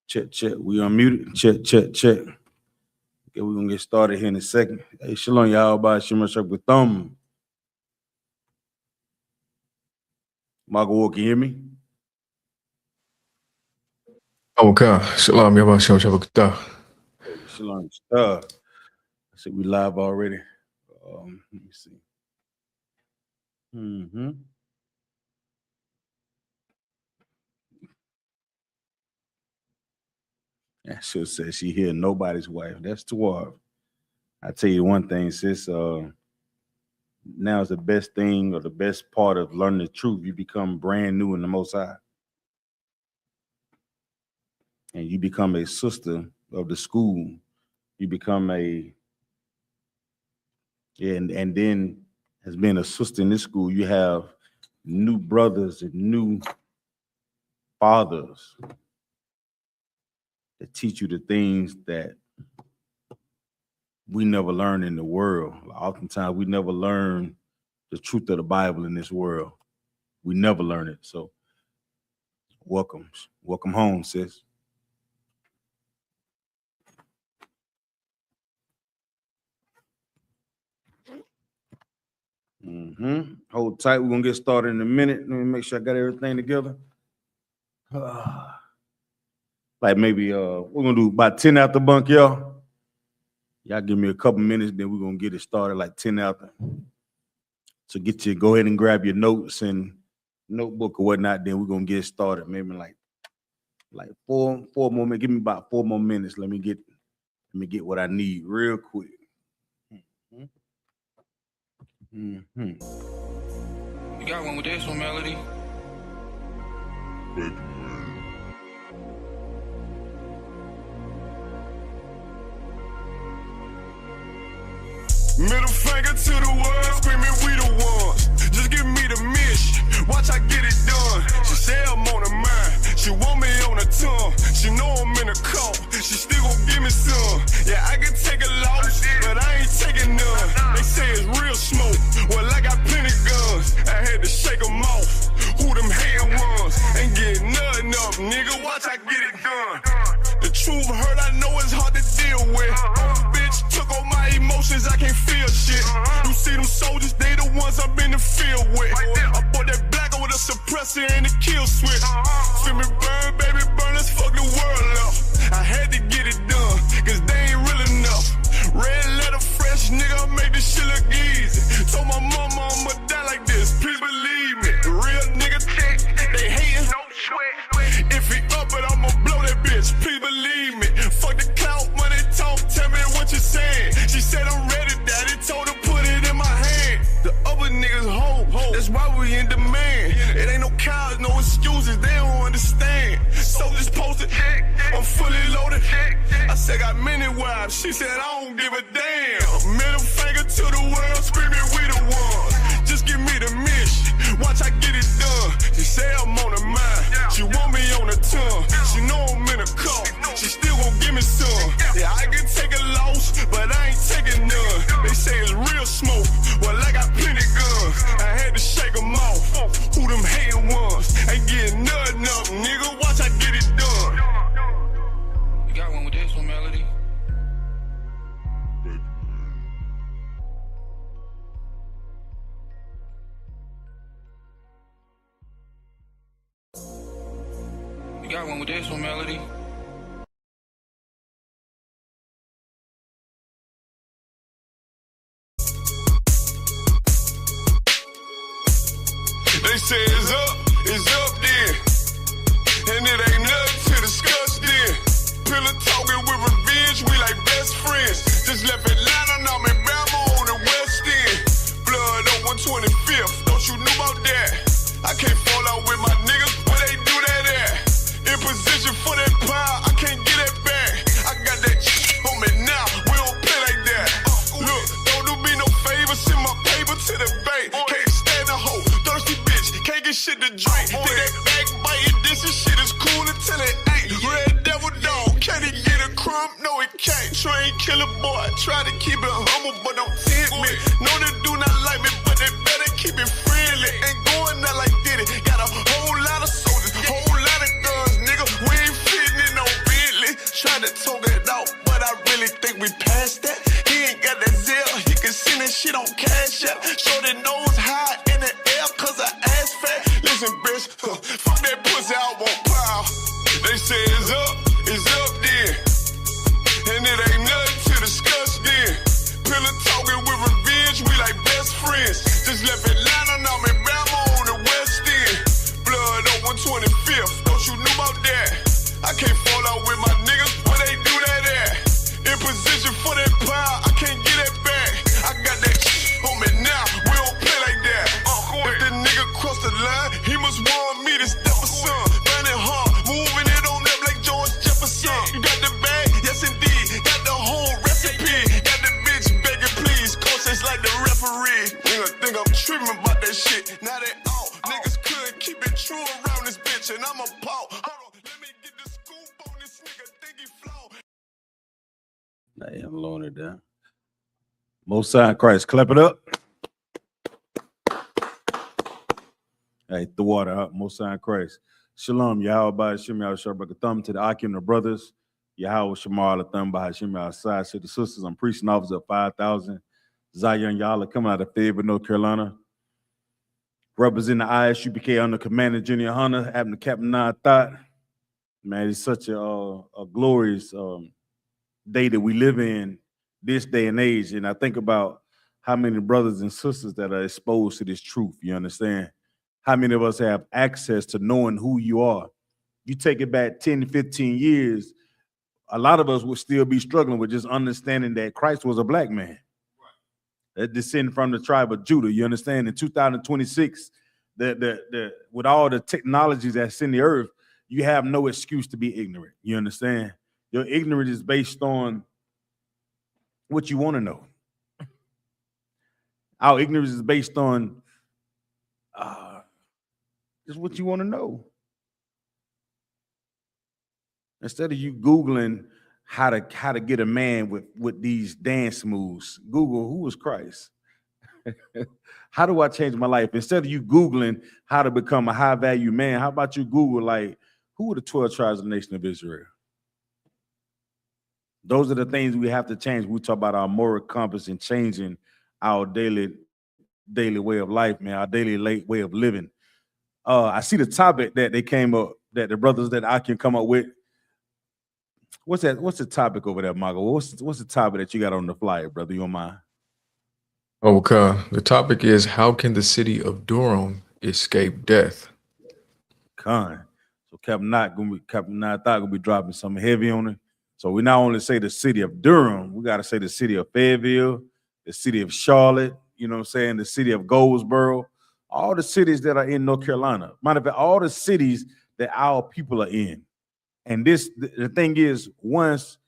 Check. We unmuted. Check. Okay, we're gonna get started here in a second. Hey, shalom, y'all. By Shimashak with thumb. Margo, can you hear me? Okay. Shalom, y'all. Shalom. I see we live already. Let me see. I should say she here nobody's wife. That's Tawar. I tell you one thing, sis. Now is the best thing or the best part of learning the truth. You become brand new in the Most High, and you become a sister of the school. You become and then as being a sister in this school, you have new brothers and new fathers that teach you the things that we never learn in the world. Oftentimes, we never learn the truth of the Bible in this world. We never learn it. So, welcome home, sis. Hold tight. We're gonna get started in a minute. Let me make sure I got everything together. Like maybe we're gonna do about 10 after bunk, y'all. Y'all give me a couple minutes, then we're gonna get it started like 10 after. So go ahead and grab your notes and notebook or whatnot. Then we're gonna get started. Maybe like four more minutes. Give me about 4 more minutes. Let me get what I need real quick. You got one with this one, Melody? Middle finger to the world, screaming we the ones. Just give me the mission, watch I get it done. She say I'm on her mind, she want me on her tongue. She know I'm in a call, she still gon' give me some. Yeah, I can take a loss, but I ain't taking none. They say it's real smoke, well I got plenty guns. I had to shake them off, who them hand ones. Ain't getting nothing up, nigga, watch I get it done. The truth hurt, I know it's hard to deal with. Bitch took all my emotions, I can't feel shit. You see them soldiers, they the ones I'm in the field with. I bought that black with a suppressor and a kill switch. Feel me burn, baby, burn, let's fuck the world up. I had to get it done, cause they ain't real enough. Red letter, fresh nigga, make this shit look easy. Told my mama I'ma die like this, please believe me. Real nigga tick, they hating, no sweat. If he up it, I'ma blow that bitch, please believe me. Fuck the clout, money talk, tell me what you saying. She said I'm ready, daddy told her put it in my hand. The other niggas hope, that's why we in demand. It ain't no cows, no excuses, they don't understand. Soldiers posted, I'm fully loaded. I said got many wives, she said I don't give a damn. Middle finger to the world, screaming we the ones. Just give me the mission, watch I get it done. She say I'm on her mind, she want me on her tongue. She know I'm in a call, she still gon' give me some. Yeah, I can take a loss, but I ain't taking none. They say it's real smoke, well I got plenty guns. I had to shake them off, who them hating ones. Ain't getting nothing up, nigga, watch I get it done. You got one with this one, Melody? You got one with this one, Melody? They say it's up then. And it ain't nothing to discuss then. Pillar talking with revenge, we like best friends. Just left Atlanta, now I'm in Bama on the West End. Blood on 125th, don't you know about that? I can't fall out with my niggas, where they do that at? In position for that power, I can't get it back. I got that on me now, we don't play like that. Look, don't do me no favor, send my paper to the bank. Can't stand a hoe, thirsty bitch, can't get shit to drink. Think that backbiting, this and shit is cool until it ain't. Red devil dog, can he get a crumb? No, it can't. Train killer boy, try to keep it humble, but don't tempt me. Know they do not like me, but they better keep it friendly. Ain't going out like Diddy, got a whole lot of soldiers, whole lot of guns, nigga. We ain't fitting in no bitch. really think we passed that. He ain't got that Zelle, he can send that shit on Cash App. Shorty nose high in the air, cause her ass fat. Listen, bitch, fuck that pussy, I won't pile. They say it's up then. And it ain't nothing to discuss then. Pillow talking with revenge, we like best friends. Just left Atlanta, now I'm in Bama on the West End. Blood over 25th, don't you know about that? I can't fall out with my niggas, where they do that at? In position for that power, I can't get that back. I got that on me now, we don't play like that. If the nigga cross the line, he must want me to step a son. Burning hard, moving it on up like George Jefferson. You got the bag, yes indeed, got the whole recipe. Got the bitch begging please, coaches like the referee. Nigga think I'm tripping about that shit, now they out. Niggas couldn't keep it true around this bitch, and I'm a paw. Hold on, let me get the scoop on this nigga, think he flow. Hey, I'm lowering it down. Most High Christ, clap it up. Hey, the water up. Most High Christ. Shalom, Yahweh by Hashem, Yahweh Shabbat Thumb to the Aki and the brothers. Yahweh Shamar Thumb by Hashem, Yahweh Side to the sisters. I'm preaching officer of 5,000. Zion Yahweh coming out of Fayetteville, North Carolina. Representing the I.S.U.P.K under Commander Junior Hunter, having the Captain Nayathaq. Man, it's such a glorious day that we live in this day and age. And I think about how many brothers and sisters that are exposed to this truth, you understand? How many of us have access to knowing who you are? You take it back 10, 15 years, a lot of us would still be struggling with just understanding that Christ was a black man. That descended from the tribe of Judah, you understand? In 2026, with all the technologies that's in the earth, you have no excuse to be ignorant, you understand? Your ignorance is based on what you want to know. Our ignorance is based on just what you want to know. Instead of you Googling how to get a man with these dance moves, Google who is Christ. How do I change my life? Instead of you Googling how to become a high value man, how about you Google like who are the 12 tribes of the nation of Israel? Those are the things we have to change. We talk about our moral compass and changing our daily way of life, man, our daily way of living. I see the topic that they came up, that the brothers that I can come up with. What's that? What's the topic over there, Margo? What's the topic that you got on the flyer, brother? You don't mind? Okay. The topic is, how can the city of Durham escape death? Con. So Captain Nayathaq gonna be dropping something heavy on it. So we not only say the city of Durham, we got to say the city of Fayetteville, the city of Charlotte, you know what I'm saying, the city of Goldsboro, all the cities that are in North Carolina. Matter of fact, all the cities that our people are in. And the thing is, once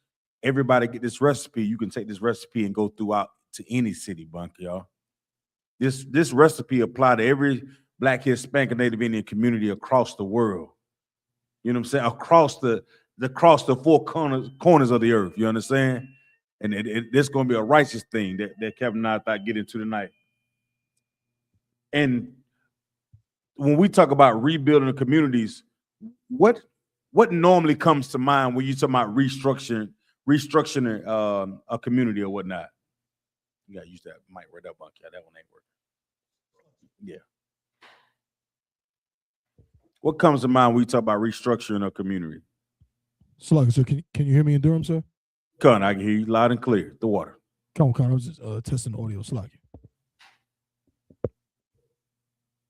everybody get this recipe, you can take this recipe and go throughout to any city, bunk, y'all. This recipe apply to every Black, Hispanic, Native Indian community across the world. You know what I'm saying? Across the four corners of the earth. You understand? And it's going to be a righteous thing that Kevin and I thought get into tonight. And when we talk about rebuilding the communities, what normally comes to mind when you talk about restructuring a community or whatnot? You gotta use that mic right up, Bunky. That one ain't working. Yeah. What comes to mind when you talk about restructuring a community? Slugger, sir, can you hear me in Durham, sir? Con, I can hear you loud and clear. The water. Come on, I was just testing the audio. Slugger.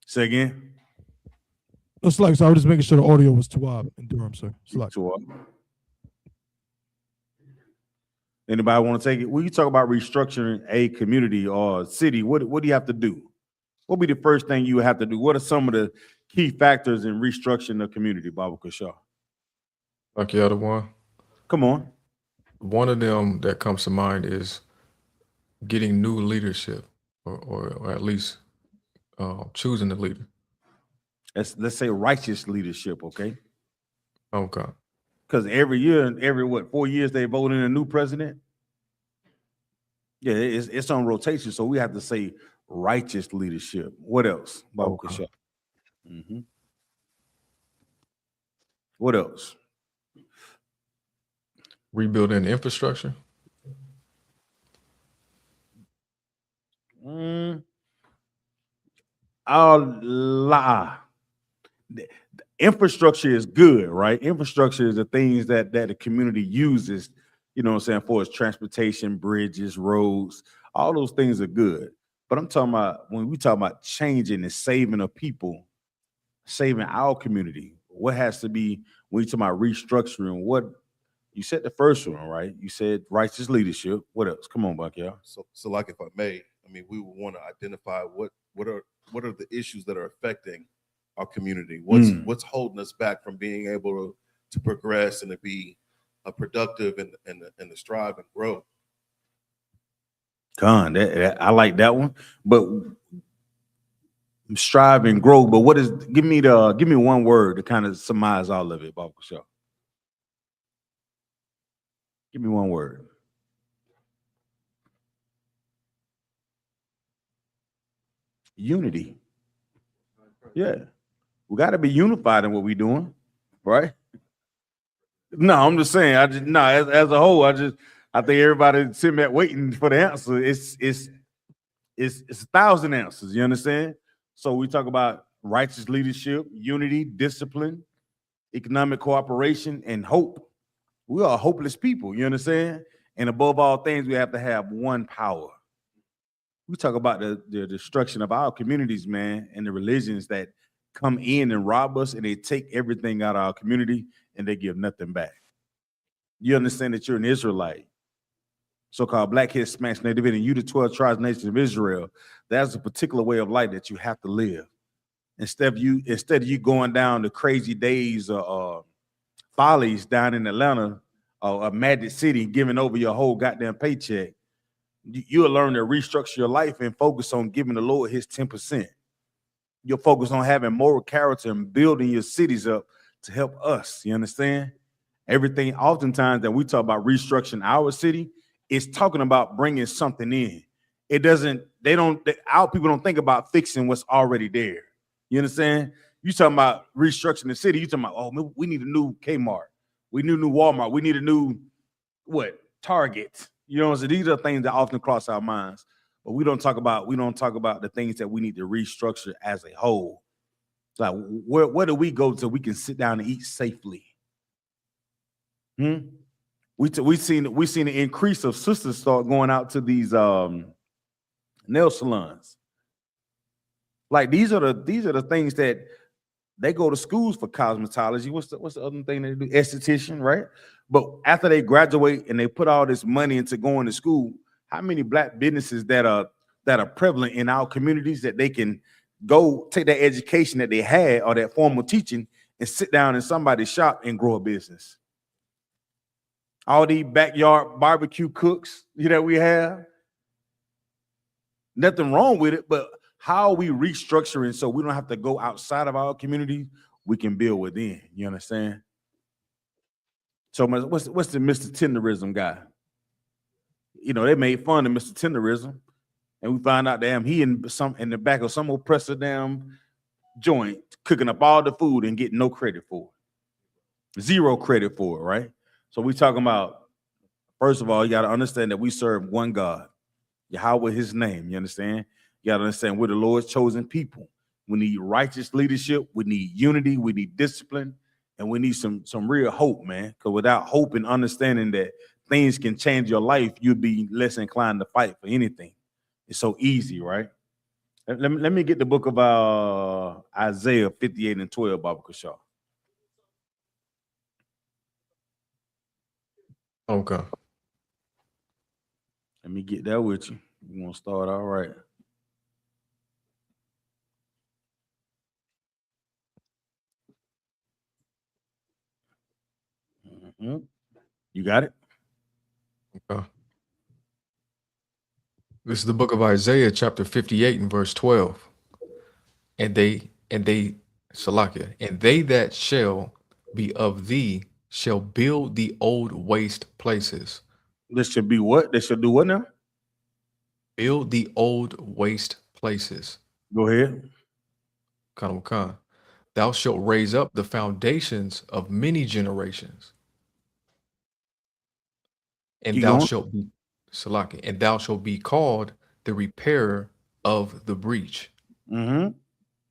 Say again. No, Slugger, so I was just making sure the audio was Tawab in Durham, sir. Slugger. Anybody want to take it? When you talk about restructuring a community or a city, what do you have to do? What would be the first thing you have to do? What are some of the key factors in restructuring a community, Baba Kashaw? Like the other one? Come on. One of them that comes to mind is getting new leadership, or at least choosing the leader. Let's say righteous leadership, okay? Okay. Because every year, every 4 years, they vote in a new president. Yeah, it's on rotation, so we have to say righteous leadership. What else? Baba Kashaw? What else? Rebuilding infrastructure. Allah. The infrastructure is good, right? Infrastructure is the things that the community uses, you know what I'm saying, for its transportation, bridges, roads, all those things are good. But I'm talking about when we talk about changing and saving of people, saving our community, what has to be when you talk about restructuring, what you said the first one, right? You said righteous leadership. What else? Come on, Buck, y'all. So like if I may, I mean, we would want to identify what are the issues that are affecting our community. What's holding us back from being able to progress and to be productive and to strive and grow. Con, I like that one. But strive and grow. But what is? Give me one word to kind of surmise all of it, Bob Shaw. Give me one word. Unity. Yeah, we got to be unified in what we're doing, right? No, I'm just saying. As a whole, I think everybody sitting back waiting for the answer. It's 1,000 answers. You understand? So we talk about righteous leadership, unity, discipline, economic cooperation, and hope. We are hopeless people. You understand? And above all things, we have to have one power. We talk about the destruction of our communities, man, and the religions that come in and rob us, and they take everything out of our community, and they give nothing back. You understand that you're an Israelite, so-called black Hispanic native, and you the 12 tribes nation of Israel. That's a particular way of life that you have to live. Instead of you going down the crazy days or follies down in Atlanta or Magic City, giving over your whole goddamn paycheck, you'll learn to restructure your life and focus on giving the Lord his 10%. You'll focus on having moral character and building your cities up to help us. You understand? Everything oftentimes that we talk about restructuring our city is talking about bringing something in. Our people don't think about fixing what's already there. You understand? You talking about restructuring the city. You talking about, oh, we need a new Kmart. We need a new Walmart. We need a new, Target. You know, so these are things that often cross our minds, but we don't talk about the things that we need to restructure as a whole. Like, where do we go so we can sit down and eat safely? We seen the increase of sisters start going out to these nail salons. Like these are the things that they go to schools for cosmetology. What's the other thing they do? Esthetician, right? But after they graduate and they put all this money into going to school, how many black businesses that are prevalent in our communities that they can go take that education that they had or that formal teaching and sit down in somebody's shop and grow a business? All these backyard barbecue cooks, we have. Nothing wrong with it, but how are we restructuring so we don't have to go outside of our community? We can build within. You understand? So what's the Mr. Tenderism guy? They made fun of Mr. Tenderism, and we find out he in the back of some oppressor damn joint cooking up all the food and getting no credit for it. Zero credit for it, right? So we talking about, first of all, you got to understand that we serve one God. Yahweh, his name. You understand? You got to understand we're the Lord's chosen people. We need righteous leadership. We need unity. We need discipline. And we need some real hope, man. Because without hope and understanding that things can change your life, you'd be less inclined to fight for anything. It's so easy, right? Let me get the book of Isaiah 58 and 12, Baba Kashaw. Okay. Let me get that with you. We're going to start all right. You got it? Okay. This is the book of Isaiah, chapter 58 and verse 12. And they, Salakia, and they that shall be of thee shall build the old waste places. This should be what? They should do what now? Build the old waste places. Go ahead. Khan. Thou shalt raise up the foundations of many generations. And thou shalt be Salaki, and thou shalt be called the repairer of the breach.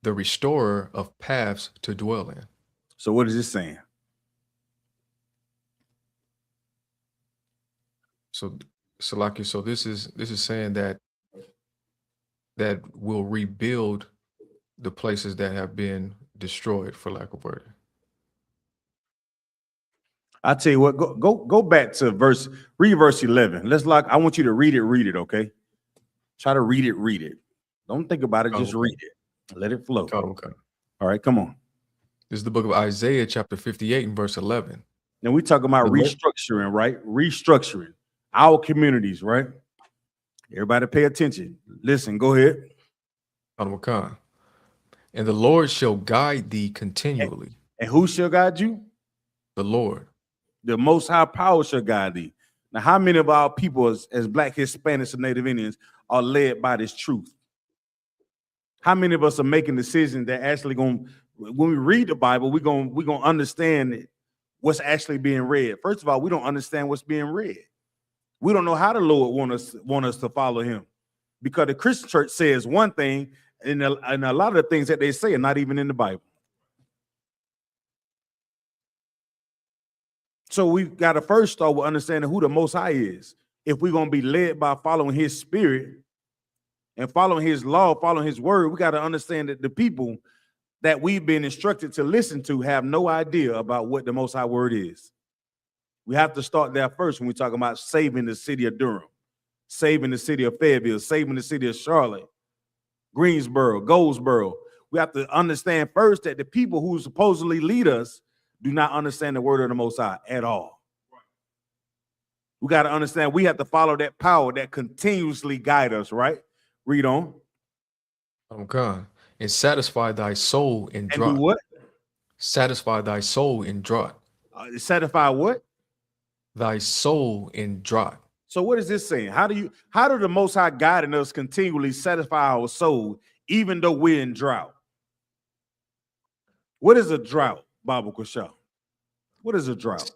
the restorer of paths to dwell in. So what is this saying? So, Salaki, so this is saying that we'll rebuild the places that have been destroyed, for lack of word. I tell you what, go back to read verse 11. I want you to read it, okay? Try to read it. Don't think about it, just read it. Let it flow. Okay. All right, come on. This is the book of Isaiah, chapter 58 and verse 11. Now we talking about restructuring, right? Restructuring our communities, right? Everybody pay attention. Listen, go ahead. And the Lord shall guide thee continually. And who shall guide you? The Lord. The Most High Power shall guide thee. Now, how many of our people as Black, Hispanics, and Native Indians are led by this truth? How many of us are making decisions that actually when we read the Bible, we're gonna understand what's actually being read? First of all, we don't understand what's being read. We don't know how the Lord want us to follow him, because the Christian church says one thing, and a lot of the things that they say are not even in the Bible. So we've got to first start with understanding who the Most High is. If we're going to be led by following his spirit and following his law, following his word, we got to understand that the people that we've been instructed to listen to have no idea about what the Most High word is. We have to start there first when we talk about saving the city of Durham, saving the city of Fayetteville, saving the city of Charlotte, Greensboro, Goldsboro. We have to understand first that the people who supposedly lead us do not understand the word of the Most High at all. We got to understand we have to follow that power that continuously guide us, right? Read on. Okay. And satisfy thy soul in drought. And do what? Satisfy thy soul in drought. Satisfy what? Thy soul in drought. So what is this saying? How do the Most High guiding us continually satisfy our soul even though we're in drought? What is a drought, Baba Kusha? What is a drought?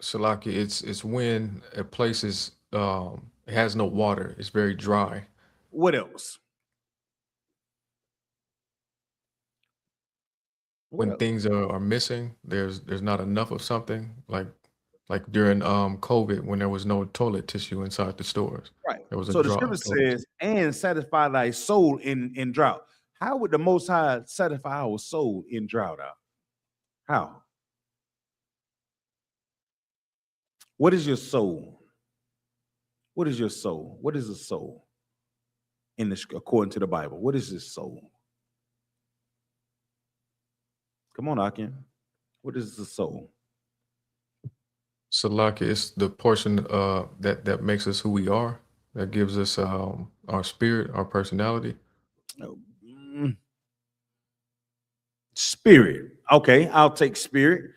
Salaki, it's when a place is it has no water. It's very dry. What else? When things are missing, there's not enough of something, like during COVID when there was no toilet tissue inside the stores. Right. There was so the scripture says, and satisfy thy soul in drought. How would the Most High satisfy our soul in drought out? How? What is your soul? What is your soul? What is a soul? According to the Bible, what is this soul? Come on, Akin. What is the soul? Salaki, it's the portion that makes us who we are, that gives us our spirit, our personality. Spirit. Okay, I'll take spirit.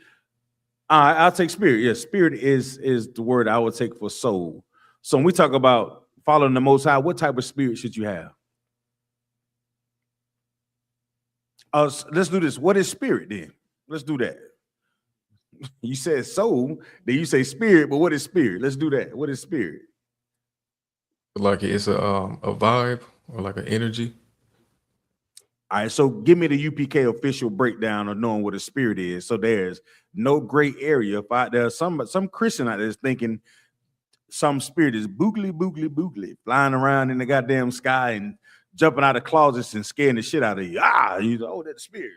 I'll take spirit. Yes, spirit is the word I would take for soul. So when we talk about following the Most High, what type of spirit should you have? Let's do this. What is spirit then? Let's do that. You said soul, then you say spirit, but what is spirit? Let's do that. What is spirit? Like it's a vibe or like an energy. All right, so give me the UPK official breakdown of knowing what a spirit is. So there's no gray area. There's some Christian out there thinking some spirit is boogly, flying around in the goddamn sky and jumping out of closets and scaring the shit out of you. You know, that's spirit.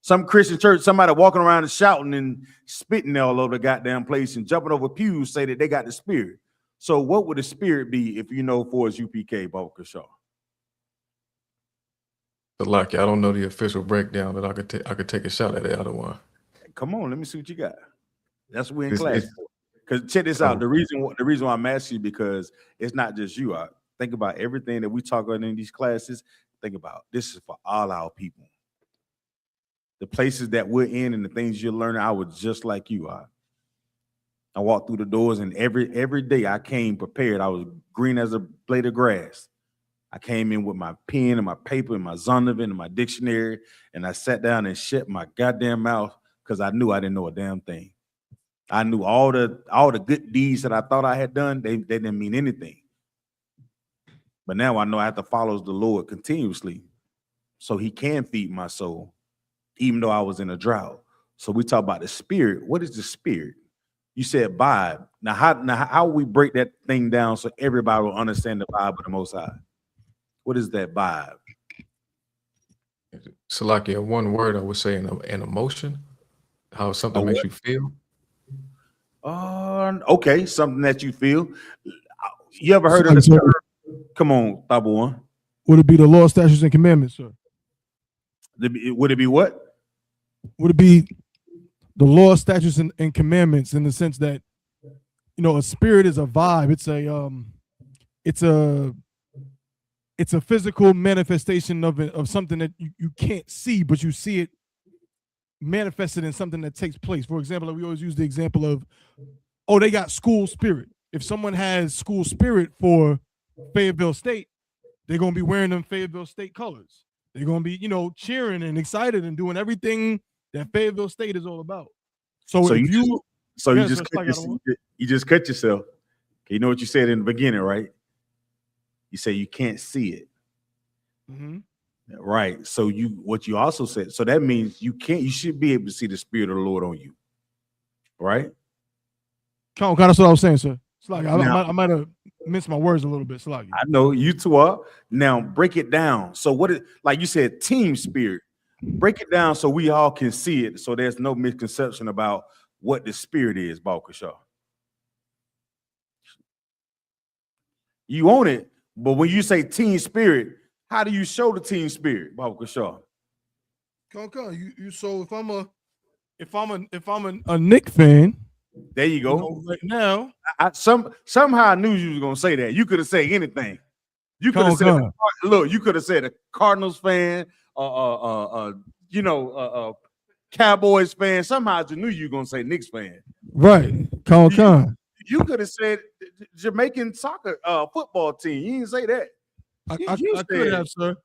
Some Christian church, somebody walking around and shouting and spitting all over the goddamn place and jumping over pews say that they got the spirit. So what would the spirit be if you know for his UPK, Baba Kashaw? But like, I don't know the official breakdown, that I could take a shot at the other one. Come on, let me see what you got. That's what we're in class for. Because check this out. The reason why I'm asking you, because it's not just you. I think about everything that we talk about in these classes. Think about this is for all our people. The places that we're in and the things you're learning, I was just like you are. I walked through the doors, and every day I came prepared. I was green as a blade of grass. I came in with my pen and my paper and my Zondervan and my dictionary, and I sat down and shut my goddamn mouth because I knew I didn't know a damn thing. I knew all the good deeds that I thought I had done, they didn't mean anything. But now I know I have to follow the Lord continuously. so he can feed my soul, even though I was in a drought. So we talk about the spirit. What is the spirit? You said vibe. Now how we break that thing down so everybody will understand the vibe of the Most High? What is that vibe? Salakia, one word I would say an emotion, how something makes you feel. Okay, something that you feel. You ever heard of Sorry, the sir. term? Come on, Tabu One. Would it be the law, statutes, and commandments, sir? Would it be what? Would it be the law, statutes, and commandments in the sense that, you know, a spirit is a vibe. It's a physical manifestation of something that you can't see, but you see it manifested in something that takes place. For example, like we always use the example of, oh, they got school spirit. If someone has school spirit for Fayetteville State, they're gonna be wearing them Fayetteville State colors. They're gonna be, you know, cheering and excited and doing everything that Fayetteville State is all about. So if you just cut yourself. You know what you said in the beginning, right? You say you can't see it. Mm-hmm. Right. So what you also said, so that means you should be able to see the spirit of the Lord on you. Right? Kind of that's what I was saying, sir. It's like I might have missed my words a little bit. Like I know you two are. Now break it down. So what is, like you said, team spirit. Break it down so we all can see it, so there's no misconception about what the spirit is, Balkashaw. You own it, but when you say team spirit, how do you show the team spirit, Balkashaw? You so if I'm a Knick fan, there you go. You know, right now, somehow I knew you was gonna say that. You could have said anything. You could have said, look, you could have said a Cardinals fan, Cowboys fan. Somehow I knew you were gonna say Knicks fan. Right. You could have said Jamaican soccer football team. You didn't say that. I could have, sir.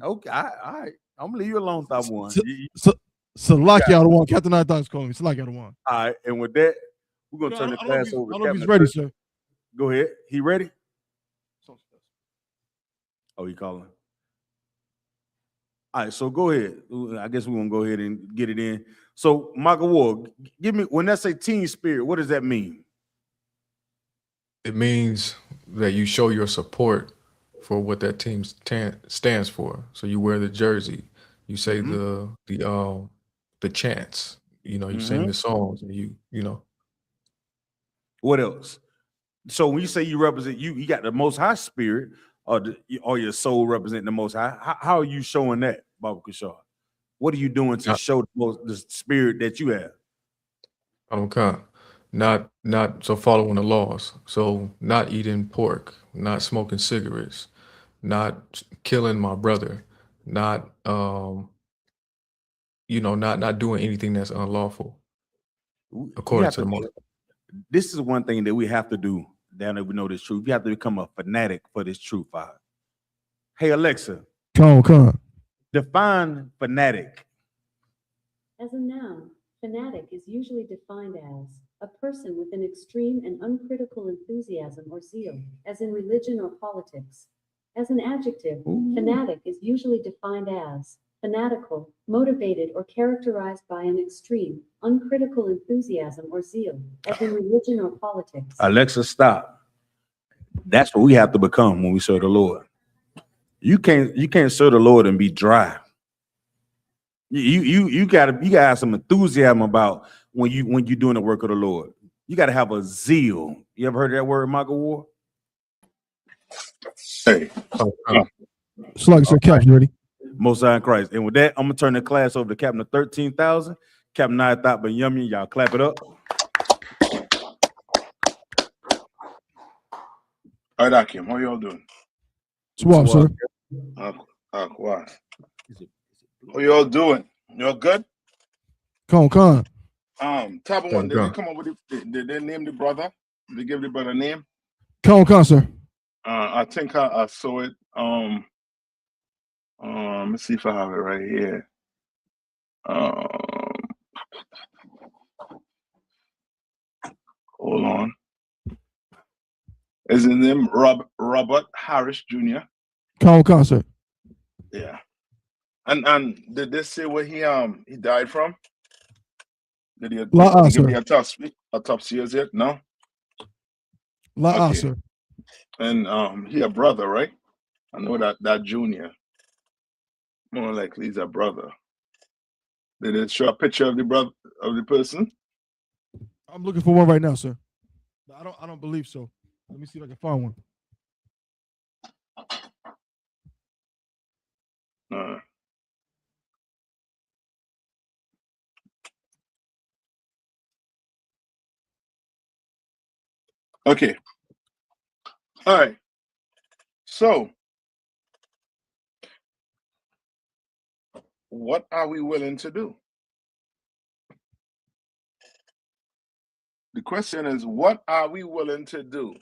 Okay, all right. I'm gonna leave you alone, Top One. So lock y'all the one. Captain Nayathaq calling me. So lock y'all the one. All right, and with that, we're gonna turn the class over. I don't know if he's ready, sir. Go ahead. He ready? Oh, he calling. All right, so go ahead. I guess we're gonna go ahead and get it in. So, Michael Ward, give me, when that say team spirit, what does that mean? It means that you show your support for what that team stands for. So you wear the jersey, you say the chants, you know, you sing the songs, and you know. What else? So when you say you represent, you got the Most High spirit, or your soul representing the Most High. How are you showing that, Baba Kishar? What are you doing to show the spirit that you have? Okay. Not so following the laws. So not eating pork, not smoking cigarettes, not killing my brother, not not doing anything that's unlawful. According to the Most. This is one thing that we have to do. Now that we know this truth, you have to become a fanatic for this truth. Hey Alexa, come on. Define fanatic. As a noun, fanatic is usually defined as a person with an extreme and uncritical enthusiasm or zeal, as in religion or politics. As an adjective, fanatic is usually defined as fanatical, motivated, or characterized by an extreme, uncritical enthusiasm or zeal, as in religion or politics. Alexa, stop. That's what we have to become when we serve the Lord. You can't serve the Lord and be dry. You gotta have some enthusiasm about when you're doing the work of the Lord. You gotta have a zeal. You ever heard that word, Michael Ward? Hey, It's like, sir, Cap, you ready? Most High in Christ. And with that, I'm gonna turn the class over to Captain of 13,000, Captain Nayathaq Banyaman. Y'all clap it up. All right, Akim, how y'all doing? Swap, sir. What? How y'all doing? Y'all good? Con. Type of one, did they come up with it? Did they name the brother? Did they give the brother a name? Con, sir. I think I saw it. Let me see if I have it right here. Hold on. Is his name Robert Harris Jr.? Con, sir. Yeah. And did they say where he died from? Did he give the autopsy yet? No. Okay. Sir. And he a brother, right? I know that junior. More likely he's a brother. Did it show a picture of the brother of the person? I'm looking for one right now, sir. I don't believe so. Let me see if I can find one. Okay. All right. So, what are we willing to do? The question is, what are we willing to do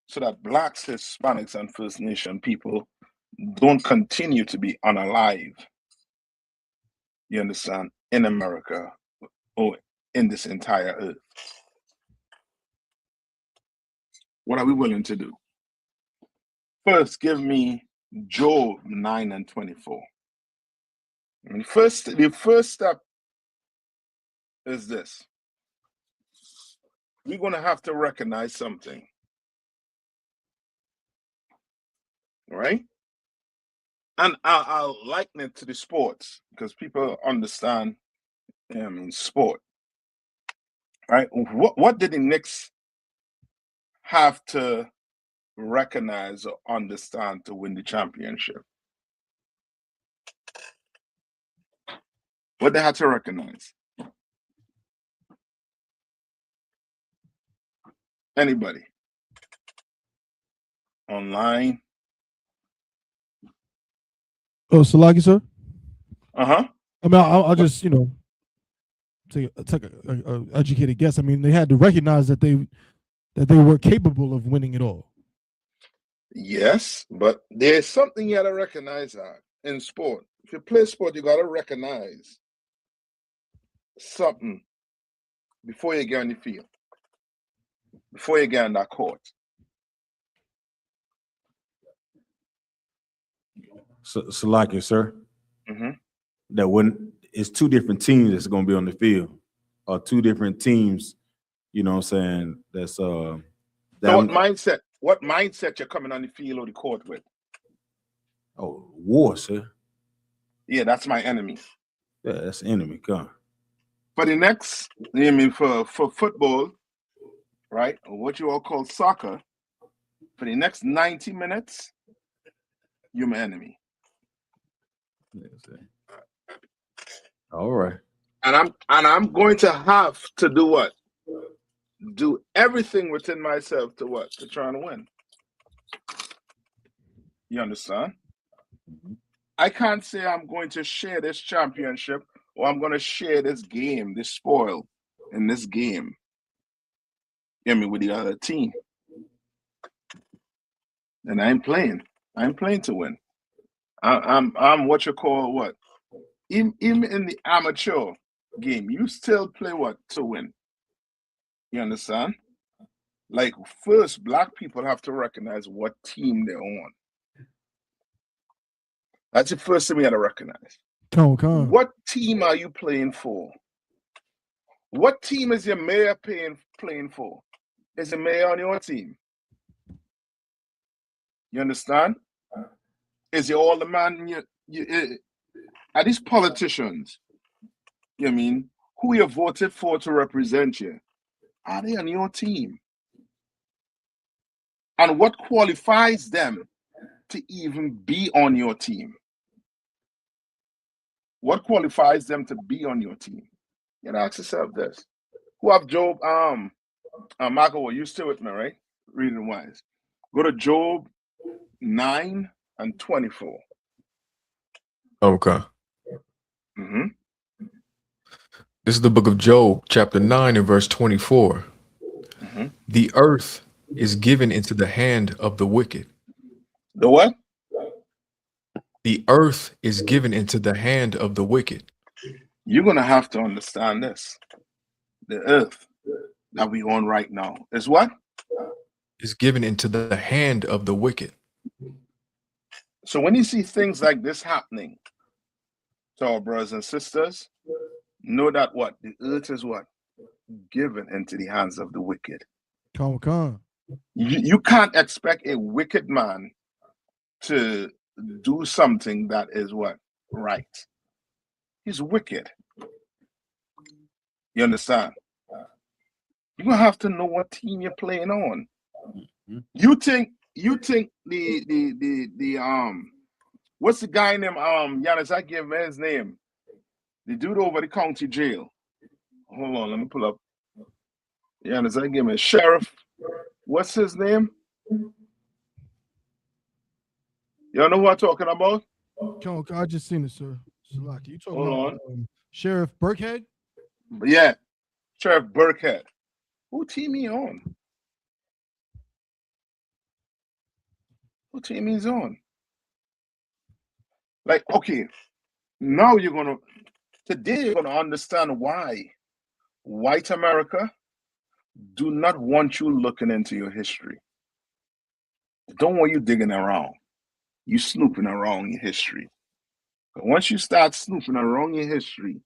so that Blacks, Hispanics, and First Nation people don't continue to be unalive? You understand? In America or in this entire earth. What are we willing to do? First, give me Job 9 and 24. And the first step is this. We're going to have to recognize something. Right? And I'll liken it to the sports because people understand sport. Right? What did the Knicks have to recognize or understand to win the championship? What they had to recognize? Anybody? Online? Oh, Salaki, sir? Uh-huh. I mean, I'll just, take a educated guess. I mean, they had to recognize that they were capable of winning it all. Yes, but there's something you gotta recognize in sport. If you play sport, you gotta recognize something before you get on the field, before you get on that court. So like it, sir. Mm-hmm. That when it's two different teams that's going to be on the field, or two different teams, you know what I'm saying? That's So what mindset you're coming on the field or the court with? Oh, war, sir. Yeah, that's my enemy. Yeah, that's the enemy. Come. For the next, for football, right? Or what you all call soccer, for the next 90 minutes, you're my enemy. All right. And I'm going to have to do what? Do everything within myself to what? To try and win. You understand? Mm-hmm. I can't say I'm going to share this championship or I'm going to share this game, this spoil in this game. With the other team. And I'm playing to win. I'm what you call what? Even in the amateur game, you still play what? To win. You understand? Like, first, Black people have to recognize what team they're on. That's the first thing we got to recognize. What team are you playing for? What team is your mayor playing for? Is the mayor on your team? You understand? Is your alderman? Are these politicians? You mean who you voted for to represent you? Are they on your team? And what qualifies them to even be on your team? What qualifies them to be on your team? You know, ask yourself this. Who have Job? Michael, you still with me, right? Reading wise. Go to Job 9 and 24. Okay. Mm-hmm. This is the book of Job, chapter 9 and verse 24. Mm-hmm. The earth is given into the hand of the wicked. The what? The earth is given into the hand of the wicked. You're going to have to understand this. The earth that we on right now is what? Is given into the hand of the wicked. So when you see things like this happening to our brothers and sisters, know that what? The earth is what? Given into the hands of the wicked. Come. You can't expect a wicked man to do something that is what? Right. He's wicked. You understand? You're gonna have to know what team you're playing on. You think the what's the guy named Yahanna, give me his name. The dude over the county jail. Hold on, let me pull up. Yahanna, give me Sheriff. What's his name? You know who I'm talking about? Come, I just seen it, sir. Shalaki. You talking Hold about Sheriff Burkhead? Yeah, Sheriff Burkhead. Who team he on? Who team he's on? Like, okay, now today you're gonna understand why white America do not want you looking into your history. They don't want you digging around. You snooping around your history. But once you start snooping around your history,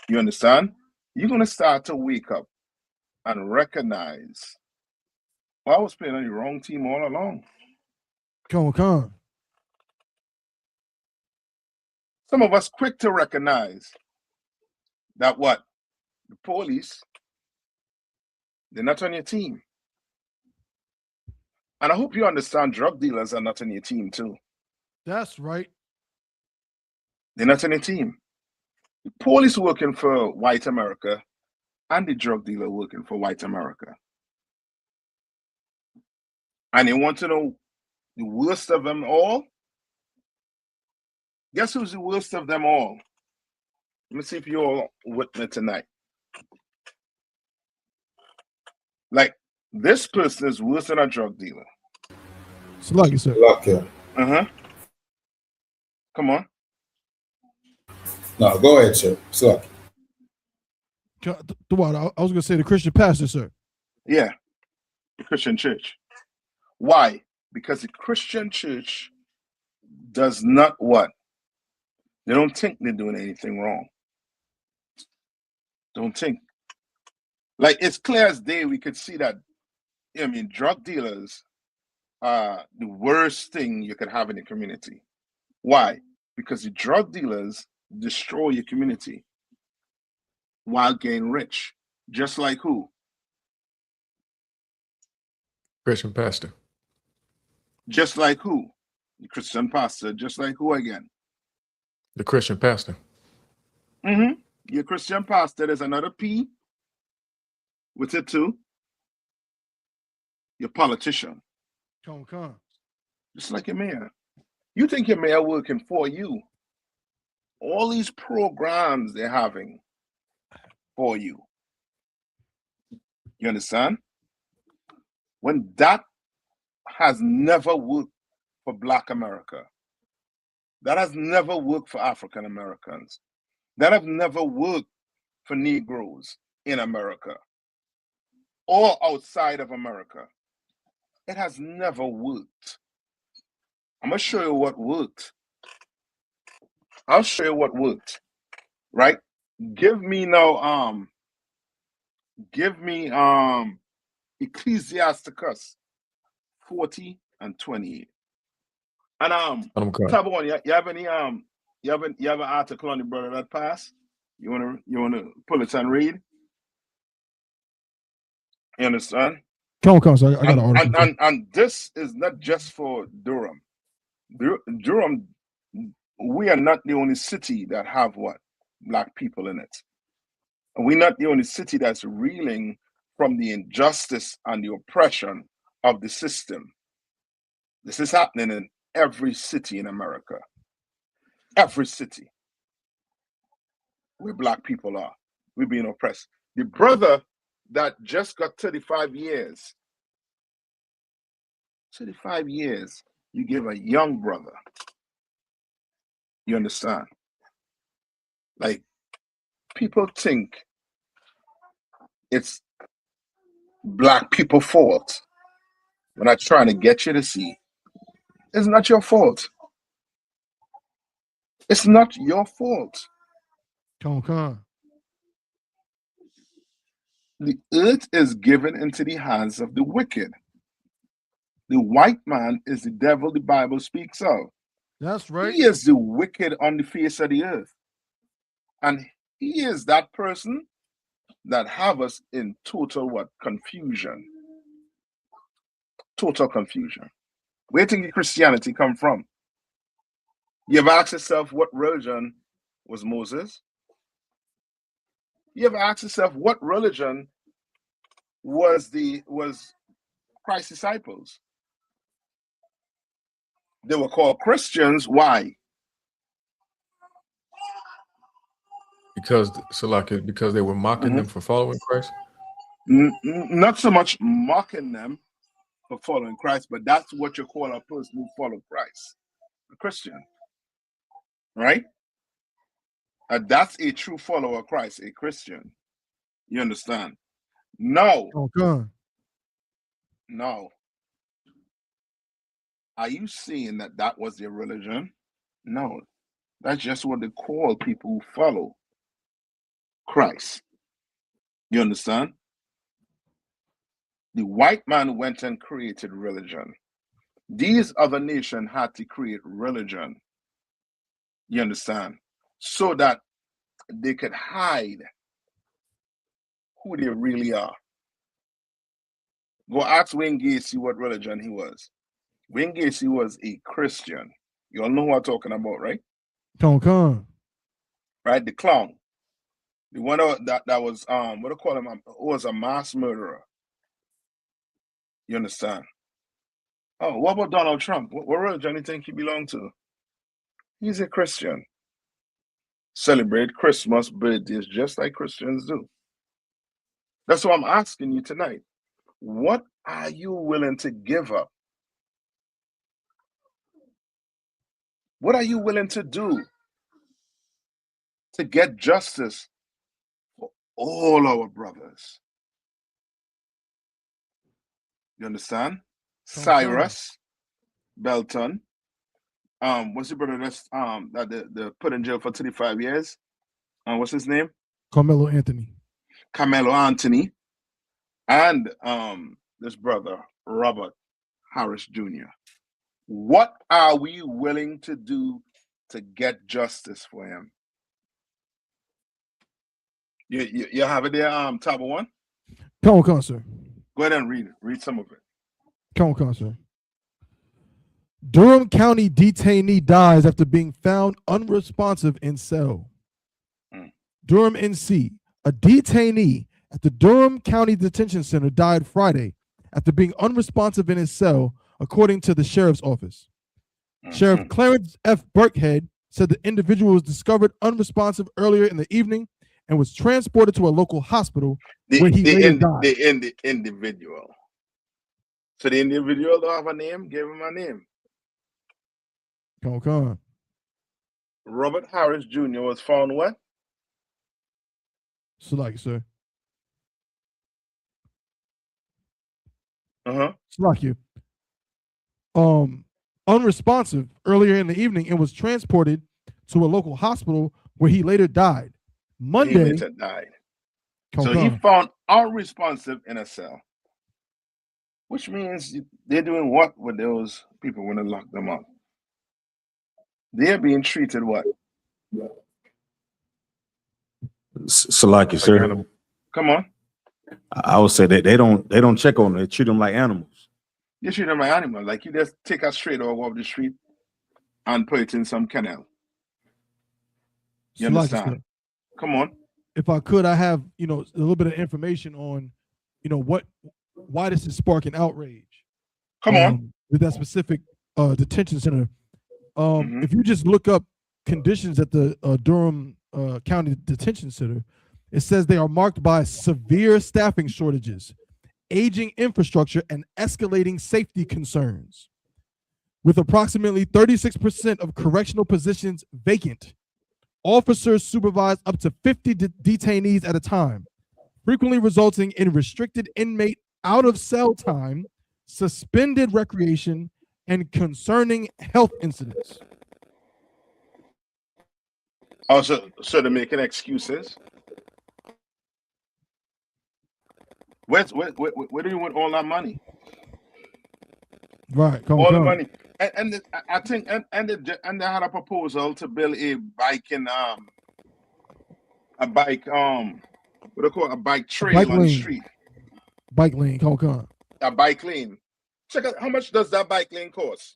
you understand? You're gonna start to wake up and recognize, well, I was playing on the wrong team all along. Come. Some of us quick to recognize that what? The police, they're not on your team. And I hope you understand drug dealers are not on your team too. That's right. They're not on your team. The police working for white America and the drug dealer working for white America. And you want to know the worst of them all? Guess who's the worst of them all? Let me see if you're all with me tonight. Like, this person is worse than a drug dealer. Shalaki, sir. Uh-huh. Come on. No, go ahead, sir. Shalaki. I was gonna say the Christian pastor, sir. Yeah, the Christian church. Why? Because the Christian church does not what? They don't think they're doing anything wrong. Don't think. Like, it's clear as day we could see that, I mean, drug dealers are the worst thing you could have in the community. Why? Because the drug dealers destroy your community while getting rich. Just like who? Christian pastor. Just like who? The Christian pastor. Just like who again? The Christian pastor. Mm-hmm. Your Christian pastor, there's another P with it too. Your politician. Come. Just like your mayor. You think your mayor working for you. All these programs they're having for you. You understand? When that has never worked for Black America, that has never worked for African Americans, that have never worked for Negroes in America or outside of America. It has never worked. I'm gonna show you what worked. I'll show you what worked. Right? Give me Ecclesiasticus 40 and 28. And Tabon, you have any you have an article on the brother that passed? You wanna pull it and read? You understand? Come. So I got an article. And this is not just for Durham. Durham, we are not the only city that have what? Black people in it. And we're not the only city that's reeling from the injustice and the oppression of the system. This is happening in every city in America. Every city where Black people are, we're being oppressed. The brother that just got 35 years, 35 years, you give a young brother. You understand? Like, people think it's Black people's fault. We're not trying to get you to see It's not your fault. It's not your fault. Come. The earth is given into the hands of the wicked. The white man is the devil the Bible speaks of. That's right. He is the wicked on the face of the earth. And he is that person that have us in total what? Confusion. Total confusion. Where do you think Christianity come from? You ever asked yourself what religion was Moses? You ever asked yourself what religion was Christ's disciples? They were called Christians. Why? Because they were mocking them for following Christ. Not so much mocking them for following Christ, but that's what you call a person who follows Christ, a Christian, right? That's a true follower of Christ, a Christian. You understand? No. No. Are you saying that was their religion? No. That's just what they call people who follow Christ. You understand? The white man went and created religion. These other nations had to create religion. You understand? So that they could hide who they really are. Go ask Wayne Gacy what religion he was. Wayne Gacy was a Christian. You all know who I'm talking about, right? Come. Right? The clown. The one that was what do you call him? Was a mass murderer. You understand? Oh, what about Donald Trump? What religion do you think he belonged to? He's a Christian. Celebrate Christmas birthdays just like Christians do. That's what I'm asking you tonight. What are you willing to give up? What are you willing to do to get justice for all our brothers? You understand? Cyrus Belton. What's your brother that they put in jail for 35 years? What's his name? Carmelo Anthony. And this brother, Robert Harris Jr. What are we willing to do to get justice for him? You have it there, Tabo 1? Come, sir. Go ahead and read it. Read some of it. Come, sir. Durham County detainee dies after being found unresponsive in cell. Durham, NC. A detainee at the Durham County Detention Center died Friday after being unresponsive in his cell, according to the sheriff's office. Sheriff Clarence F. Burkhead said the individual was discovered unresponsive earlier in the evening and was transported to a local hospital where he later died. The individual. So the individual don't have a name? Give him a name. Come. Robert Harris Jr. was found what? Salaki, sir. Salaki. Unresponsive earlier in the evening and was transported to a local hospital where he later died. Monday. He later died. So he found unresponsive in a cell. Which means they're doing what with those people when they lock them up? They're being treated what? Salaki, sir. Come on. I would say that they don't check on them. They treat them like animals. You treat them like animals. Like you just take a stray dog off the street and put it in some kennel. You understand? Sir. Come on. If I could, I have a little bit of information on why this is sparking outrage. Come on. With that specific detention center. If you just look up conditions at the Durham County Detention Center, it says they are marked by severe staffing shortages, aging infrastructure, and escalating safety concerns. With approximately 36% of correctional positions vacant, officers supervise up to 50 detainees at a time, frequently resulting in restricted inmate out-of-cell time, suspended recreation, and concerning health incidents. Also, so they're making excuses. Where do you want all that money? Right. All the money. I think they had a proposal to build a bike what do you call it? A bike trail on the street. Bike lane, come. A bike lane. Check out how much does that bike lane cost?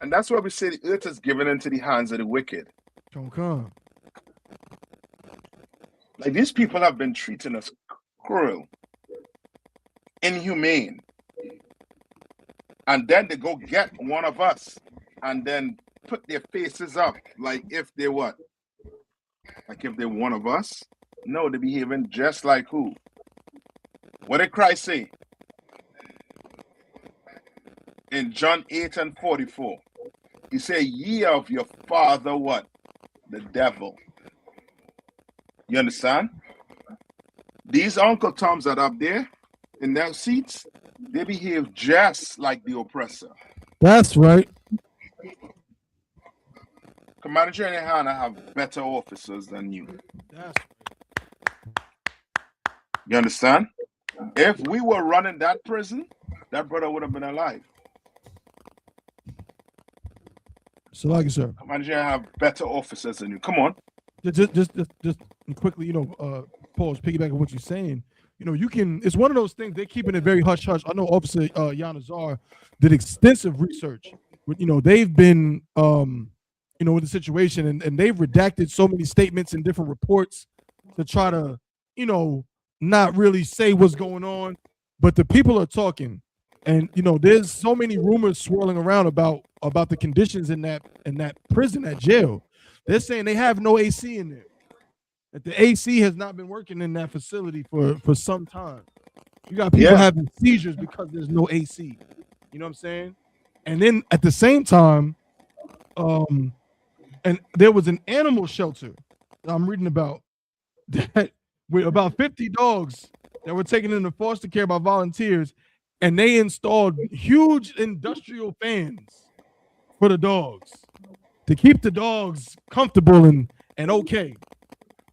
And that's why we say the earth is given into the hands of the wicked. Come. Like these people have been treating us cruel, inhumane. And then they go get one of us and then put their faces up like if they what? Like if they're one of us? No, they're behaving just like who? What did Christ say? In John 8:44. He said, ye of your father what? The devil. You understand? These Uncle Toms that are up there in their seats, they behave just like the oppressor. That's right. Commander General YAHANNA have better officers than you. That's You understand? If we were running that prison, that brother would have been alive. So, like you, sir. Commander General have better officers than you. Come on. Just quickly, pause, piggyback on what you're saying. You can. It's one of those things. They're keeping it very hush hush. I know Officer Yanazar did extensive research. They've been, with the situation, and they've redacted so many statements in different reports to try to, not really say what's going on. But the people are talking, and there's so many rumors swirling around about the conditions in that prison, that jail. They're saying they have no AC in there. That the AC has not been working in that facility for some time. You got people having seizures because there's no AC. You know what I'm saying? And then at the same time, and there was an animal shelter that I'm reading about that with about 50 dogs that were taken into foster care by volunteers, and they installed huge industrial fans for the dogs to keep the dogs comfortable and okay.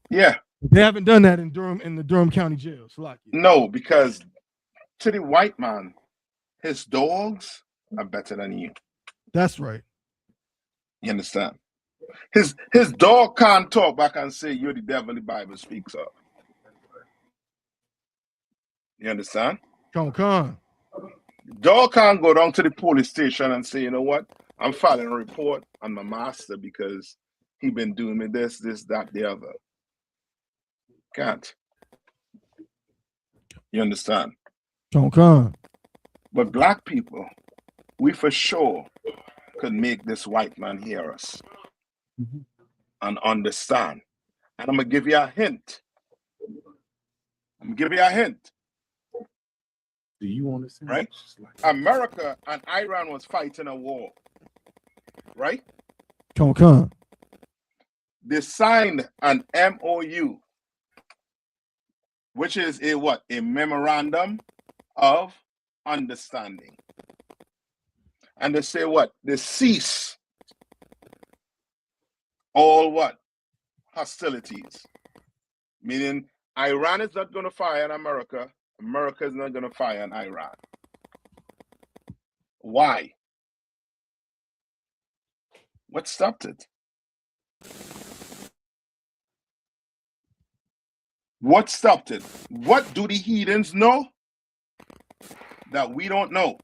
Yeah. They haven't done that in the Durham County Jail. No, because to the white man, his dogs are better than you. That's right. You understand? His dog can't talk back and say you're the devil the Bible speaks of. You understand? Come. Dog can't go down to the police station and say, you know what? I'm filing a report on my master because he been doing me this, that, the other. Can't. You understand? Come. But black people, we for sure could make this white man hear us and understand. And I'm going to give you a hint. Do you understand? Right? America and Iran was fighting a war. Right? Come. They signed an MOU, which is a what? A memorandum of understanding. And they say what? They cease all what? Hostilities. Meaning Iran is not going to fire on America. America is not going to fire on Iran. Why? What stopped it? What stopped it? What do the heathens know that we don't know?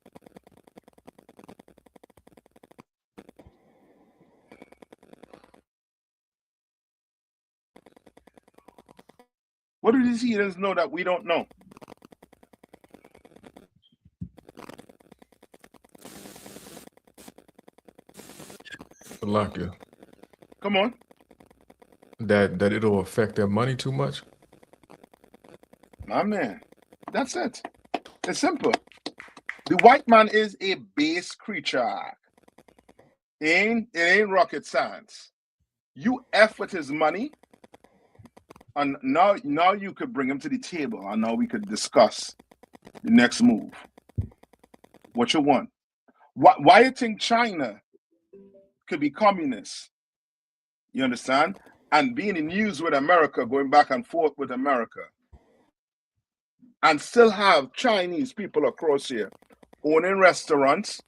What do these heathens know that we don't know? Salakia. Come on. That it'll affect their money too much? My man, that's it. It's simple. The white man is a base creature. It ain't rocket science. You F with his money, and now you could bring him to the table, and now we could discuss The next move. What you want? Why you think China could be communist? You understand? And being in news with America, going back and forth with America, and still have Chinese people across here owning restaurants,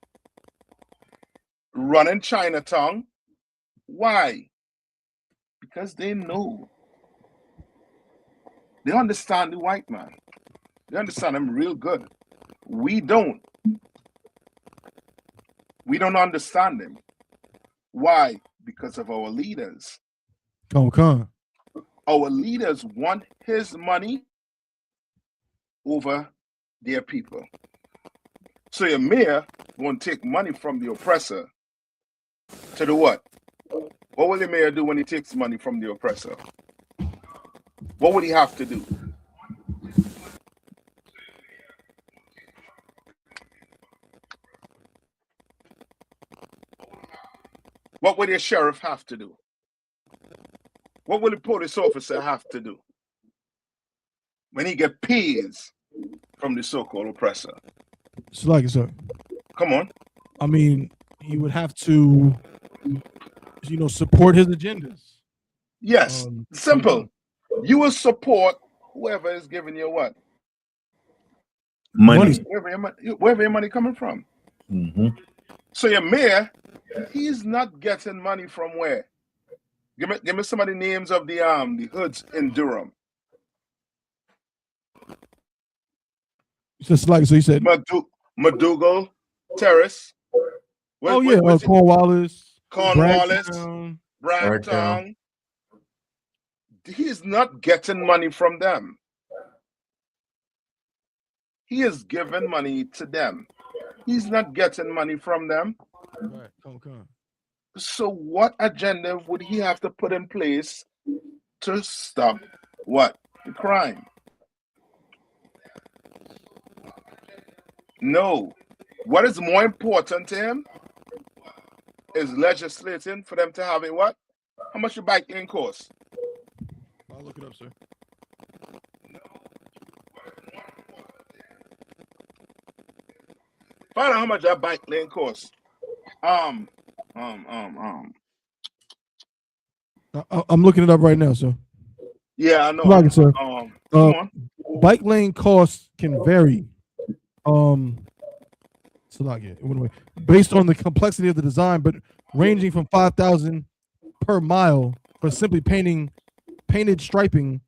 running Chinatown. Why? Because they know. They understand the white man. They understand him real good. We don't. We don't understand him. Why? Because of our leaders. Come. Our leaders want his money over their people. So your mayor won't take money from the oppressor to do what? What will the mayor do when he takes money from the oppressor? What would he have to do? What would the sheriff have to do? What will the police officer have to do when he get pays from the so-called oppressor? It's like, sir. Come on. I mean, he would have to, support his agendas. Yes, simple. You will support whoever is giving you what? Money. Wherever your money coming from. Mm-hmm. So your mayor, he's not getting money from where? Give me some of the names of the hoods in Durham. Just like, so you said McDougal Terrace. Cornwallis. Bragtown. He's not getting money from them. He is giving money to them. He's not getting money from them. Right. Come. So what agenda would he have to put in place to stop what? The crime? No. What is more important to him is legislating for them to have a what? How much your bike lane cost? I'll look it up, sir. Find out how much that bike lane costs. I'm looking it up right now, sir. Yeah, I know. Like it, sir. Come on. Bike lane costs can vary. Based on the complexity of the design, but ranging from $5,000 per mile for simply painted striping,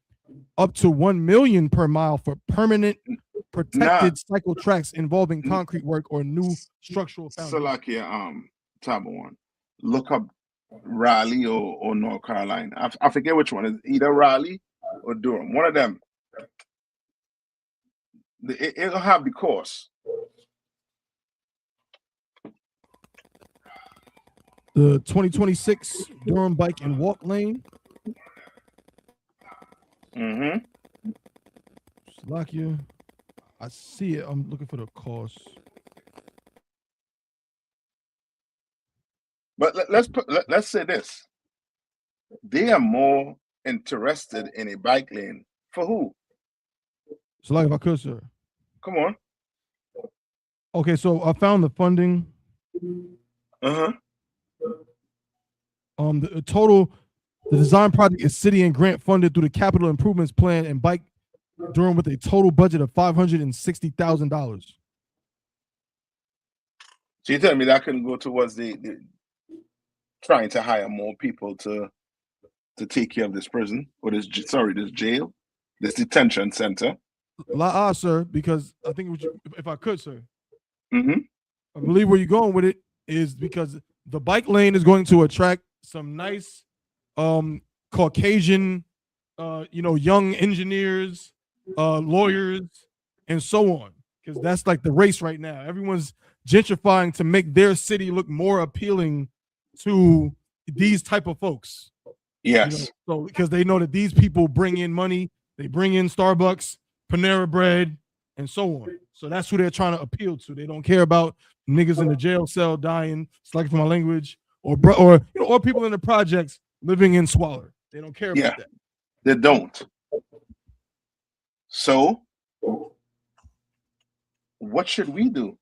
up to $1 million per mile for permanent protected cycle tracks involving concrete work or new structural foundation. Salakia, Tabo one. Look up Raleigh or North Carolina. I forget which one. It's either Raleigh or Durham. One of them. It'll have the course. The 2026 Durham Bike and Walk Lane. Mm-hmm. Slovakia. I see it. I'm looking for the cost. But let's say this. They are more interested in a bike lane. For who? Slovakia, if I could, sir. Come on. Okay, so I found the funding. Uh-huh. The design project is city and grant funded through the capital improvements plan and bike Durham with a total budget of $560,000. So you telling me that can go towards the trying to hire more people to take care of this prison or this jail, this detention center? Sir, because I think if I could, sir. Mm-hmm. I believe where you're going with it is because the bike lane is going to attract some nice Caucasian young engineers, lawyers, and so on. Because that's like the race right now. Everyone's gentrifying to make their city look more appealing to these type of folks. Yes. So because they know that these people bring in money, they bring in Starbucks, Panera Bread, and so on. So that's who they're trying to appeal to. They don't care about niggas in the jail cell dying, slacking for my language, or people in the projects living in squalor. They don't care about that. They don't. So what should we do?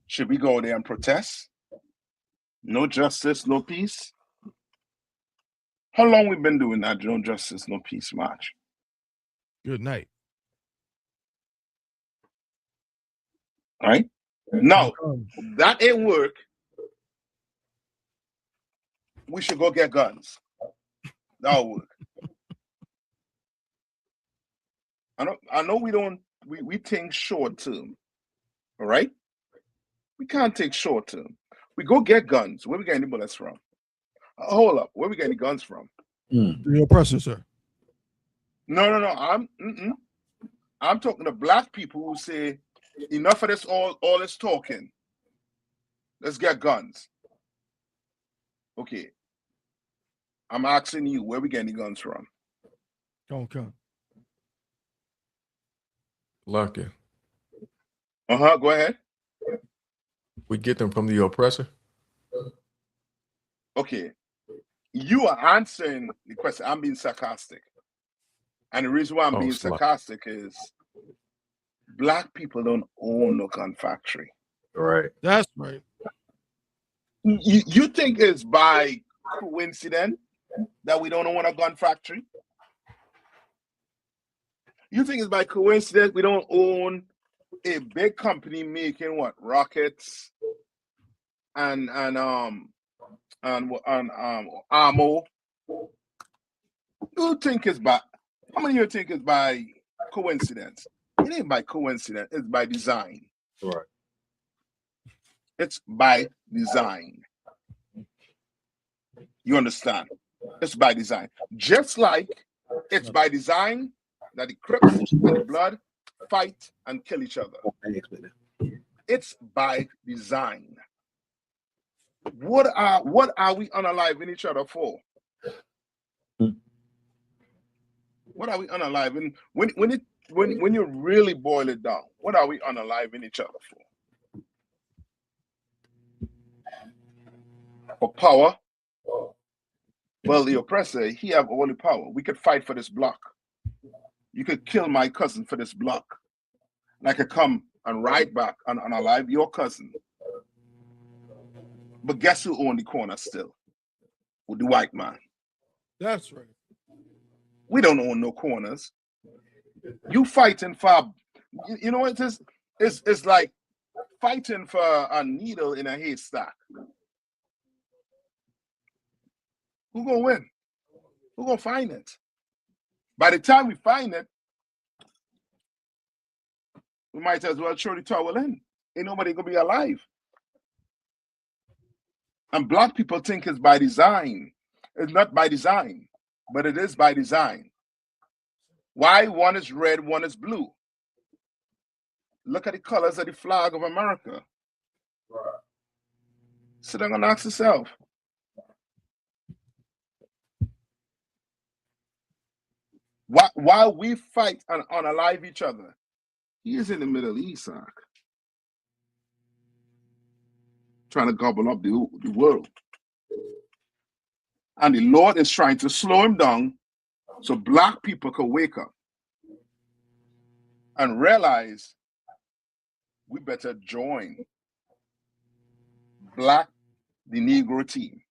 Should we go there and protest? No justice, no peace? How long we been doing that no justice, no peace march? Good night. Right? Now, that ain't work. We should go get guns. That'll work. I know we think short term. All right? We can't take short term. We go get guns. Where we getting the bullets from? Hold up. Where we getting the guns from? The oppressor, sir. No. I'm talking to black people who say, enough of this all this talking. Let's get guns. Okay. I'm asking you, where we getting the guns from? Okay. Lucky. Go ahead. We get them from the oppressor. Okay. You are answering the question. I'm being sarcastic. And the reason why I'm being sarcastic is black people don't own no gun factory. Right. That's right. You think it's by coincidence that we don't own a gun factory? You think it's by coincidence we don't own a big company making what? Rockets and ammo? You think it's by, how many of you think it's by coincidence? It ain't by coincidence, it's by design. Right. It's by design. You understand? It's by design. Just like it's by design that the Crips and the Blood fight and kill each other. It's by design. What are we unaliving each other for? What are we unaliving? When you really boil it down, what are we unaliving each other for? For power? Well, the oppressor, he have all the power. We could fight for this block. You could kill my cousin for this block. And I could come and ride back and unalive your cousin. But guess who owned the corner still? With the white man. That's right. We don't own no corners. You fighting for, you know what it is? It's like fighting for a needle in a haystack. Who gonna win? Who gonna find it? By the time we find it, we might as well throw the towel in. Ain't nobody gonna be alive. And black people think it's by design. It's not by design, but it is by design. Why one is red, one is blue? Look at the colors of the flag of America. Sit down and ask yourself. While we fight and unalive each other, he is in the Middle East, trying to gobble up the world. And the Lord is trying to slow him down so black people can wake up and realize we better join the Negro team.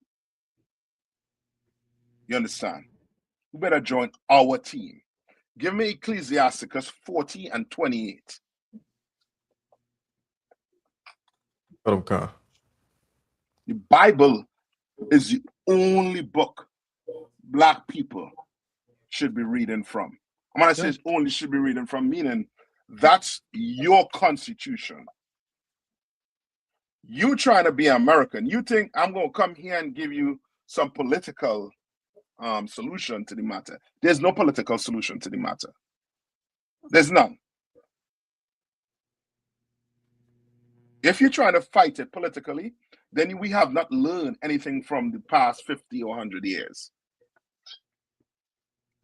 You understand? We better join our team. Give me Ecclesiasticus 40 and 28. Okay. The Bible is the only book black people should be reading from. And when I say only should be reading from, meaning that's your constitution. You trying to be American. You think I'm going to come here and give you some political solution to the matter. There's no political solution to the matter. There's none. If you're trying to fight it politically, then we have not learned anything from the past 50 or 100 years.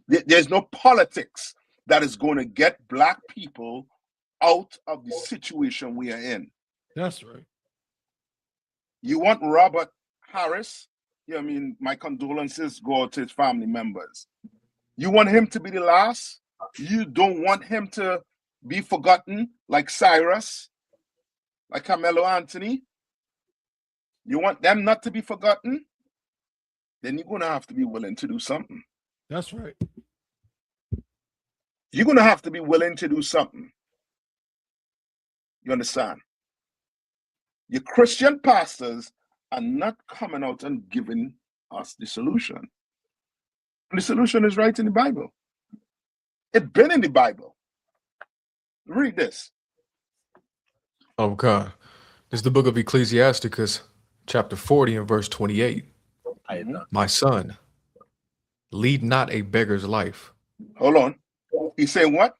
There's no politics that is going to get black people out of the situation we are in. That's right. You want Robert Harris? Yeah, I mean, my condolences go out to his family members. You want him to be the last? You don't want him to be forgotten like Cyrus, like Carmelo Anthony? You want them not to be forgotten? Then you're going to have to be willing to do something. That's right. You're going to have to be willing to do something. You understand? Your Christian pastors are not coming out and giving us the solution. And the solution is right in the Bible. It's been in the Bible. Read this. Okay. This is the book of Ecclesiasticus, chapter 40 and verse 28. My son, lead not a beggar's life. Hold on. He's saying what?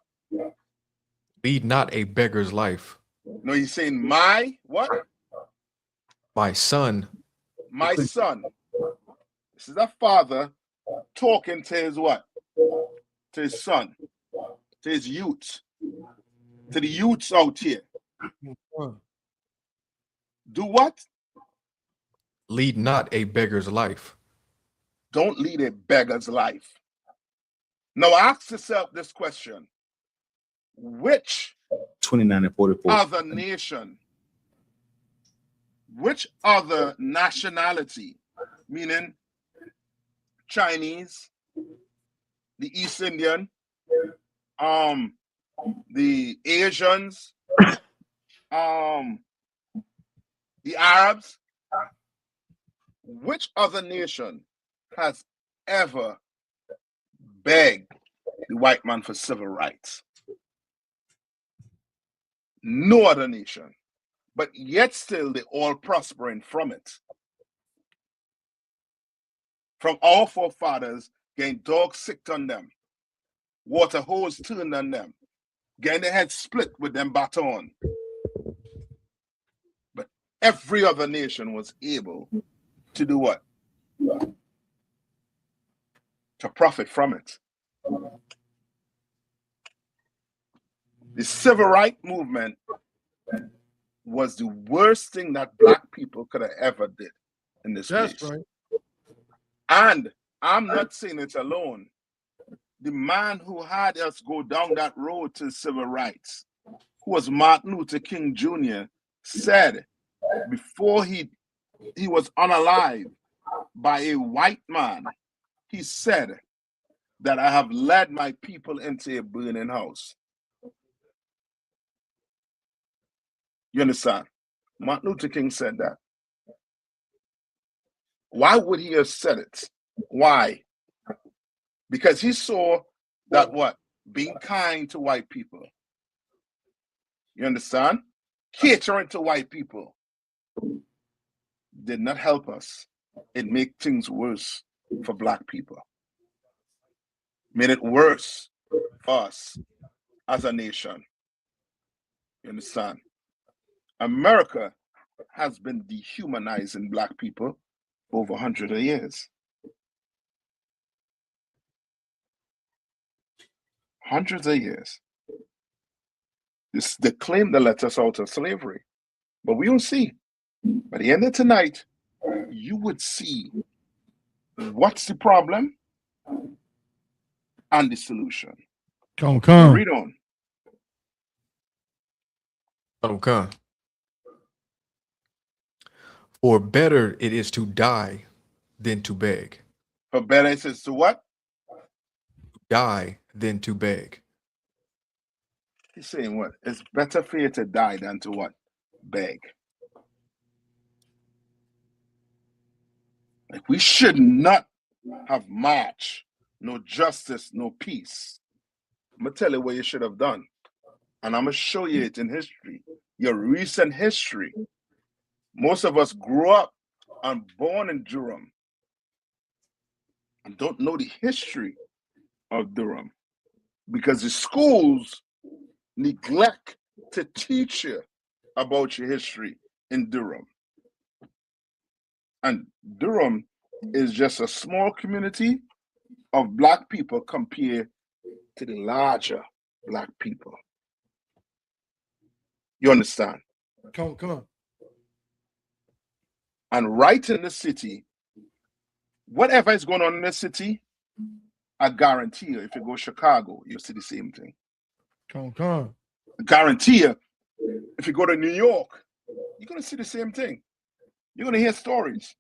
Lead not a beggar's life. No, he's saying my what? My son. My son. This is a father talking to his what? To his son. To his youth. To the youths out here. Do what? Lead not a beggar's life. Don't lead a beggar's life. Now ask yourself this question. Which 29 and 44. other nation, which other nationality, meaning Chinese, the East Indian, the Asians, the Arabs, which other nation has ever begged the white man for civil rights? No other nation. But yet still they all prospering from it. From our forefathers getting dogs sicked on them, water hose turned on them, getting their head split with them baton. But every other nation was able to do what? To profit from it. The civil rights movement was the worst thing that black people could have ever did in this place. That's right. And I'm not saying it alone. The man who had us go down that road to civil rights, who was Martin Luther King Jr., said before he was unalive by a white man, he said that I have led my people into a burning house. You understand? Martin Luther King said that. Why would he have said it? Why? Because he saw that what? Being kind to white people. You understand? Catering to white people did not help us. It made things worse for black people. Made it worse for us as a nation. You understand? America has been dehumanizing black people over 100 years. Hundreds of years. They claim to let us out of slavery, but we don't see. By the end of tonight, you would see what's the problem and the solution. Come. Read on. Okay. For better it is to die than to beg. For better it is to what? Die than to beg. He's saying what? It's better for you to die than to what? Beg. Like we should not have march, no justice, no peace. I'm going to tell you what you should have done. And I'm going to show you it in history. Your recent history. Most of us grew up and born in Durham and don't know the history of Durham because the schools neglect to teach you about your history in Durham. And Durham is just a small community of black people compared to the larger black people. You understand? Come on. And right in the city, whatever is going on in the city, I guarantee you, if you go to Chicago, you'll see the same thing. Come. I guarantee you, if you go to New York, you're going to see the same thing. You're going to hear stories.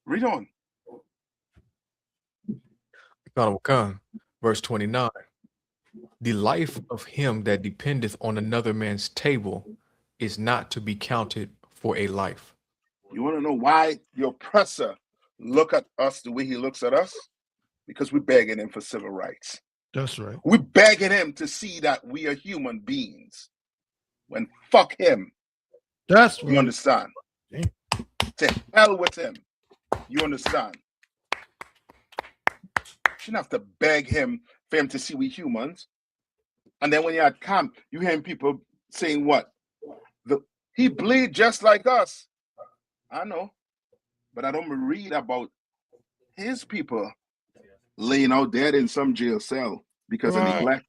Read on. Verse 29. The life of him that dependeth on another man's table is not to be counted for a life. You want to know why the oppressor look at us the way he looks at us? Because we're begging him for civil rights. That's right. We're begging him to see that we are human beings. When fuck him. That's You right. understand? Damn. To hell with him. You understand? Shouldn't have to beg him for him to see we humans. And then when you're at camp, you hear people saying what? He bleed just like us. I know. But I don't read about his people laying out dead in some jail cell because of neglect.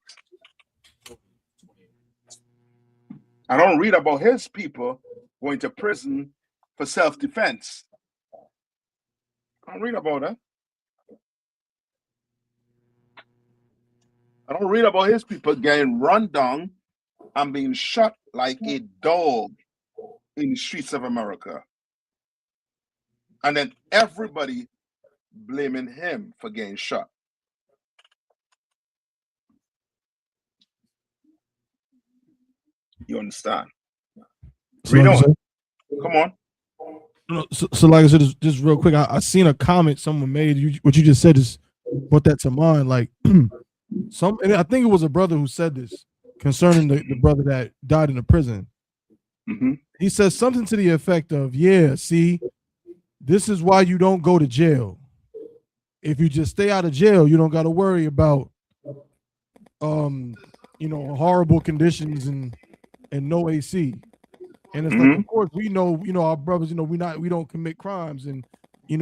I don't read about his people going to prison for self-defense. I don't read about that. I don't read about his people getting run down and being shot like a dog in the streets of America. And then everybody blaming him for getting shot. You understand? Read on. Come on. So like I said, just real quick, I seen a comment someone made. What you just said is brought that to mind. Like and I think it was a brother who said this concerning the brother that died in the prison. Mm-hmm. He says something to the effect of, "Yeah, see, this is why you don't go to jail. If you just stay out of jail, you don't got to worry about, horrible conditions and no AC." And it's like, of course, we know, our brothers, we don't commit crimes, and we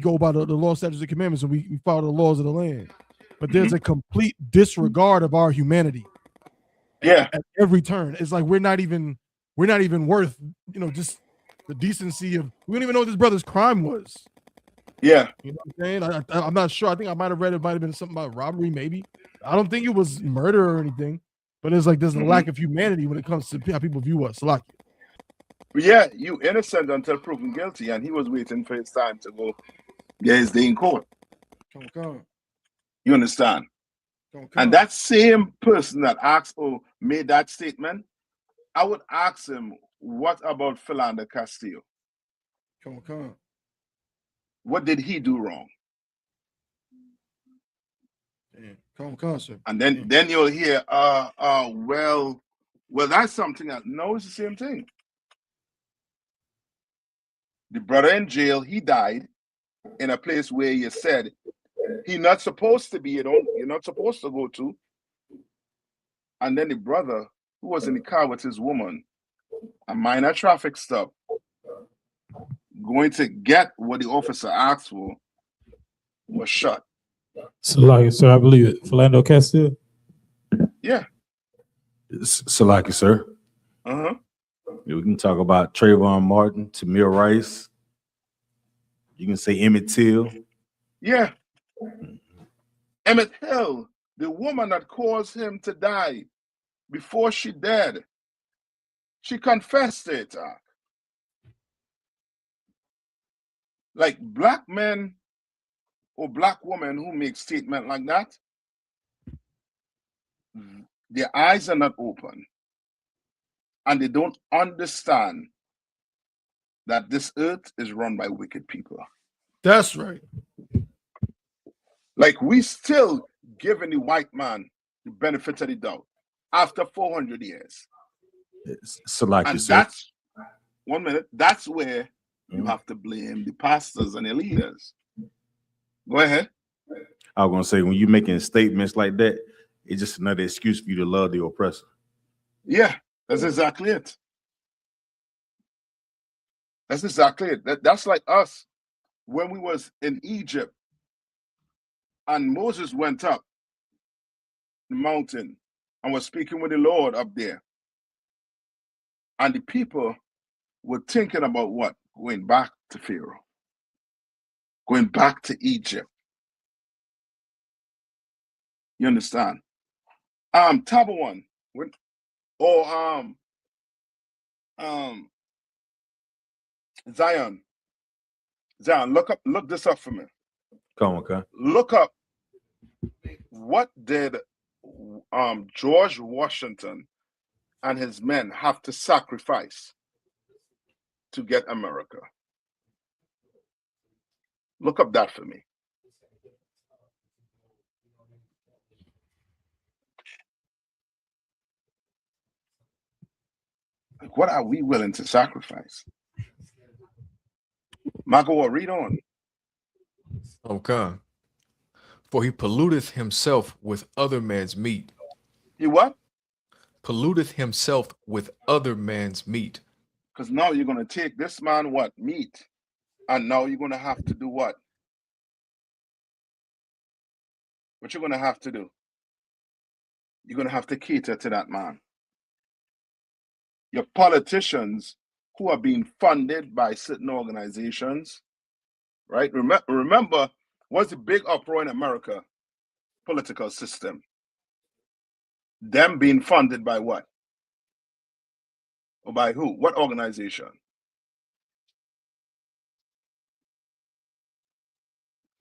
go by the law, statutes, and commandments, and we follow the laws of the land. But there's a complete disregard of our humanity. Yeah. At every turn, it's like we're not even worth, just the decency of. We don't even know what this brother's crime was. Yeah. You know what I'm saying? I'm not sure. I think I might have read it might have been something about robbery, maybe. I don't think it was murder or anything. But it's like there's a lack of humanity when it comes to how people view us. Like, yeah, you innocent until proven guilty, and he was waiting for his time to go get his day in court. Come. You understand? And that same person that asked or made that statement, I would ask him, what about Philando Castillo? Come. What did he do wrong? Come, sir. And then you'll hear, well, that's something that, no, it's the same thing. The brother in jail, he died in a place where you said he's not supposed to be, you're not supposed to go to. And then the brother who was in the car with his woman, a minor traffic stop, going to get what the officer asked for, was shot. So I believe it. Philando Castillo? Yeah. Salaki, sir. Uh-huh. We can talk about Trayvon Martin, Tamir Rice. You can say Emmett Till. Yeah. Emmett Till, the woman that caused him to die before she died, she confessed it. Like black men or black women who make statements like that, their eyes are not open. And they don't understand that this earth is run by wicked people. That's right. Like we still giving the white man the benefit of the doubt after 400 years. And that's 1 minute. That's where you have to blame the pastors and the leaders. Go ahead. I was gonna say, when you're making statements like that, it's just another excuse for you to love the oppressor. Yeah, that's exactly it. That's exactly it. That's like us when we was in Egypt and Moses went up the mountain and was speaking with the Lord up there. And the people were thinking about what? Going back to Pharaoh. Going back to Egypt. You understand? Tab one. Or Zion. Zion, look this up for me. Come on, okay. Look up what did George Washington and his men have to sacrifice to get America. Look up that for me. Like, what are we willing to sacrifice? Marco, read on. Okay. For he polluteth himself with other man's meat. He what? Polluteth himself with other man's meat. Because now you're going to take this man what? Meat. And now you're going to have to do what? What you're going to have to do? You're going to have to cater to that man. Your politicians who are being funded by certain organizations, right? Remember, what's the big uproar in America? Political system. Them being funded by what? Or by who? What organization?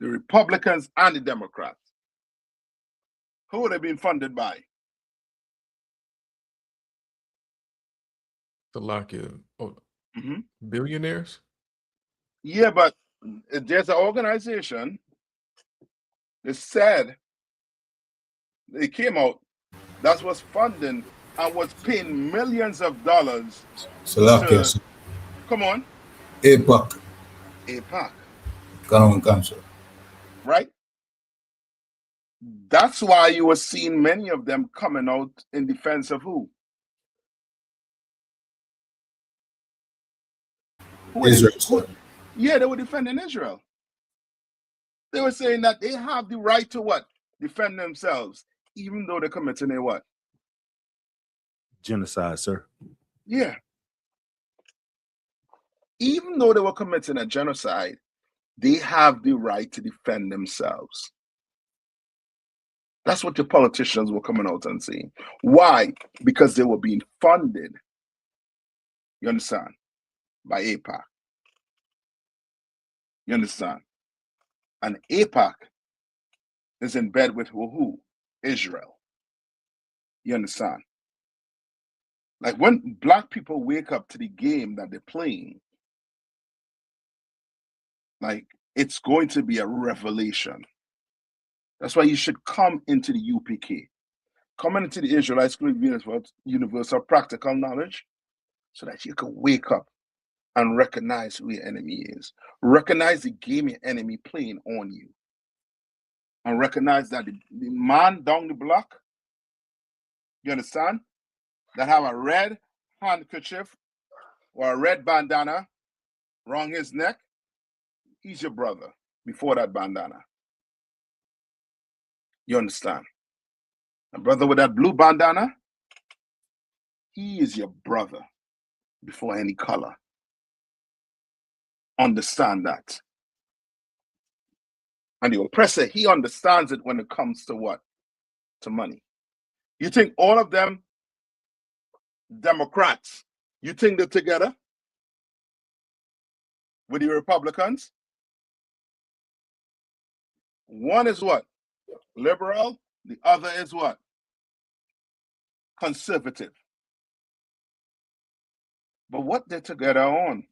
The Republicans and the Democrats. Who are they being funded by? Billionaires? Yeah, but there's an organization that said they came out that was funding and was paying millions of dollars. SHALAM. Come on. I.S.U.P.K. I.S.U.P.K. Common Council. Right? That's why you were seeing many of them coming out in defense of who? Israel. Yeah, they were defending Israel. They were saying that they have the right to what? Defend themselves, even though they're committing a what? Genocide, sir. Yeah. Even though they were committing a genocide, they have the right to defend themselves. That's what the politicians were coming out and saying. Why? Because they were being funded, you understand, by AIPAC. You understand? And AIPAC is in bed with who? Israel. You understand? Like when black people wake up to the game that they're playing, like it's going to be a revelation. That's why you should come into the UPK. Come into the Israelite School of Universal Practical Knowledge so that you can wake up and recognize who your enemy is. Recognize the game your enemy playing on you. And recognize that the man down the block, you understand, that have a red handkerchief or a red bandana around his neck, he's your brother before that bandana. You understand? A brother with that blue bandana, he is your brother before any color. Understand that. And the oppressor, he understands it when it comes to what? To money. You think all of them Democrats, you think they're together with the Republicans? One is what? Liberal. The other is what? Conservative. But what they're together on?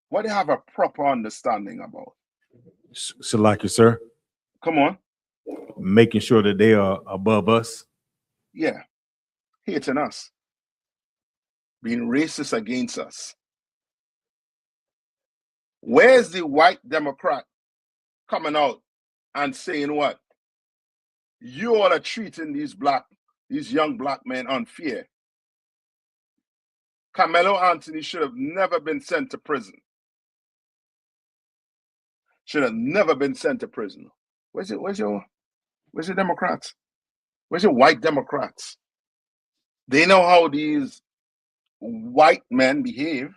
What they have a proper understanding about? Salaki, sir. Come on. Making sure that they are above us. Yeah. Hating us. Being racist against us. Where's the white Democrat coming out and saying what? You all are treating these young black men unfair. Carmelo Anthony should have never been sent to prison. Should have never been sent to prison. Where's your Democrats? Where's your white Democrats? They know how these white men behave.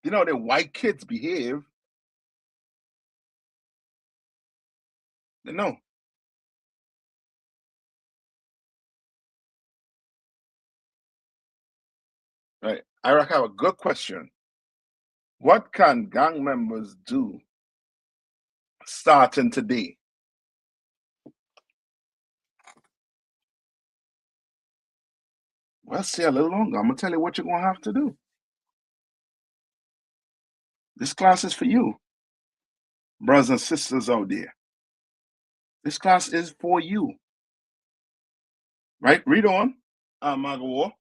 They know how the white kids behave. They know. Right. I have a good question. What can gang members do starting today? Well, stay a little longer. I'm going to tell you what you're going to have to do. This class is for you, brothers and sisters out there. This class is for you. Right? Read on, Magawa.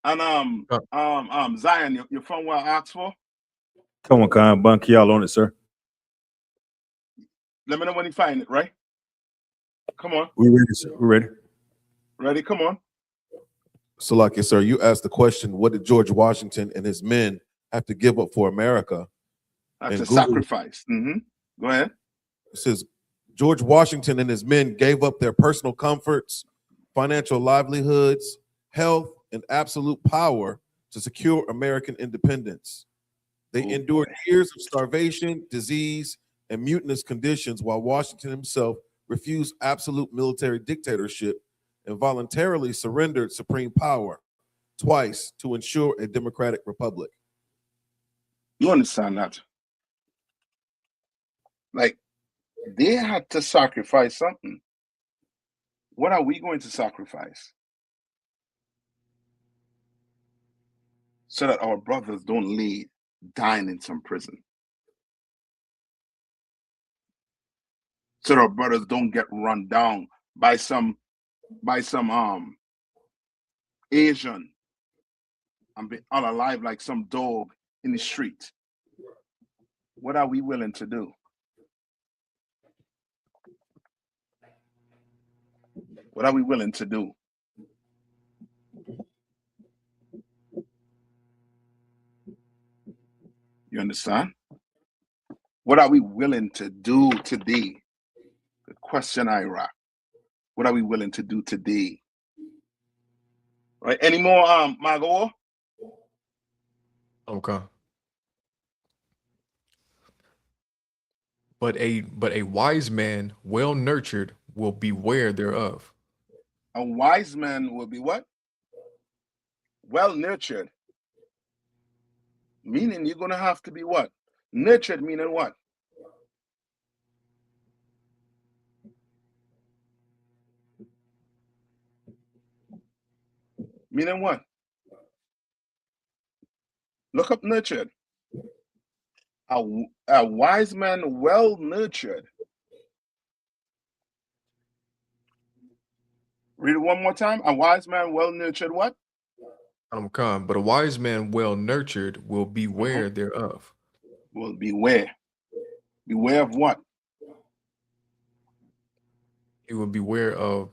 And Zion, you from where I asked for? Come on, Khan. Bunk y'all on it, sir. Let me know when you find it, right? Come on. We ready, sir. We ready. Ready? Come on. Salakia, sir, you asked the question, what did George Washington and his men have to give up for America? That's a Google, sacrifice. Go ahead. It says, George Washington and his men gave up their personal comforts, financial livelihoods, health, and absolute power to secure American independence. They endured years of starvation, disease, and mutinous conditions while Washington himself refused absolute military dictatorship and voluntarily surrendered supreme power twice to ensure a democratic republic. You understand that? Like, they had to sacrifice something. What are we going to sacrifice? So that our brothers don't lay dying in some prison. So that our brothers don't get run down by some Asian and be all alive like some dog in the street. What are we willing to do? What are we willing to do? You understand? What are we willing to do today? The question, Iraq. What are we willing to do today? Right? Any more, Mago? Okay. But a wise man, well nurtured, will beware thereof. A wise man will be what? Well nurtured. Meaning you're gonna have to be what? Nurtured meaning what? Meaning what? Look up nurtured. A wise man well nurtured. Read it one more time. A wise man well nurtured what? Come, but a wise man well nurtured will beware thereof. Will beware. Beware of what? He will beware of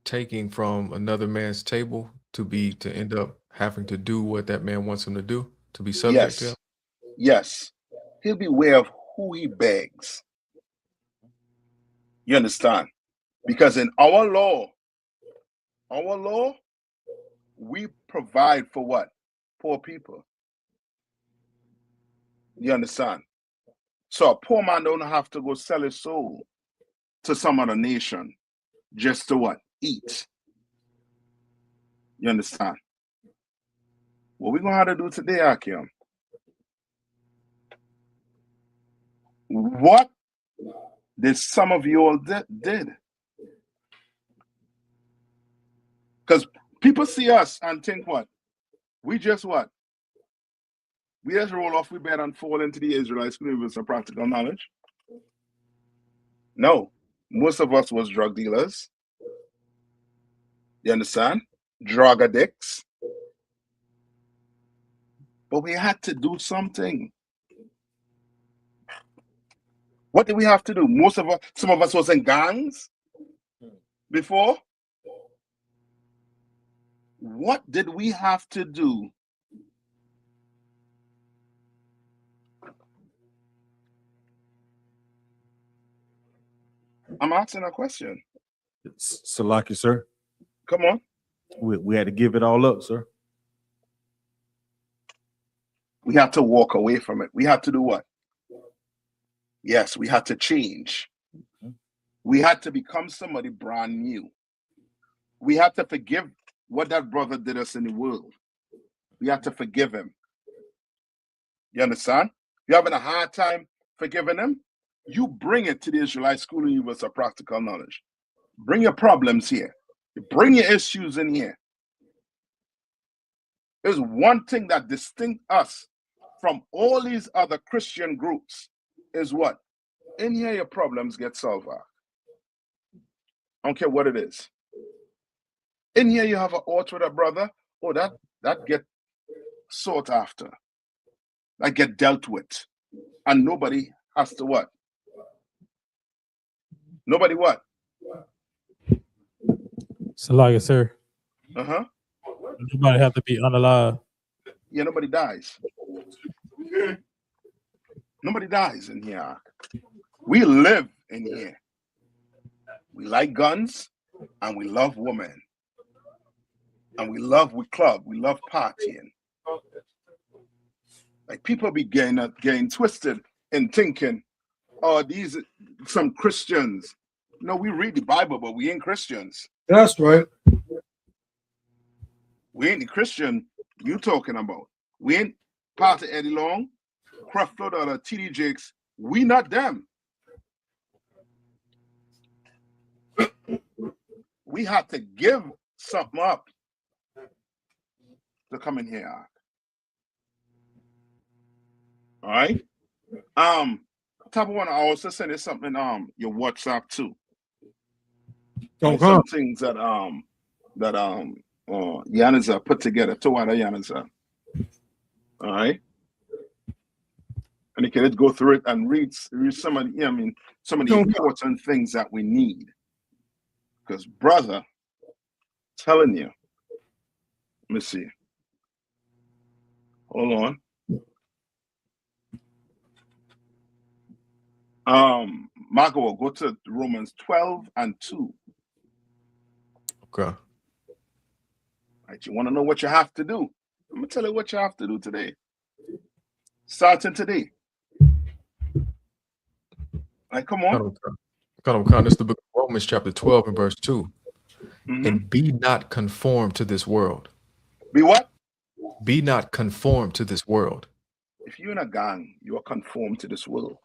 taking from another man's table to end up having to do what that man wants him to do, to be subject to him. Yes. He'll beware of who he begs. You understand? Because in our law, we provide for what? Poor people. You understand? So a poor man don't have to go sell his soul to some other nation just to what? Eat. You understand? What we're going to have to do today, Akim? What did some of you all did? Because people see us and think what? We just what? We just roll off, we bed and fall into the Israelite school with some practical knowledge. No, most of us was drug dealers. You understand? Drug addicts. But we had to do something. What did we have to do? Some of us was in gangs before. What did we have to do? I'm asking a question. Salaki, sir. Come on. We had to give it all up, sir. We had to walk away from it. We had to do what? Yes, we had to change. We had to become somebody brand new. We had to forgive what that brother did us in the world. we have to forgive him. You understand? You're having a hard time forgiving him, you bring it to the Israelite School of Universal Practical Knowledge. Bring your problems here. Bring your issues in here. There's one thing that distinct us from all these other Christian groups is what? In here, your problems get solved. I don't care what it is. In here, you have an ought with a brother. Oh, that get sought after. That get dealt with. And nobody has to what? Nobody what? Salakia, sir. Uh-huh. Nobody have to be unalive. Yeah, nobody dies. Nobody dies in here. We live in here. We like guns and we love women. And we club, we love partying. Like people be getting twisted and thinking, oh, these are some Christians. No, we read the Bible, but we ain't Christians. That's right. We ain't the Christian you talking about. We ain't part of Eddie Long, Creflo, or T.D. Jakes. We not them. We have to give something up to come in here. All right. Top of one, I also send you something your WhatsApp too. Some things that Yanaza put together to what Yanaza. All right. And you can go through it and read some of the, some of the important things that we need. Because brother, telling you, let me see. Hold on. Marco will go to Romans 12 and 2. Okay. Right, you want to know what you have to do? I'm gonna tell you what you have to do today. Starting today. Like, come on. This is the book of Romans, chapter 12 and verse 2. Mm-hmm. And be not conformed to this world. Be what? Be not conformed to this world. If you're in a gang, you are conformed to this world.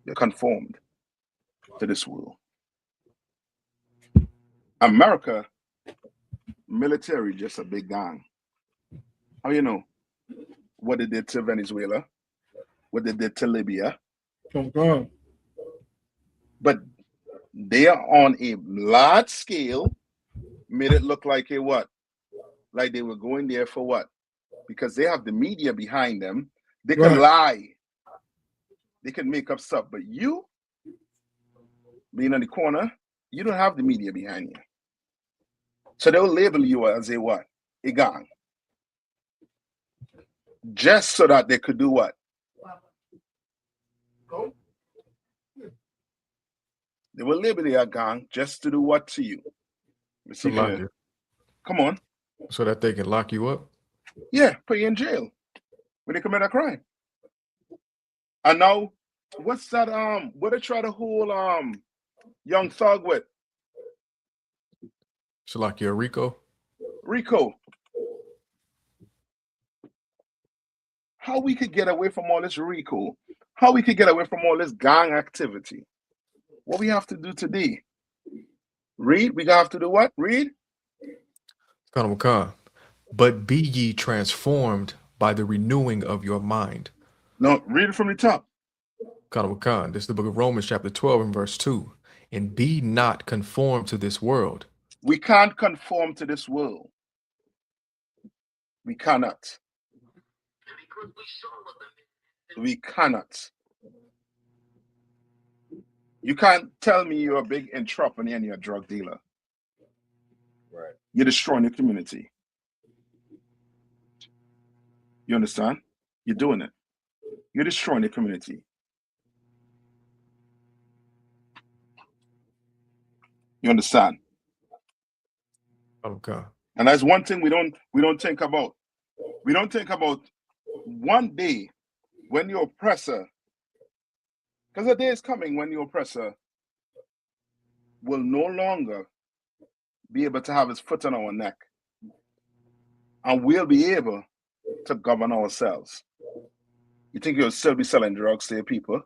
You're conformed to this world. America, military, just a big gang. How you know? What they did to Venezuela, what they did to Libya. But they are on a large scale, made it look like a what? Like they were going there for what? Because they have the media behind them. They can lie. They can make up stuff. But you, being in the corner, you don't have the media behind you. So they'll label you as a what? A gang. Just so that they could do what? They will label you a gang just to do what to you? To lock you. Come on. So that they can lock you up? Yeah, put you in jail when they commit a crime. And now, what's that? What they try to hold young thug with? So like your Rico? Rico. How we could get away from all this Rico? How we could get away from all this gang activity? What we have to do today? Read. We have to do what? Read. But be ye transformed by the renewing of your mind. No, read it from the top. This is the book of Romans, chapter 12 and verse 2. And be not conformed to this world. We can't conform to this world. We cannot. We cannot. You can't tell me you're a big entrepreneur and you're a drug dealer. Right. You're destroying your community. You understand? You're doing it. You're destroying the community. You understand? Okay. And that's one thing we don't think about. We don't think about one day when your oppressor, because the day is coming when your oppressor will no longer be able to have his foot on our neck. and we'll be able to govern ourselves. You think you'll still be selling drugs to your people?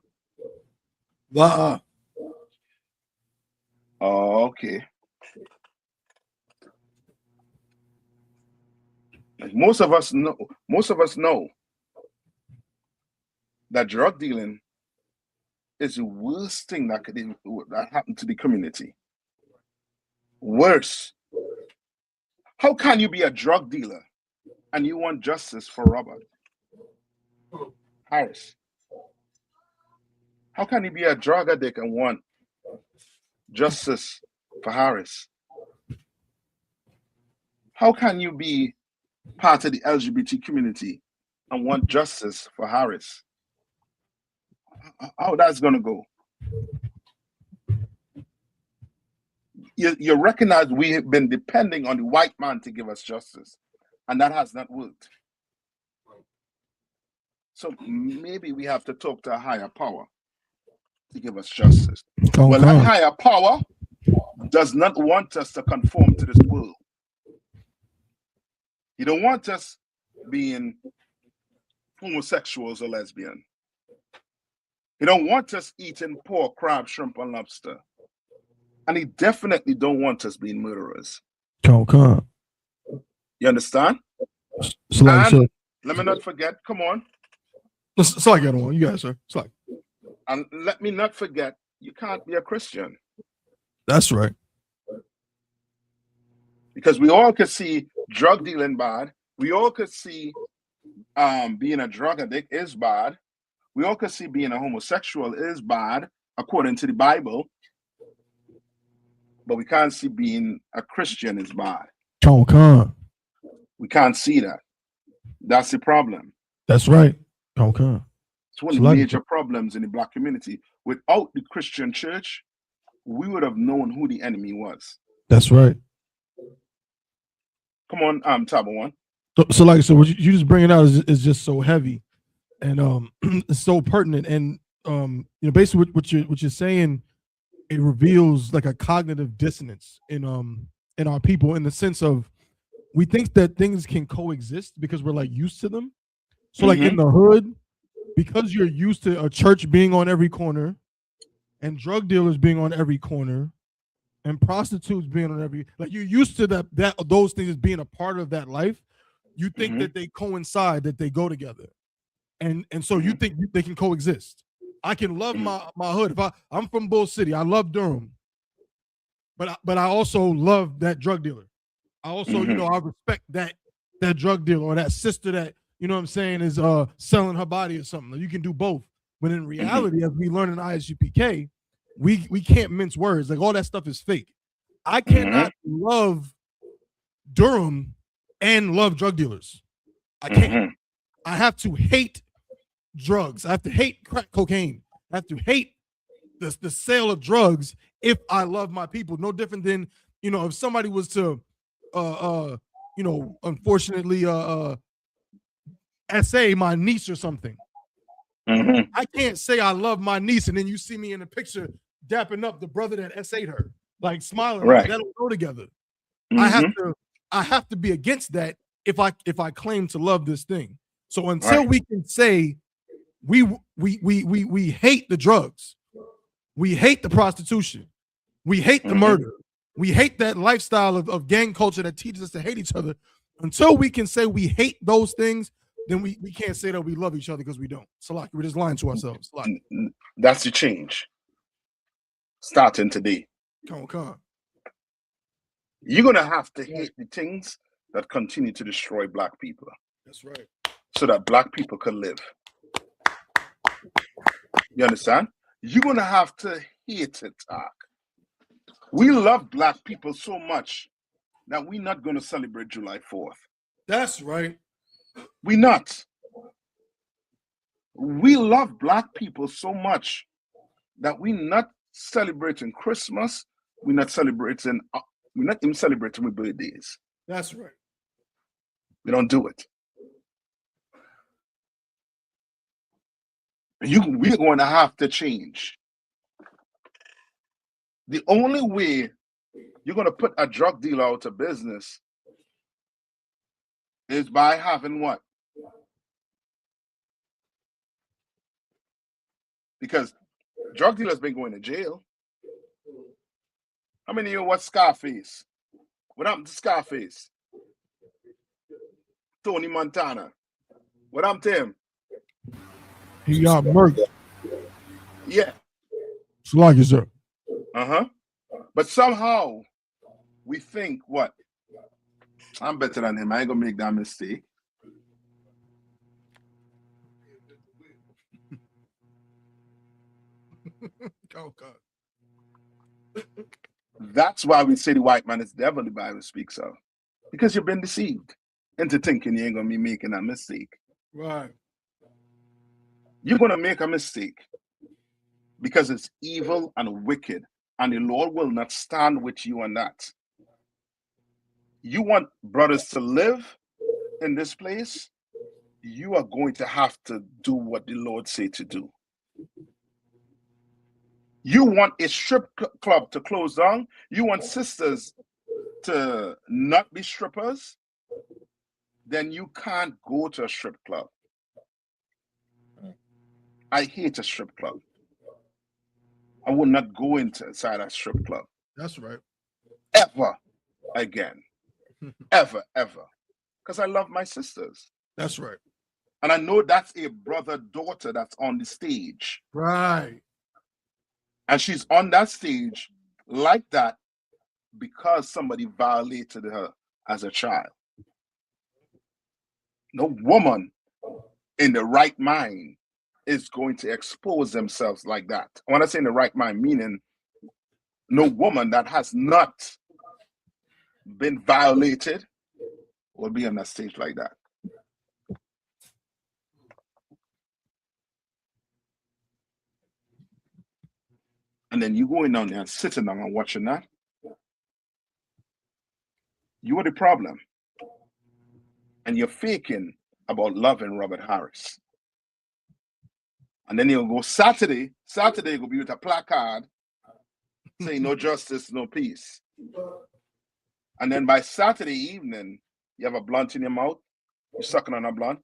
Wow. Oh, okay. Most of us know that drug dealing is the worst thing that happen to the community. Worse. How can you be a drug dealer and you want justice for Robert Harris? How can you be a drug addict and want justice for Harris? How can you be part of the LGBT community and want justice for Harris? How that's going to go? You recognize we have been depending on the white man to give us justice, and that has not worked. So maybe we have to talk to a higher power to give us justice. Well, that higher power does not want us to conform to this world. He don't want us being homosexuals or lesbian. He don't want us eating pork, crab, shrimp, and lobster. And he definitely don't want us being murderers. Come. You understand? So let me not forget, come on. So I get on. You guys, sir. And let me not forget, you can't be a Christian. That's right. Because we all could see drug dealing bad. We all could see being a drug addict is bad. We all could see being a homosexual is bad, according to the Bible. But we can't see being a Christian is bad. Come. We can't see that. That's the problem. That's right. Come. It's one of the major problems in the Black community. Without the Christian church, we would have known who the enemy was. That's right. Come on, Tabo One. So what you just bringing out is just so heavy, and it's so pertinent, and basically what you're saying, it reveals like a cognitive dissonance in our people, in the sense of we think that things can coexist because we're like used to them. So like in the hood, because you're used to a church being on every corner, and drug dealers being on every corner, and prostitutes being on every, like you're used to those things being a part of that life. You think that they coincide, that they go together, and so you think they can coexist. I can love my hood. If I'm from Bull City, I love Durham, but I also love that drug dealer. I also I respect that drug dealer or that sister that what I'm saying is selling her body or something. You can do both, but in reality, as we learn in I.S.U.P.K, we can't mince words. Like all that stuff is fake. I cannot love Durham and love drug dealers. I can't. I have to hate drugs. I have to hate crack cocaine. I have to hate the sale of drugs if I love my people. No different than, if somebody was to unfortunately SA my niece or something. I can't say I love my niece and then you see me in a picture dapping up the brother that SA'd her, like smiling. Right. That don't go together. I have to be against that if I claim to love this thing. So until we can say we hate the drugs, we hate the prostitution, we hate the murder, we hate that lifestyle of gang culture that teaches us to hate each other. Until we can say we hate those things, then we can't say that we love each other, because we don't. So like we're just lying to ourselves. That's the change. Starting today. Come on. You're gonna have to hate the things that continue to destroy Black people. That's right. So that Black people can live. You understand? You're gonna have to hate it, Ark. We love Black people so much that we're not gonna celebrate July 4th. That's right. We're not. We love Black people so much that we're not celebrating Christmas. We're not even celebrating with birthdays. That's right. We don't do it. We're going to have to change. The only way you're going to put a drug dealer out of business is by having what? Because drug dealers been going to jail. How many of you watch Scarface? What happened to Scarface? Tony Montana. What happened to him? He got murdered. Yeah. Salaki, sir. Uh-huh. But somehow we think what? I'm better than him. I ain't gonna make that mistake. Oh God. That's why we say the white man is the devil, the Bible speaks of. Because you've been deceived into thinking you ain't gonna be making a mistake. Right. You're gonna make a mistake because it's evil and wicked, and the Lord will not stand with you on that. You want brothers to live in this place, you are going to have to do what the Lord say to do. You want a strip club to close down, you want sisters to not be strippers, then you can't go to a strip club. I hate a strip club. I would not go inside a strip club. That's right. Ever again. Ever. Because I love my sisters. That's right. And I know that's a brother-daughter that's on the stage. Right. And she's on that stage like that because somebody violated her as a child. No woman in the right mind is going to expose themselves like that. When I say in the right mind, meaning no woman that has not been violated will be on that stage like that. And then you going down there and sitting down and watching that. You are the problem. And you're faking about loving Robert Harris. And then you'll go Saturday will be with a placard saying no justice, no peace. And then by Saturday evening, you have a blunt in your mouth, you're sucking on a blunt.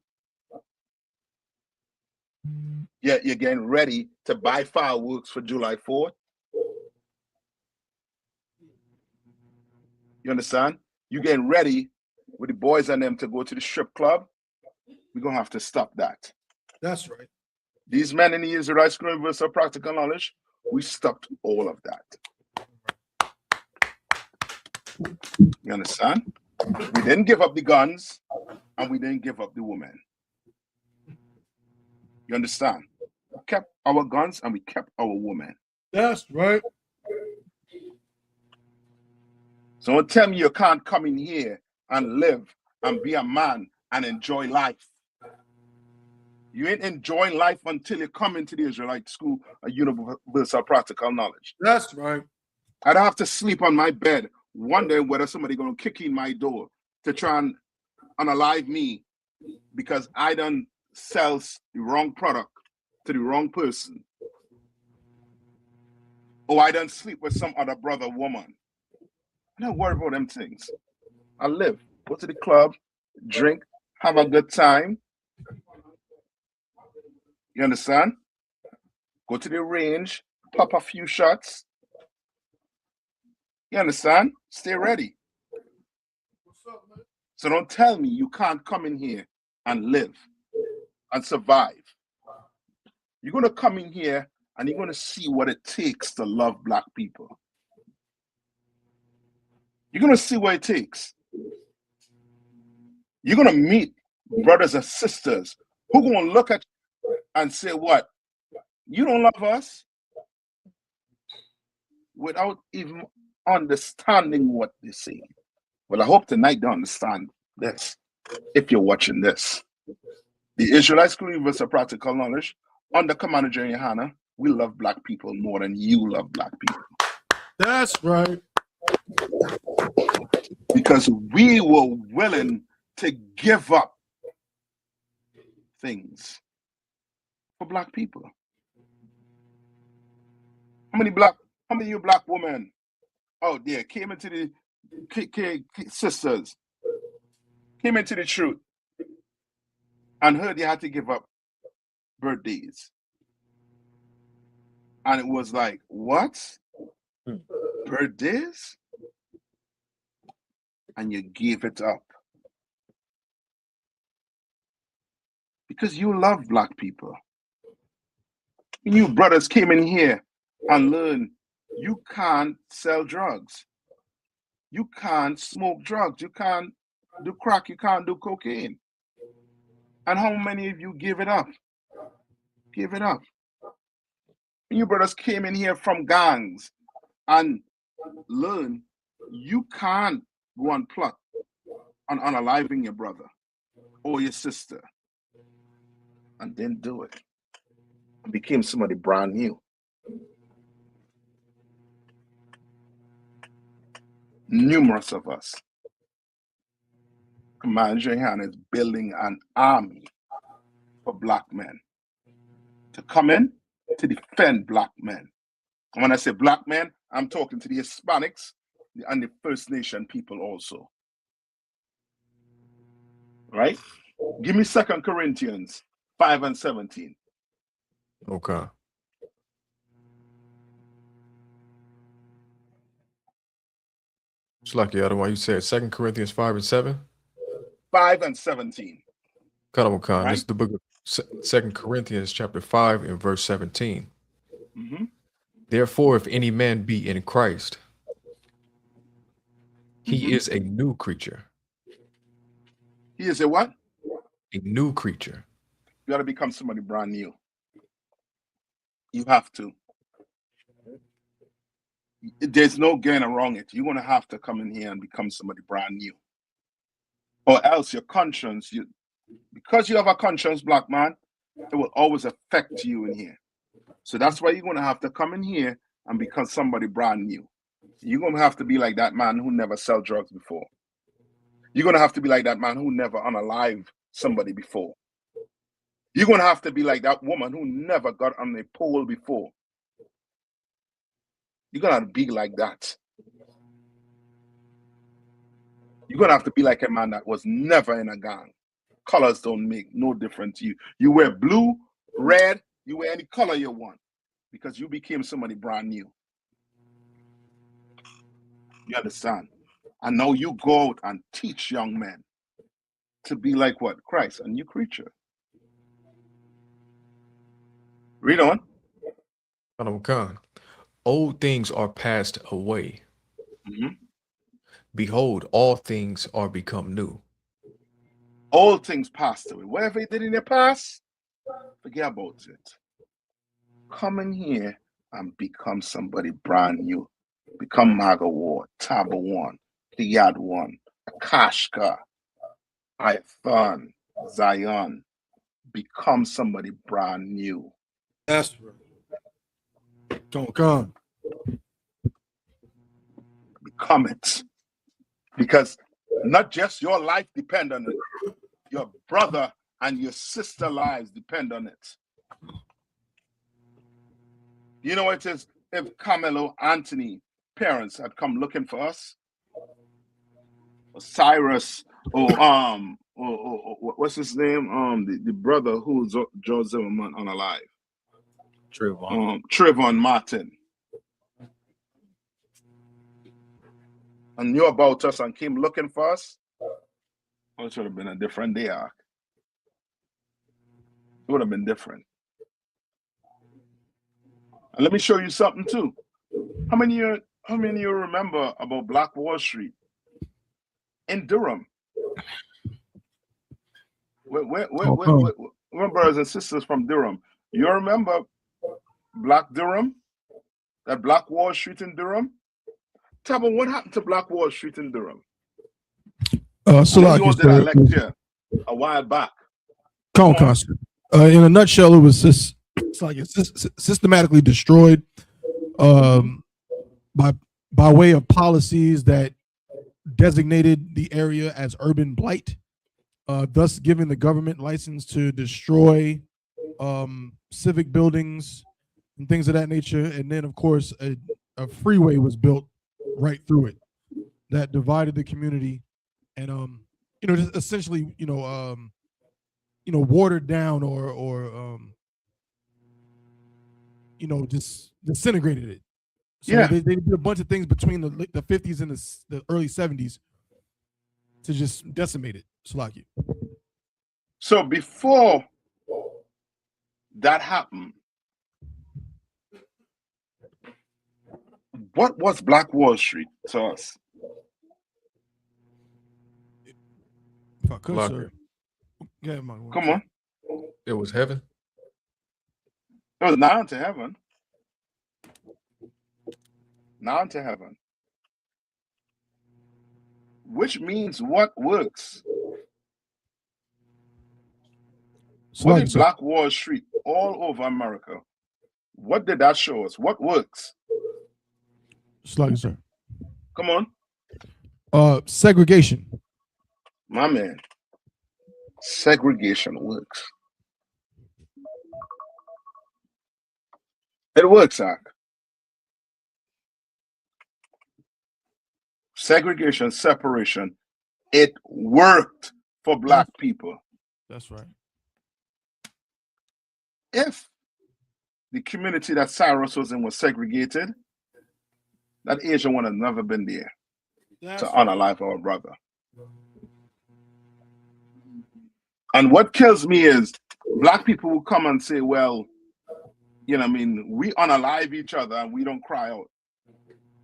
Yeah, you're getting ready to buy fireworks for July 4th. You understand? You're getting ready with the boys and them to go to the strip club. We're going to have to stop that. That's right. These men in the Israelite School of Universal Practical Knowledge, we stopped all of that. You understand? We didn't give up the guns and we didn't give up the women. You understand? We kept our guns and we kept our women. That's right. So don't tell me you can't come in here and live and be a man and enjoy life. You ain't enjoying life until you come into the Israelite School of Universal Practical Knowledge. That's right. I'd have to sleep on my bed wondering whether somebody going to kick in my door to try and unalive me because I done sells the wrong product to the wrong person. Or I done sleep with some other brother woman. I don't worry about them things. I live, go to the club, drink, have a good time. You understand? Go to the range, pop a few shots. You understand? Stay ready. So don't tell me you can't come in here and live and survive. You're going to come in here and you're going to see what it takes to love Black people. You're going to see what it takes. You're going to meet brothers and sisters who are going to look at you and say, what? You don't love us? Without even understanding what they say. Well, I hope tonight they understand this, if you're watching this. The Israelite School of Universal Practical Knowledge, under Commander General YAHANNA, we love Black people more than you love Black people. That's right. Because we were willing to give up things for Black people. How many of you Black women out there came into the KK sisters came into the truth and heard you had to give up birthdays. And it was like, what? Birthdays? And you gave it up. Because you love black people. You brothers came in here and learned you can't sell drugs. You can't smoke drugs. You can't do crack. You can't do cocaine. And how many of you give it up? Give it up. You brothers came in here from gangs and learned you can't go and plot on unaliving your brother or your sister. And then do it. And became somebody brand new. Numerous of us. Commander YAHANNA is building an army for black men to come in to defend black men. And when I say black men, I'm talking to the Hispanics and the First Nation people also. Right? Give me 2 Corinthians 5:17. Okay. It's like the other one you said, 2 Corinthians 5:7. 5:17. Cut on, Khan. Right? This is the book of 2 Corinthians chapter 5 and verse 17. Mm-hmm. Therefore, if any man be in Christ, he is a new creature. He is a what? A new creature. You got to become somebody brand new. You have to. There's no getting around it. You're going to have to come in here and become somebody brand new. Or else your conscience, because you have a conscience, black man, it will always affect you in here. So that's why you're going to have to come in here and become somebody brand new. You're going to have to be like that man who never sold drugs before. You're going to have to be like that man who never unalived somebody before. You're going to have to be like that woman who never got on a pole before. You're going to have to be like that. You're going to have to be like a man that was never in a gang. Colors don't make no difference to you. You wear blue, red, you wear any color you want because you became somebody brand new. You understand? And now you go out and teach young men to be like what? Christ, a new creature. Read on. Khan. Old things are passed away. Mm-hmm. Behold, all things are become new. All things passed away. Whatever you did in the past, forget about it. Come in here and become somebody brand new. Become Magawar, Tabawan, Kiyadwan, Akashka, Ithan, Zion. Become somebody brand new. That's right. Don't come. Become it. Because not just your life depend on it. Your brother and your sister lives depend on it. You know what it is? If Carmelo Anthony parents had come looking for us, or Cyrus, or what's his name? The brother who's George Zimmerman unalive. Trayvon Martin. And knew about us and came looking for us, it should have been a different day, Ark. It would have been different. And let me show you something too. How many of you remember about Black Wall Street in Durham? We're brothers and sisters from Durham. You remember Black Durham? That Black Wall Street in Durham? Tell me what happened to Black Wall Street in Durham? So like you did a lecture a while back. In a nutshell, it was just systematically destroyed by way of policies that designated the area as urban blight, thus giving the government license to destroy civic buildings and things of that nature. And then, of course, a freeway was built right through it that divided the community and just essentially, watered down or just disintegrated it. So Yeah. they did a bunch of things between the 50s and the early 70s to just decimate it. Salaki. So before that happened, what was Black Wall Street to us? If I could, Salakia. sir. Yeah, man. Come on. It was heaven. It was now unto heaven. Now unto heaven. Which means what works? What is Black Wall Street all over America? What did that show us? What works? Slug, sir. Come on. Segregation. My man. Segregation works. It works, Ak. Segregation, separation. It worked for Black people. That's right. If the community that Cyrus was in was segregated, that Asian would have never been there to honor life of our brother. And what kills me is Black people will come and say, well, we unalive each other and we don't cry out.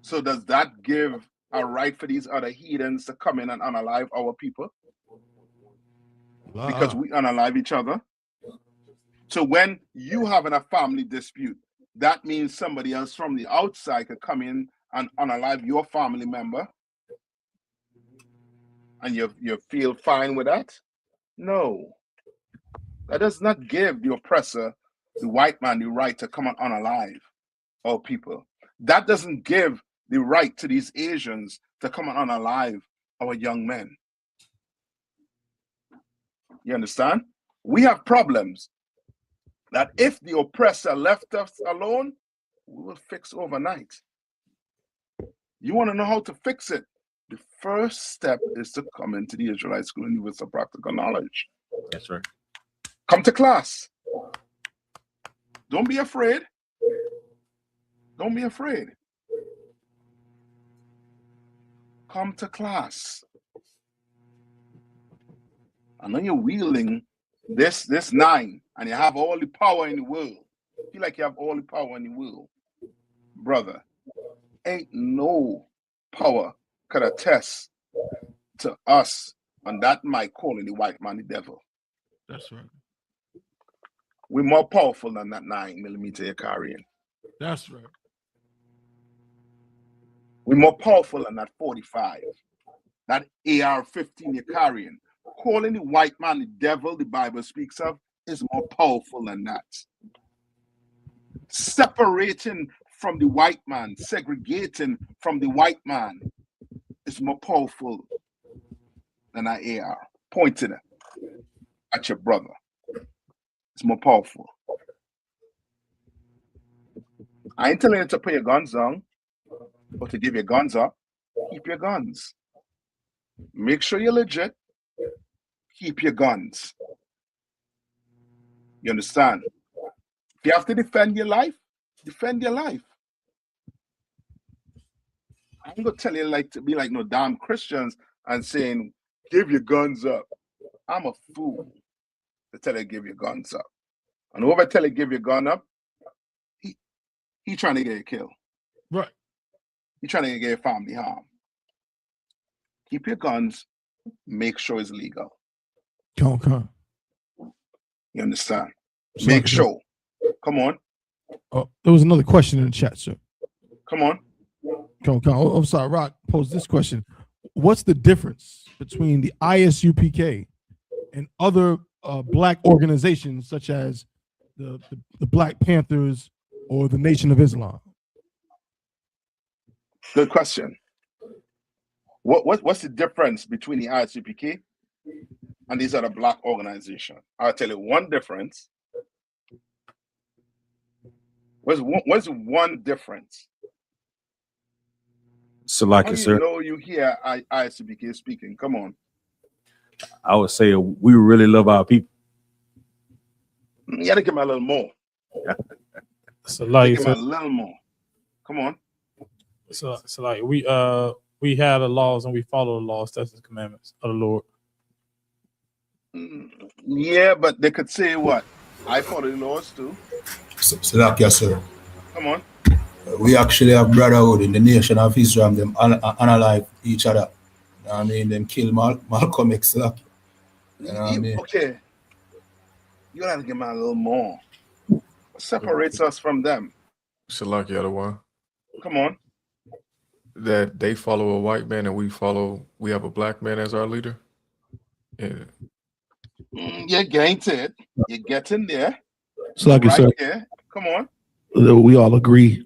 So does that give a right for these other heathens to come in and unalive our people? Because we unalive each other? So when you having a family dispute, that means somebody else from the outside could come in and unalive your family member? And you feel fine with that? No. That does not give the oppressor, the white man, the right to come and unalive our people. That doesn't give the right to these Asians to come and unalive our young men. You understand? We have problems that if the oppressor left us alone, we will fix overnight. You want to know how to fix it? The first step is to come into the Israelite School and with some practical knowledge. That's right. Come to class. Don't be afraid. Don't be afraid. Come to class. I know you're wielding this 9 and you have all the power in the world. Feel like you have all the power in the world. Brother, ain't no power could attest to us on that mic calling the white man the devil. That's right. We're more powerful than that 9mm you're carrying. That's right. We're more powerful than that 45. That AR-15 you're carrying. Calling the white man the devil the Bible speaks of is more powerful than that. Separating from the white man, segregating from the white man is more powerful than that AR. Pointing at your brother. It's more powerful. I ain't telling you to put your guns down or to give your guns up. Keep your guns. Make sure you're legit. Keep your guns. You understand? If you have to defend your life, defend your life. I'm gonna tell you to be like no damn Christians and saying, give your guns up. I'm a fool to tell you give your guns up. And whoever tell you give your gun up, he trying to get you killed. Right. He trying to get your family harm. Keep your guns, make sure it's legal. Come. You understand? Make sure. Come on. Oh, there was another question in the chat, sir. Come on. Come. Oh, I'm sorry, Rock posed this question. What's the difference between the I.S.U.P.K. and other Black organizations such as the Black Panthers or the Nation of Islam? Good question. What's the difference between the I.S.U.P.K. and these other Black organizations? I'll tell you one difference. What's one difference? Salaki, sir. You know you hear I.S.U.P.K. speaking. Come on. I would say we really love our people. You gotta give me a little more. So like, Give me a little more. Come on. so like we have the laws and we follow the laws, statutes, and commandments of the Lord. Yeah, but they could say what? I follow the laws too. Salakia, sir. Come on. We actually have brotherhood in the nation of Israel. Them unalive each other. You know what I mean? Them kill Malcolm X. You know what I mean? Okay. You gotta give me a little more. What separates us from them? Salakia, the one Come on. that they follow a white man and we have a black man as our leader. Yeah. You're getting to it. You're getting there. So like Right you said, there. Come on. we all agree.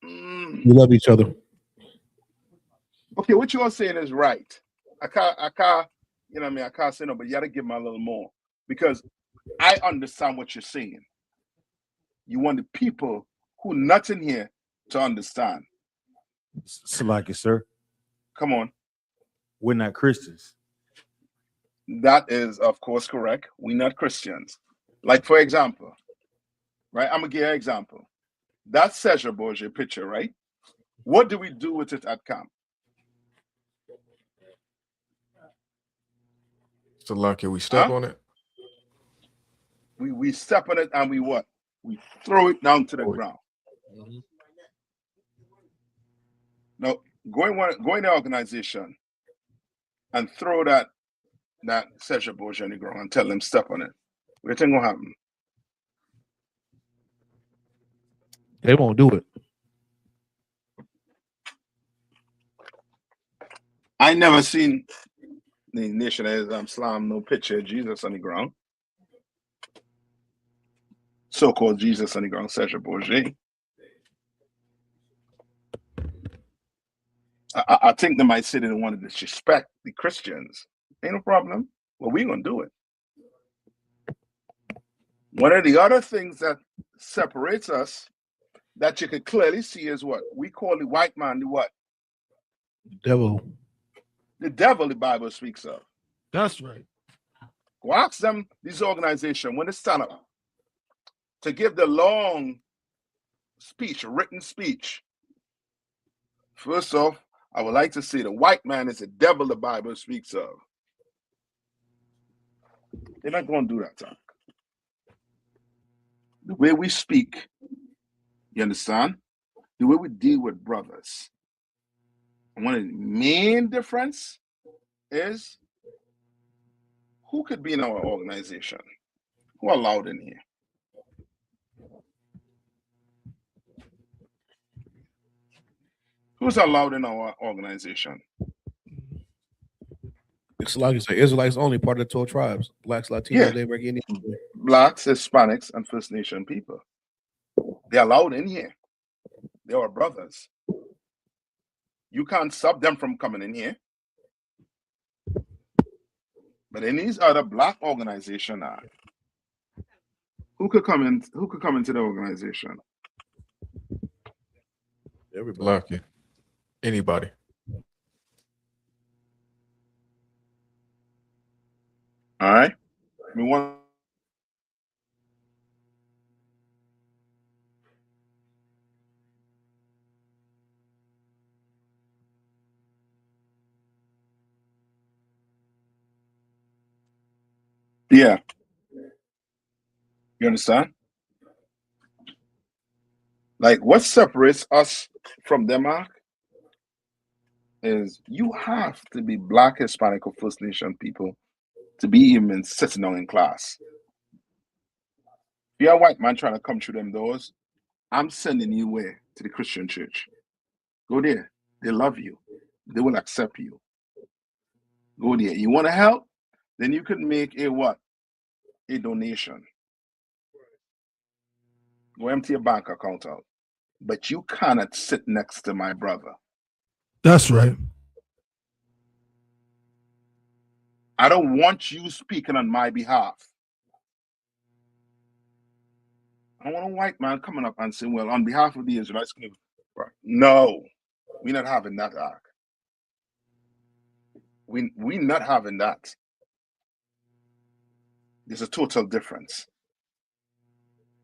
We love each other. Okay, what you're saying is right. I can't, you know what I mean? I can't say no, but you gotta give me a little more because I understand what you're saying. You want the people who not in here to understand. Salaki, sir. Come on. We're not Christians. That is, of course, correct. We're not Christians. Like, for example, right? I'm gonna give you an example. That Serge Bourget picture, right? What do we do with it at camp? Salakia, we step on it. We step on it and we what? We throw it down to the ground. Now, go in the organization and throw that Serge Bourget on the ground and tell them step on it. What do you think will happen? They won't do it. I never seen the Nation of Islam slam no picture of Jesus on the ground. So-called Jesus on the ground, Serge Bourget. I think they might say they don't want to disrespect the Christians. Ain't no problem. Well, we're going to do it. One of the other things that separates us that you can clearly see is what? We call the white man the what? Devil. The devil the Bible speaks of. That's right. Go ask them, these organizations, when they stand up to give the long speech, written speech. First off, I would like to say the white man is the devil the Bible speaks of. They're not going to do that, Tom. The way we speak, you understand? The way we deal with brothers. And one of the main difference is who could be in our organization? Who are allowed in here? Who's allowed in our organization? It's like you say, Israelites only part of the 12 tribes. Blacks, Latinos, they bring any. Blacks, Hispanics, and First Nation people. They're allowed in here. They are brothers. You can't stop them from coming in here. But in these other black organizations, who could come in? Who could come into the organization? Everybody. Anybody. All right. We want. Yeah. You understand? Like, what separates us from them, Mark, is you have to be Black, Hispanic, or First Nation people to be even sitting down in class. If you're a white man trying to come through them doors, I'm sending you where? To the Christian church. Go there. They love you. They will accept you. Go there. You want to help? Then you could make a what? A donation. Go empty your bank account out. But you cannot sit next to my brother. That's right. I don't want you speaking on my behalf. I don't want a white man coming up and saying, well, on behalf of the Israelites, no, we're not having that act. We not having that. There's a total difference.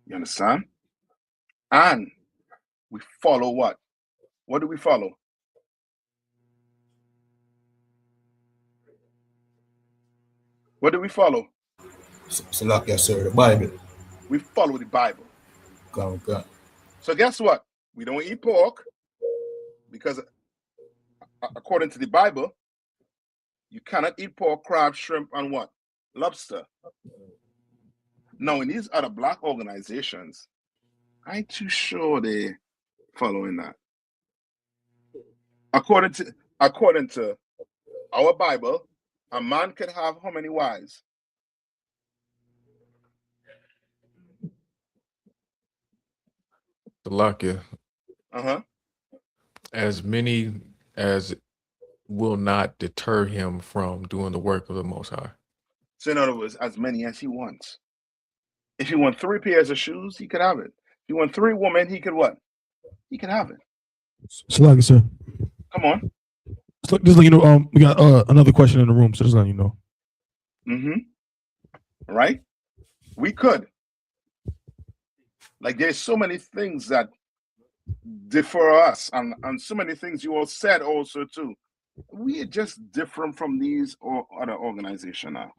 You understand? And we follow what? What do we follow? What do we follow? Salakia, sir, the Bible. We follow the Bible. Okay. So guess what? We don't eat pork because according to the Bible, you cannot eat pork, crab, shrimp, and what? Lobster. Now, in these other black organizations, I ain't too sure they're following that. According to our Bible, a man could have how many wives? Salakia. Uh-huh. As many as will not deter him from doing the work of the Most High. So in other words, as many as he wants. If he wants 3 pairs of shoes, he could have it. If he wants 3 women, he could what? He could have it. Salakia, sir. Come on. So just like you know, we got another question in the room, so just letting you know. Mm-hmm. Right? We could. Like there's so many things that differ us, and so many things you all said also too. We are just different from these or other organizations now.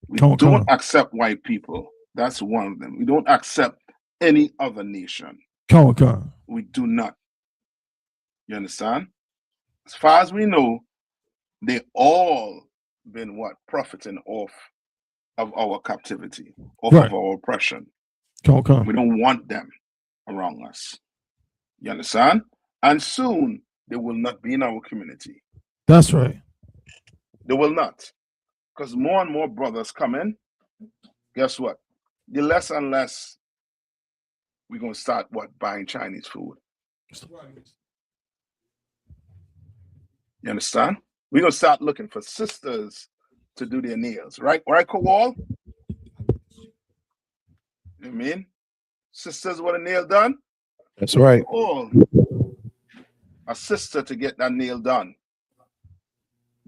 We don't accept white people. That's one of them. We don't accept any other nation. We do not. You understand? As far as we know, they all been what? Profiting off of our captivity, off of our oppression. We don't want them around us. You understand? And soon they will not be in our community. That's right. They will not. Because more and more brothers come in. Guess what? The less and less we're going to start what? Buying Chinese food. You understand? We're going to start looking for sisters to do their nails. Right? Right, Kowal? You know what I mean? Sisters want a nail done? That's right. All a sister to get that nail done.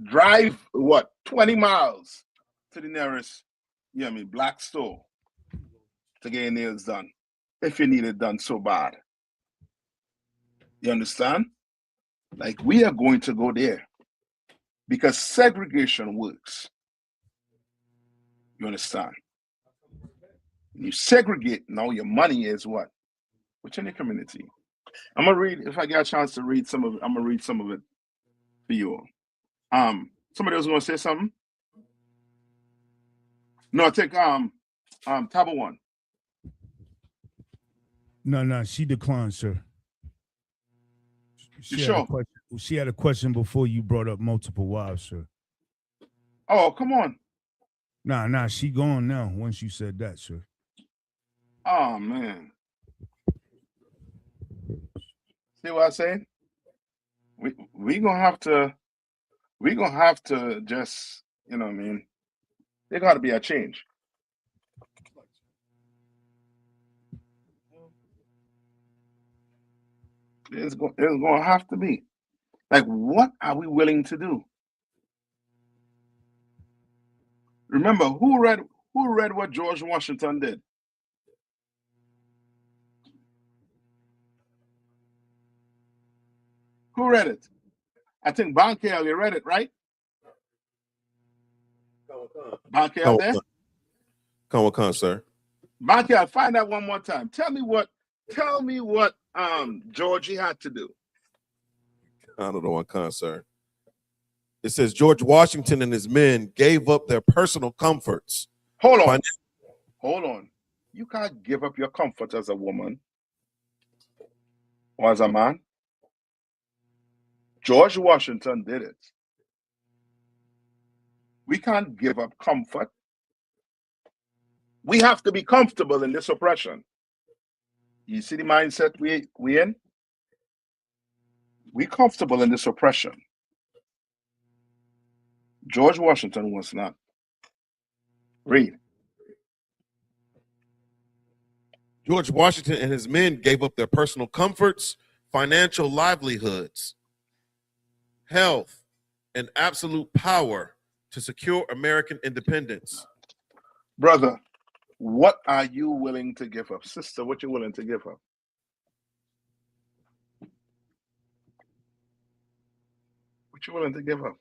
Drive what? 20 miles to the nearest, you know what I mean, black store to get your nails done. If you need it done so bad. You understand? Like we are going to go there because segregation works. You understand? You segregate, now your money is what? Within your community. I'm gonna read, if I get a chance to read some of it, I'm gonna read some of it for you all. Somebody else gonna say something? No, I think Taba one. No, she declined, sir. She had a question before you brought up multiple wives, sir. Oh, come on. Nah, she gone now once you said that, sir. Oh man. See what I'm saying? We gonna have to just, you know what I mean? There gotta be a change. It's gonna have to be. Like, what are we willing to do? Remember, who read what George Washington did? Who read it? I think Bankel, you read it, right? Bankel there? Come, sir. Bankel, find out one more time. Tell me what Georgie had to do. I don't know what sir. It says George Washington and his men gave up their personal comforts. Hold on. You can't give up your comfort as a woman or as a man. George Washington did it. We can't give up comfort. We have to be comfortable in this oppression. You see the mindset we in? We comfortable in this oppression. George Washington was not. Read. George Washington and his men gave up their personal comforts, financial livelihoods, health, and absolute power to secure American independence. Brother, what are you willing to give up? Sister, what you willing to give up? What you willing to give up?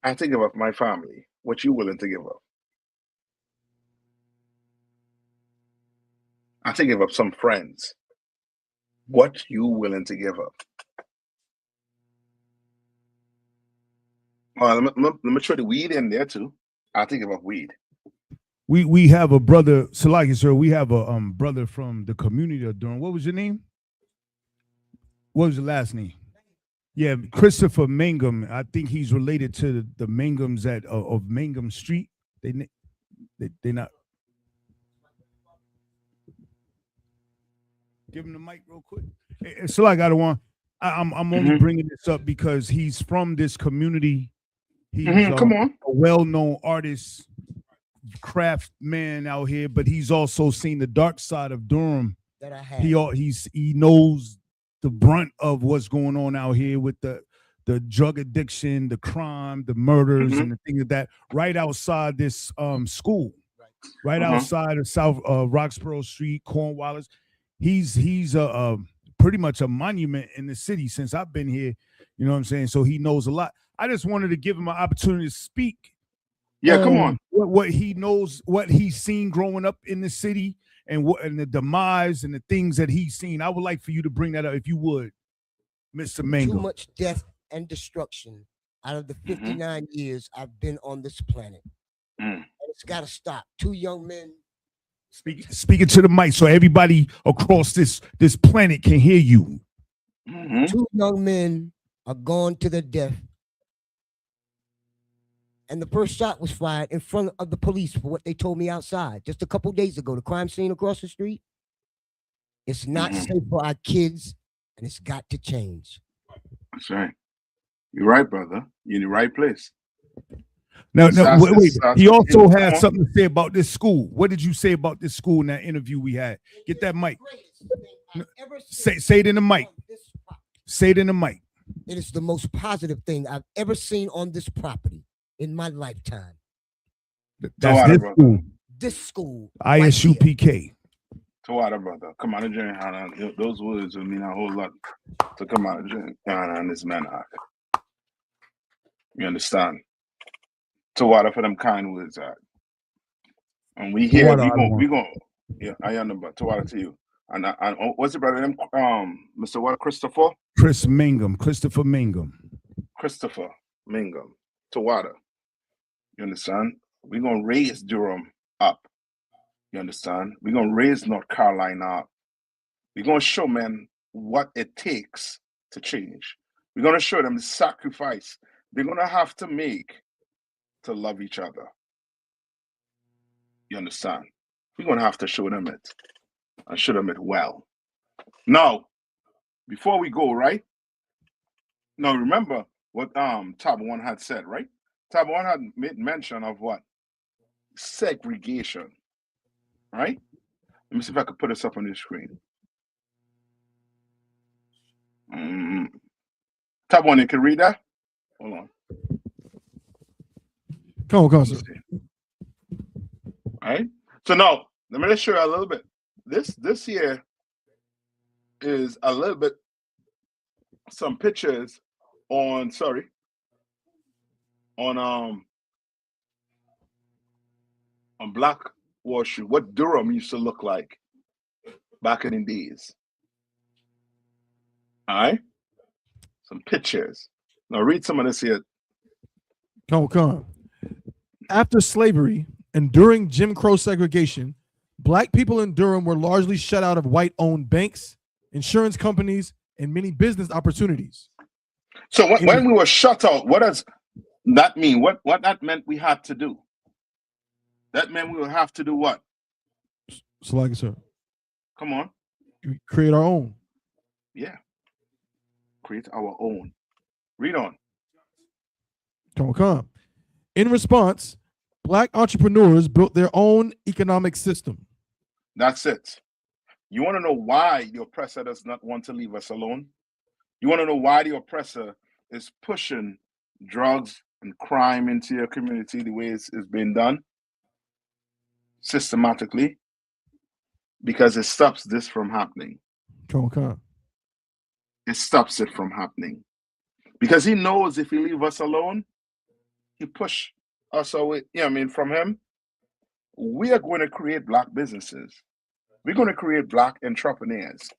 I have to give up my family. What you willing to give up? I have to give up some friends. What you willing to give up? Let me throw the weed in there too. I have to give up weed. We have a brother, Salaki, sir. We have a brother from the community of Durham. What was your name? What was your last name? Yeah, Christopher Mangum. I think he's related to the Mangums of Mangum Street. They not. Give him the mic real quick. So I got one. I'm only bringing this up because he's from this community. He's Come on. a well-known artist, craft man out here, but he's also seen the dark side of Durham. That I have. He knows the brunt of what's going on out here with the drug addiction, the crime, the murders, and the things of that. Right outside this school, right outside of South Roxborough Street, Cornwallis. He's pretty much a monument in the city since I've been here. You know what I'm saying? So he knows a lot. I just wanted to give him an opportunity to speak. Yeah, come on. What he knows, what he's seen growing up in the city, and the demise and the things that he's seen. I would like for you to bring that up, if you would, Mr. Mango. Too much death and destruction out of the 59 years I've been on this planet. And it's got to stop. Two young men. Speaking to the mic so everybody across this planet can hear you. Two young men are gone to their death. And the first shot was fired in front of the police for what they told me outside just a couple days ago. The crime scene across the street. It's not safe for our kids, and it's got to change. That's right. You're right, brother. You're in the right place. Now, wait. He also has something to say about this school. What did you say about this school in that interview we had? Get that mic. Say it in the mic. Say it in the mic. It is the most positive thing I've ever seen on this property in my lifetime. That's this school. This school. I.S.U.P.K. Tawada, brother. Come on, Hannah. Those words will mean a whole lot to come out of Hannah and this man. You understand? Tawada for them kind words. And we here, we going. Yeah, I am about Tawada to you. And what's it, brother? Mr. What? Christopher? Christopher Mangum. Christopher Mangum. Tawada. You understand? We're going to raise Durham up. You understand? We're going to raise North Carolina up. We're going to show men what it takes to change. We're going to show them the sacrifice they're going to have to make to love each other. You understand? We're going to have to show them it. And show them it well. Now, before we go, right? Now, remember what Tab 1 had said, right? Tab 1 had made mention of what? Segregation, right? Let me see if I could put this up on the screen. Tab 1, you can read that? Hold on. Come on, sir. All right. So now, let me just show you a little bit. This here is a little bit, some pictures on Black Wall Street, what Durham used to look like back in the days. All right, some pictures. Now read some of this here. Come on. After slavery and during Jim Crow segregation, Black people in Durham were largely shut out of white-owned banks, insurance companies, and many business opportunities. So when we were shut out, what does that mean? What that meant we had to do? That meant we would have to do what? So, like I said, come on, we create our own. Yeah, create our own. Read on. Come on. In response, Black entrepreneurs built their own economic system. That's it. You want to know why the oppressor does not want to leave us alone? You want to know why the oppressor is pushing drugs and crime into your community the way it's been done systematically, because it stops this from happening. It stops it from happening. Because he knows if he leave us alone, he push us away, from him. We are going to create black businesses. We're going to create black entrepreneurs.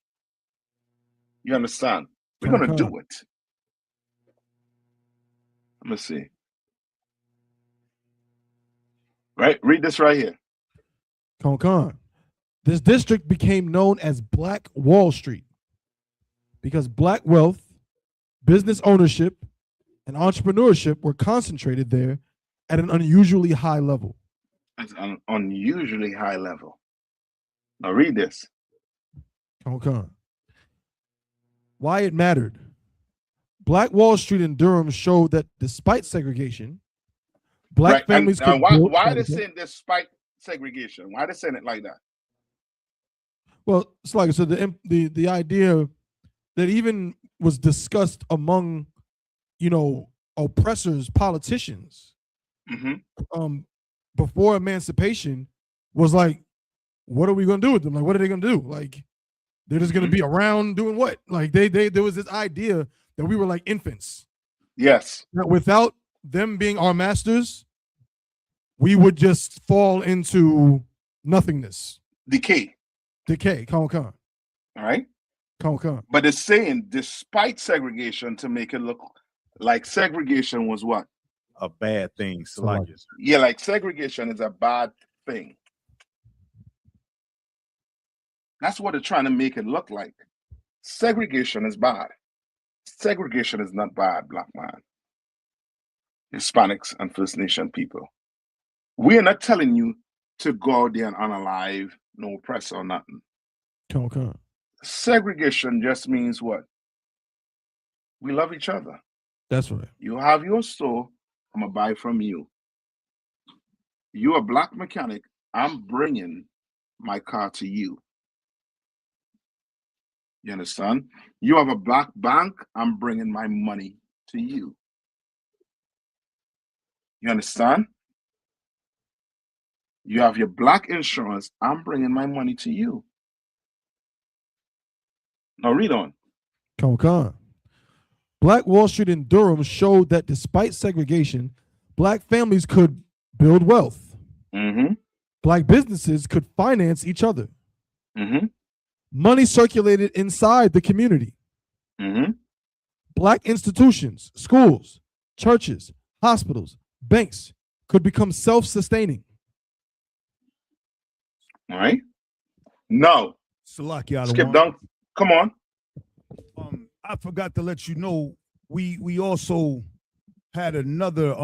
You understand? We're going to do it. Let me see. Right? Read this right here. This district became known as Black Wall Street because black wealth, business ownership, and entrepreneurship were concentrated there at an unusually high level. At an unusually high level. Now read this. Why it mattered. Black Wall Street in Durham showed that despite segregation, black families could build. Why are they saying despite segregation? Why are they saying it like that? Well, it's like I said, the idea that even was discussed among, oppressors, politicians, before emancipation was like, what are we going to do with them? Like, what are they going to do? Like, they're just going to be around doing what? Like, there was this idea that we were like infants. Yes. That without them being our masters, we would just fall into nothingness. Decay. All right. But it's saying despite segregation to make it look like segregation was what? A bad thing. Yeah, like segregation is a bad thing. That's what they're trying to make it look like. Segregation is bad. Segregation is not bad, black man. Hispanics and First Nation people. We are not telling you to go out there and unalive, no oppressor or nothing. Segregation just means what? We love each other. That's right. You have your store, I'm gonna buy from you. You're a black mechanic, I'm bringing my car to you. You understand? You have a black bank, I'm bringing my money to you. You understand? You have your black insurance, I'm bringing my money to you. Now read on. Black Wall Street in Durham showed that despite segregation, black families could build wealth. Black businesses could finance each other. Money circulated inside the community. Black institutions, schools, churches, hospitals, banks could become self-sustaining. All right. No. Skip down. Come on. I forgot to let you know, we also had another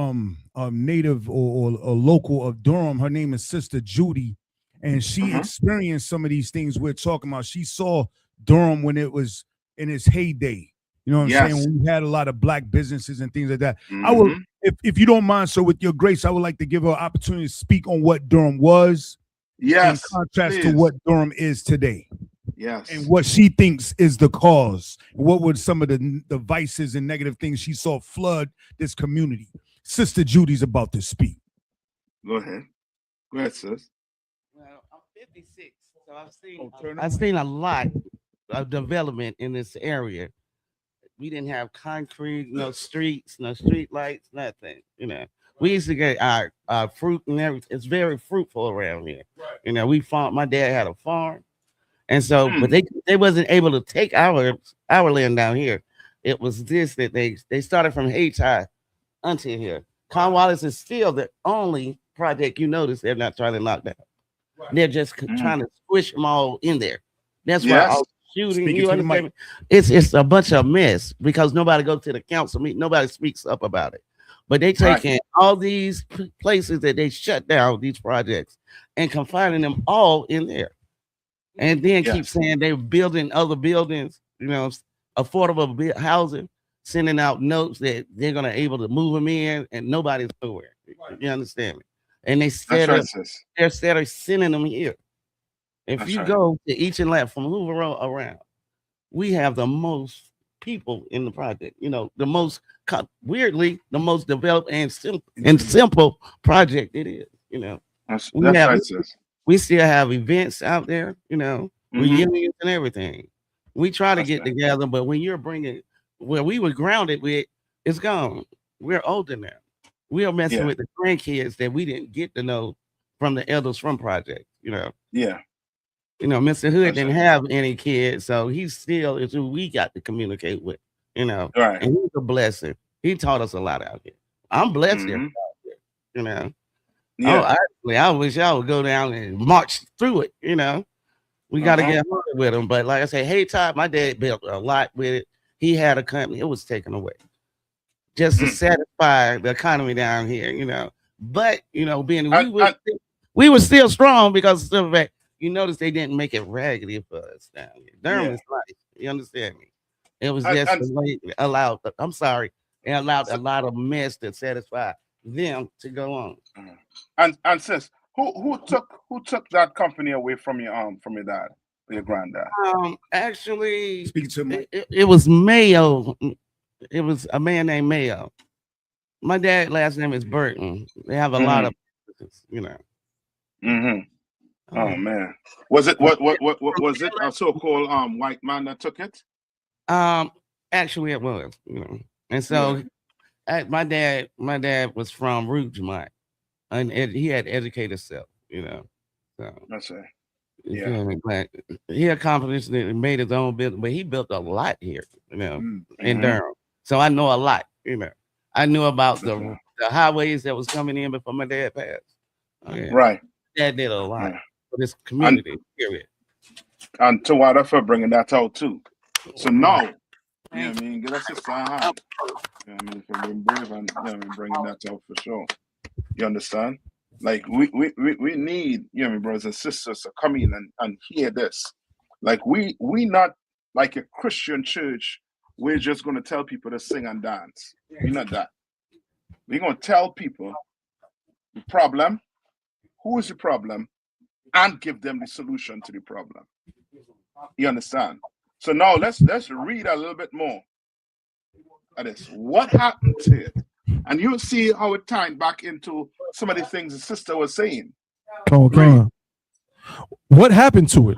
native or local of Durham. Her name is Sister Judy, and she experienced some of these things we're talking about. She saw Durham when it was in its heyday. You know what I'm saying? When we had a lot of black businesses and things like that. I will, if you don't mind, sir, with your grace, I would like to give her an opportunity to speak on what Durham was. In contrast to what Durham is today. And what she thinks is the cause. What were some of the vices and negative things she saw flood this community? Sister Judy's about to speak. Go ahead. Go ahead, sis. Well, I'm 56, so I've seen a lot of development in this area. We didn't have concrete, no streets, no street lights, nothing. We used to get our fruit and everything. It's very fruitful around here. We farm. My dad had a farm. And so, but they wasn't able to take our land down here. It was this that they started from Hayti until here. Cornwallis is still the only project you notice they're not trying to knock down. They're just trying to squish them all in there. That's why all shooting. You understand? It's a bunch of mess because nobody goes to the council meeting. Nobody speaks up about it. But they taking all these places that they shut down, these projects, and confining them all in there. And then keep saying they're building other buildings, affordable housing, sending out notes that they're going to able to move them in, and nobody's nowhere. You understand me? And they're sending them here. If you go to each and last from Hoover Road around, we have the most people in the project. You know, the most weirdly the most developed and simple project it is. You know, that's right, sis. We still have events out there. You know, reunions and everything. We try to get together, but when you're bringing where we were grounded with, it's gone. We're older now. We are messing with the grandkids that we didn't get to know from the elders from project. You know. Yeah. You know, Mr. Hood didn't have any kids, so he still is who we got to communicate with, you know. Right. And he's a blessing. He taught us a lot out here. I'm blessed here, you know. Yeah. I wish y'all would go down and march through it, you know. We got to get hard with him. But like I say, hey, Todd, my dad built a lot with it. He had a company, it was taken away just to satisfy the economy down here, you know. But, you know, we were still strong because of the fact. You notice they didn't make it raggedy for us down here. Durham is nice. You understand me? It was just allowed. I'm sorry, it allowed a lot of mess to satisfy them to go on. And sis, who took that company away from your dad, your granddad? Actually, speak to me. It was Mayo. It was a man named Mayo. My dad's last name is Burton. They have a lot of, you know. Oh man, was it what was it a so-called white man that took it? Actually it was, you know. And so my dad was from Rougemont, and he had educated himself, you know. So that's it. But he accomplished it and made his own business, but he built a lot here, you know, in Durham. So I know a lot, you know. I knew about the highways that was coming in before my dad passed. Right. Dad did a lot. For this community, period. And Tawada for bringing that out too. So now, you know what I mean, get us a hand. You know what I mean, for being brave and you know what I mean, bringing that out for sure. You understand? Like we need, you know what I mean, brothers and sisters to come in and hear this. Like we not like a Christian church, we're just gonna tell people to sing and dance. We're not that. We're gonna tell people the problem, who is the problem, and give them the solution to the problem. You understand? So now let's read a little bit more of this. What happened to it? And you'll see how it tied back into some of the things the sister was saying. Come on. What happened to it?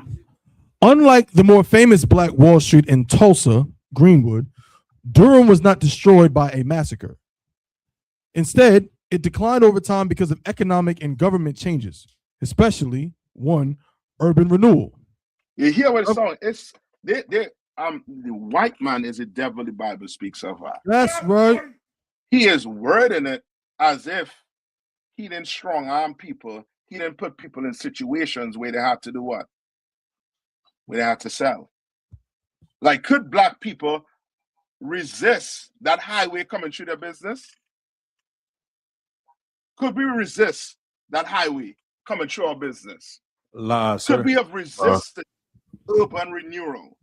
Unlike the more famous Black Wall Street in Tulsa, Greenwood, Durham was not destroyed by a massacre. Instead, it declined over time because of economic and government changes, especially one, urban renewal. You hear what it's saying? It's the white man is the devil the Bible speaks of. That's right. He is wording it as if he didn't strong arm people. He didn't put people in situations where they have to do what? Where they have to sell. Like, could Black people resist that highway coming through their business? Could we resist that highway coming through our business? Could we have resisted urban renewal?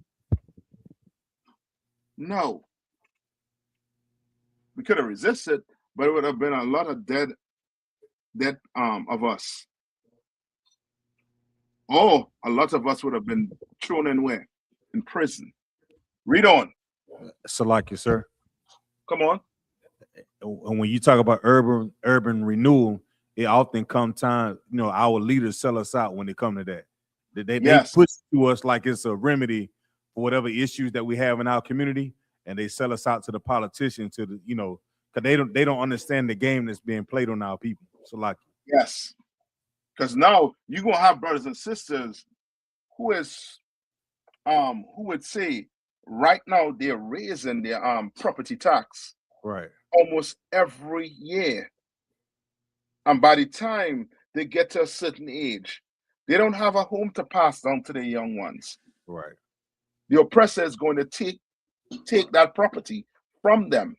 No. We could have resisted, but it would have been a lot of dead of us. Oh, a lot of us would have been thrown in where? In prison. Read on. Salaki, sir. Come on. And when you talk about urban renewal, it often comes time, you know, our leaders sell us out when they come to that. They push to us like it's a remedy for whatever issues that we have in our community, and they sell us out to the politicians, to the, you know, because they don't understand the game that's being played on our people. So like, yes, because now you're gonna have brothers and sisters who would say right now they're raising their property tax right almost every year, and by the time they get to a certain age, they don't have a home to pass down to their young ones. Right. The oppressor is going to take that property from them.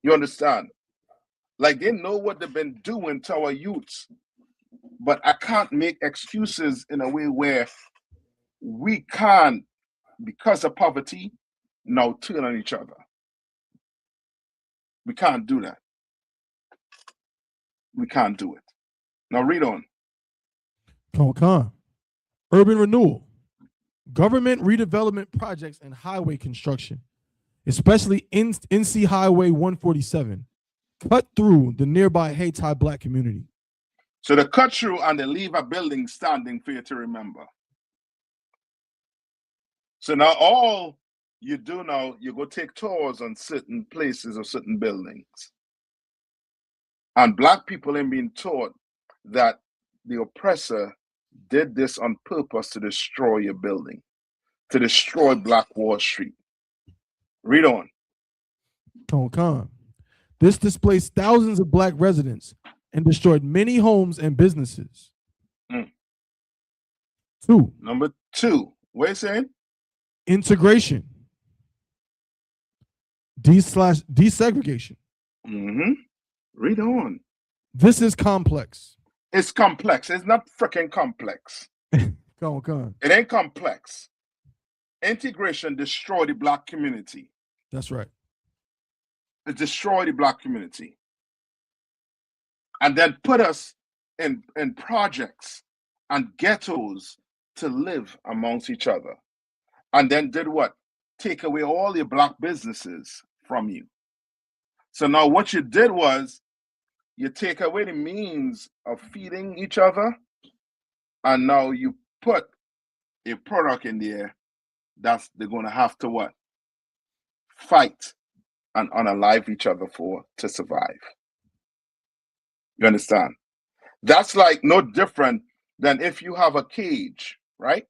You understand? Like, they know what they've been doing to our youths, but I can't make excuses in a way where we can't, because of poverty, now turn on each other. We can't do that. We can't do it. Now read on. Come on. Urban renewal. government redevelopment projects and highway construction, especially NC Highway 147, cut through the nearby Haiti Black community. So they cut through and they leave a building standing for you to remember. So now all you do now, you go take tours on certain places or certain buildings. And Black people ain't being taught that the oppressor did this on purpose to destroy your building, to destroy Black Wall Street. Read on. Con. This displaced thousands of Black residents and destroyed many homes and businesses. 2. Number 2. What are you saying? Integration. Desegregation. Read on. This is complex. It's complex. It's not freaking complex. Con. It ain't complex. Integration destroyed the Black community. That's right. It destroyed the Black community. And then put us in projects and ghettos to live amongst each other. And then did what? Take away all your Black businesses from you. So now what you did was you take away the means of feeding each other, and now you put a product in there that's they're going to have to what? Fight and unalive each other for to survive. You understand? That's like no different than if you have a cage, right?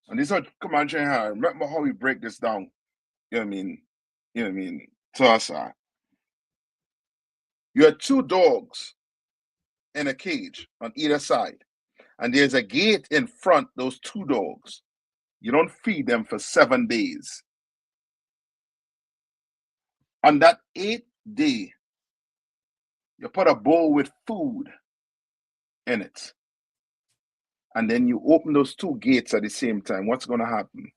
And these are Command General. Remember how we break this down. You know what I mean? You know what I mean? To us, you have 2 dogs in a cage on either side, and there's a gate in front those 2 dogs. You don't feed them for 7 days. On that 8th day, you put a bowl with food in it. And then you open those 2 gates at the same time. What's going to happen?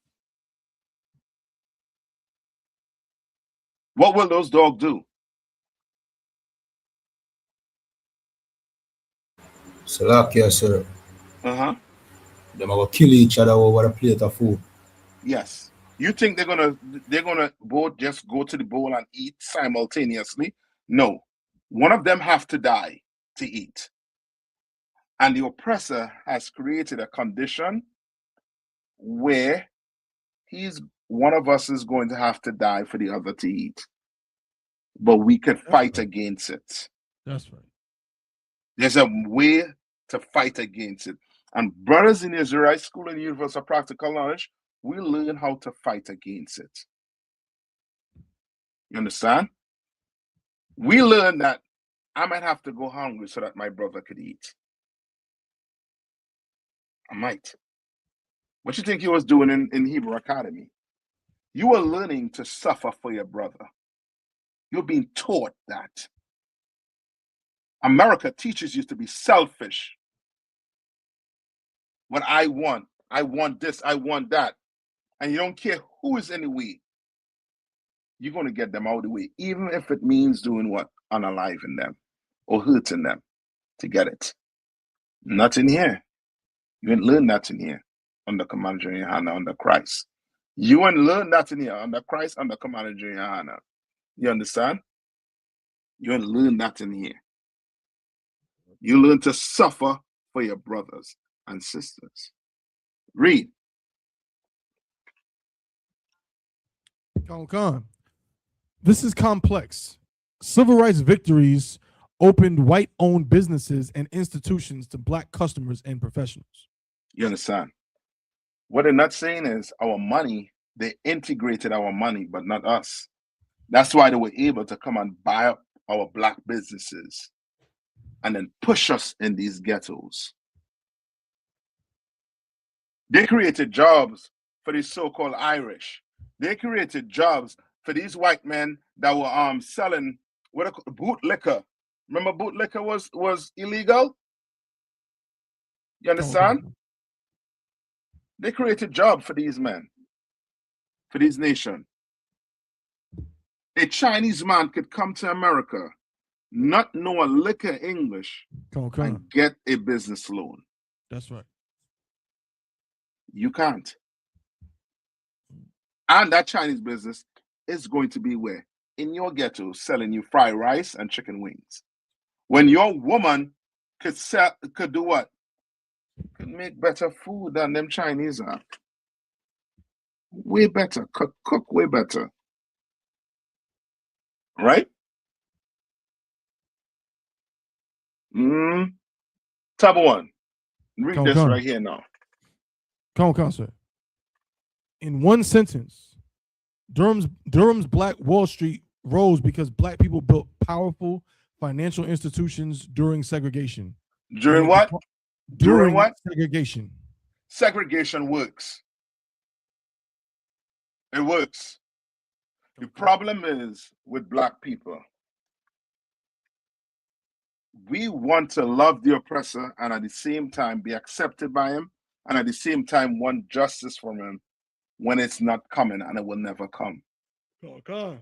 What will those dogs do? Salakia, sir. Uh-huh. Them will kill each other over a plate of food. Yes. You think they're gonna both just go to the bowl and eat simultaneously? No. One of them have to die to eat. And the oppressor has created a condition where one of us is going to have to die for the other to eat. But we can fight against it. That's right. There's a way to fight against it. And brothers in the Israelite School and Universal of Practical Knowledge, we learn how to fight against it. You understand? We learn that I might have to go hungry so that my brother could eat. I might. What you think he was doing in Hebrew Academy? You were learning to suffer for your brother. You're being taught that. America teaches you to be selfish. What I want this, I want that. And you don't care who is in the way. You're going to get them out of the way, even if it means doing what? Unaliving them or hurting them to get it. Not in here. You ain't learn that in here under Commander YAHANNA, under Christ. You ain't learn that in here under Christ, under Commander YAHANNA. You understand? You ain't learn that in here. You learn to suffer for your brothers and sisters. Read. Con. This is complex. Civil rights victories opened white-owned businesses and institutions to Black customers and professionals. You understand? What they're not saying is our money, they integrated our money, but not us. That's why they were able to come and buy up our Black businesses and then push us in these ghettos. They created jobs for these so-called Irish. They created jobs for these white men that were selling boot liquor. Remember, boot liquor was illegal? You understand? They created jobs for these men, for these nations. A Chinese man could come to America, not know a lick of English, and get a business loan. That's right. You can't. And that Chinese business is going to be where? In your ghetto, selling you fried rice and chicken wings. When your woman could do what? Could make better food than them Chinese are. Way better. Cook way better. Right? Tab 1. Read this right here now. Come on, sir. In one sentence, Durham's Black Wall Street rose because Black people built powerful financial institutions during segregation. During what? During what? Segregation. Segregation works. It works. The problem is with Black people. We want to love the oppressor and at the same time be accepted by him, and at the same time want justice from him when it's not coming, and it will never come. Okay.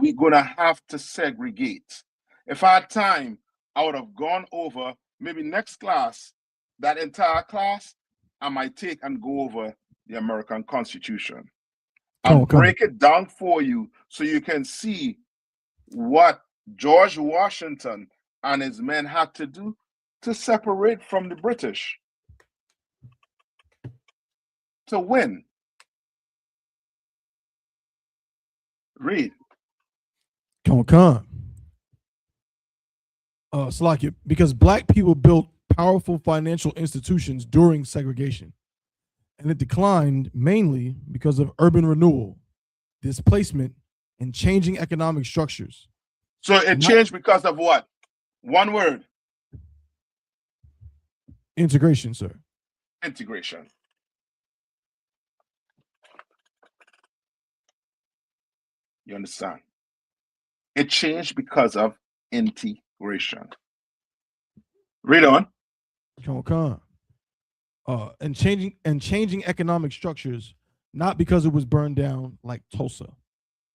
We're going to have to segregate. If I had time, I would have gone over, maybe next class, that entire class, I might take and go over the American Constitution and break it down for you so you can see what George Washington and his men had to do to separate from the British, to win. Read. Salakia, because Black people built powerful financial institutions during segregation, and it declined mainly because of urban renewal, displacement, and changing economic structures. So it changed because of what? One word. Integration, sir. Integration. You understand? It changed because of integration. Read on. And changing economic structures, not because it was burned down like Tulsa.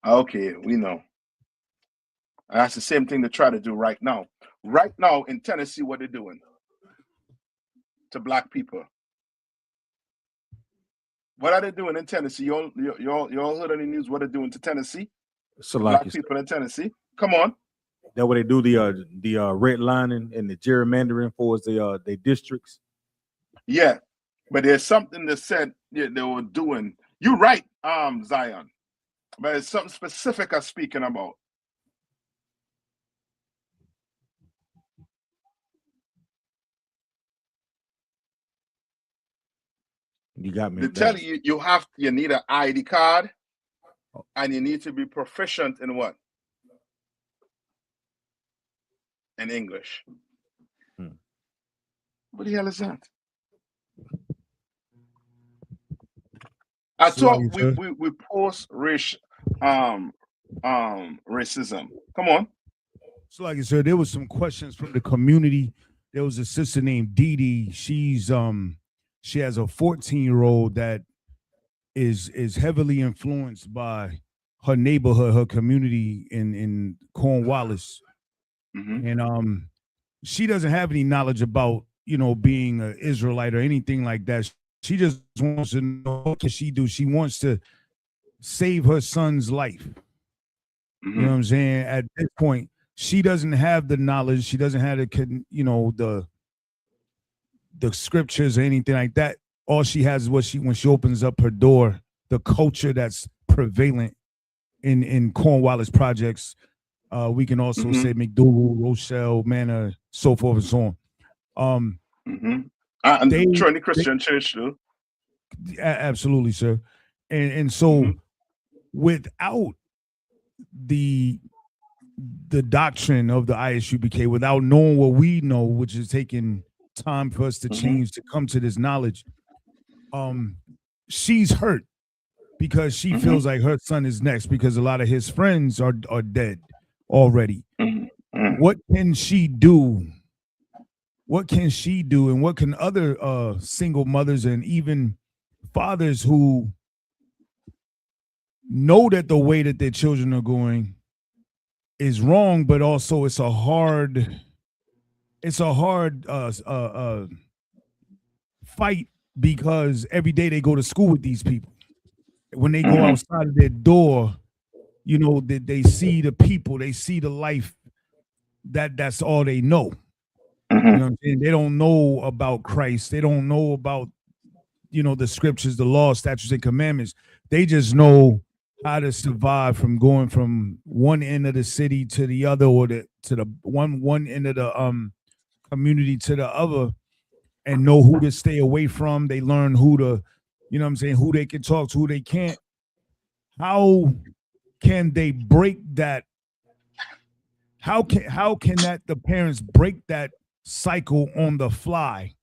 Okay, we know. And that's the same thing they try to do right now. Right now in Tennessee, what they're doing to Black people. What are they doing in Tennessee? You all heard any news what they're doing to Tennessee? Black people in Tennessee. Come on. That way they do the redlining and the gerrymandering for their districts. Yeah, but there's something that said they were doing. You're right, Zion. But it's something specific I'm speaking about. You got me. They tell you you need an ID card, and you need to be proficient in what? In English. What the hell is that? I thought we post racism. Come on. So, like I said, there was some questions from the community. There was a sister named Dee Dee. She has a 14-year-old that is heavily influenced by her neighborhood, her community in Cornwallis. And she doesn't have any knowledge about, being an Israelite or anything like that. She just wants to know what can she do. She wants to save her son's life. You know what I'm saying? At this point, she doesn't have the knowledge. She doesn't have the scriptures or anything like that. All she has is when she opens up her door, the culture that's prevalent in Cornwallis projects. We can also say McDougal, Rochelle, Manor, so forth and so on. And the Christian church too. Absolutely, sir. And so without the doctrine of the I.S.U.P.K, without knowing what we know, which is taking time for us to change to come to this knowledge, she's hurt because she feels like her son is next because a lot of his friends are dead already. What can she do? What can she do, and what can other single mothers and even fathers who know that the way that their children are going is wrong, but also it's a hard fight because every day they go to school with these people. when they go outside of their door, you know, they see the people, they see the life. That's all they know. You know what I'm saying? They don't know about Christ. They don't know about, you know, the scriptures, the law, statutes, and commandments. They just know how to survive from going from one end of the city to the other, or to the one end of the community to the other, and know who to stay away from. They learn who to, you know what I'm saying, who they can talk to, who they can't. How can they break that? How can that the parents break that cycle on the fly,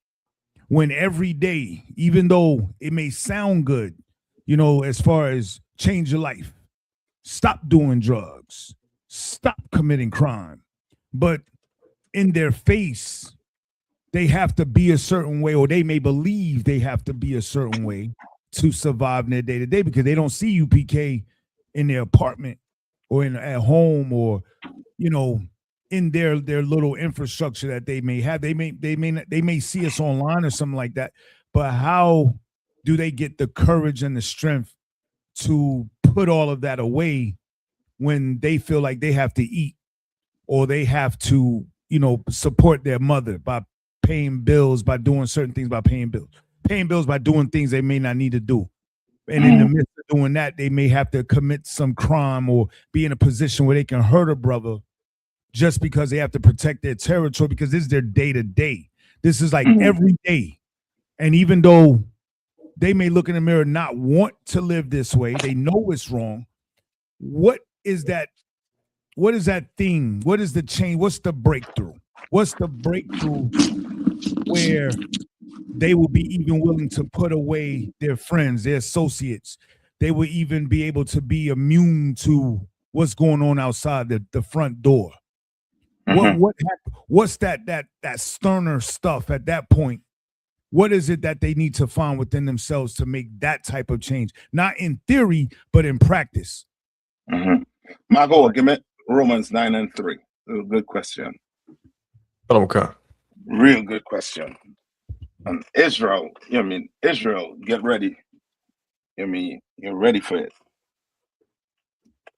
when every day, even though it may sound good, you know, as far as change your life, stop doing drugs, stop committing crime, but in their face, they have to be a certain way, or they may believe they have to be a certain way to survive in their day-to-day, because they don't see UPK in their apartment or at home, or, you know, in their little infrastructure that they may have. They may see us online or something like that, but how do they get the courage and the strength to put all of that away when they feel like they have to eat, or they have to, you know, support their mother by paying bills, by doing certain things, by paying bills by doing things they may not need to do? And in the midst of doing that, they may have to commit some crime, or be in a position where they can hurt a brother, just because they have to protect their territory, because this is their day-to-day. This is like every day. And even though they may look in the mirror, not want to live this way, they know it's wrong. What is that thing? What is the change? What's the breakthrough? What's the breakthrough where they will be even willing to put away their friends, their associates? They will even be able to be immune to what's going on outside the front door. What's that sterner stuff at that point? What is it that they need to find within themselves to make that type of change? Not in theory, but in practice. Margot, give me Romans 9:3. Good question. Okay. Real good question. And Israel, Israel, get ready. You're ready for it.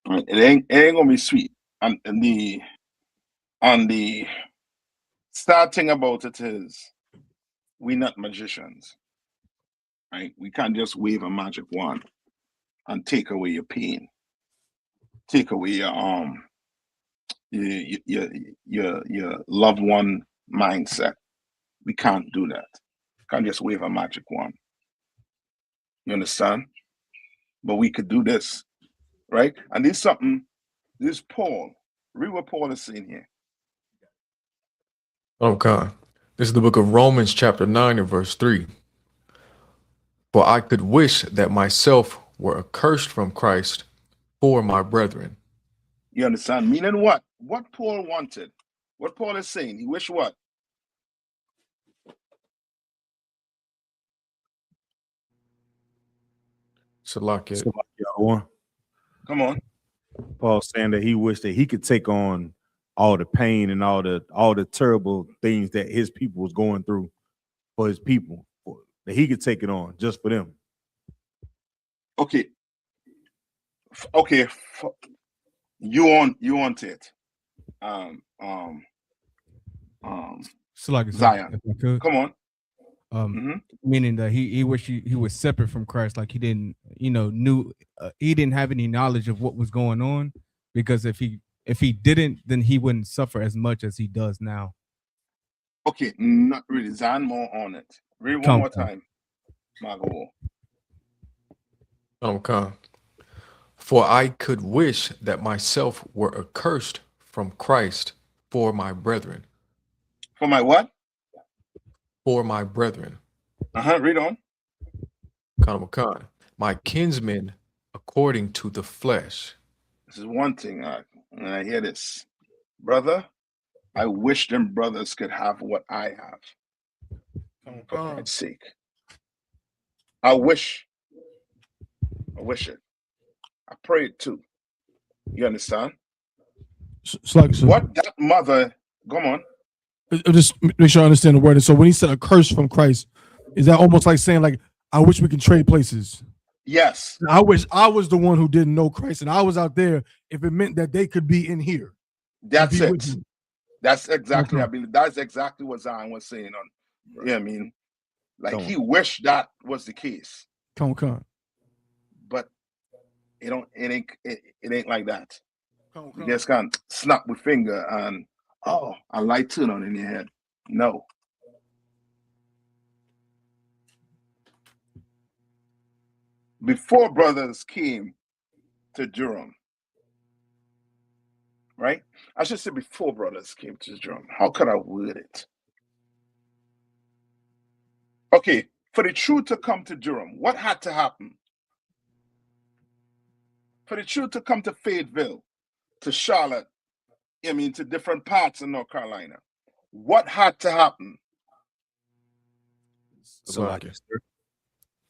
It ain't gonna be sweet. And the sad thing about it is, we're not magicians, right? We can't just wave a magic wand and take away your pain, take away your loved one mindset. We can't do that. Can't just wave a magic wand. You understand? But we could do this, right? And this Paul. Read what Paul is saying here. Okay. This is the book of Romans chapter 9 and verse 3. For I could wish that myself were accursed from Christ for my brethren. You understand? Meaning what? What Paul wanted. What Paul is saying. He wished what? Salakia. Come on. Paul saying that he wished that he could take on all the pain and all the terrible things that his people was going through for his people, that he could take it on just for them. Okay. You want it. Zion. Come on. Meaning that he wished he was separate from Christ, like he didn't, he didn't have any knowledge of what was going on, because if he didn't, then he wouldn't suffer as much as he does now. Okay, not really. Zion, more on it. Read one more time, Margot. Okay. For I could wish that myself were accursed from Christ for my brethren. For my what? For my brethren. Read on. My kinsmen according to the flesh. This is one thing, and I hear this. Brother, I wish them brothers could have what I have. For God's sake. I wish it. I pray it too. You understand? What that mother, come on. Just make sure I understand the word. And so when he said a curse from Christ, is that almost like saying, like, I wish we could trade places? Yes. I wish I was the one who didn't know Christ and I was out there if it meant that they could be in here. That's be it. with me. That's exactly, Okay. I believe that's exactly what Zion was saying on. Yeah, I mean, like Come he wished that was the case. Come. But it ain't like that. Come. You just can't snap with finger and a light turn on in your head. No. Before brothers came to Durham, right? I should say before brothers came to Durham. How could I word it? Okay, for the truth to come to Durham, what had to happen? For the truth to come to Fayetteville, to Charlotte, I mean, to different parts of North Carolina, what had to happen?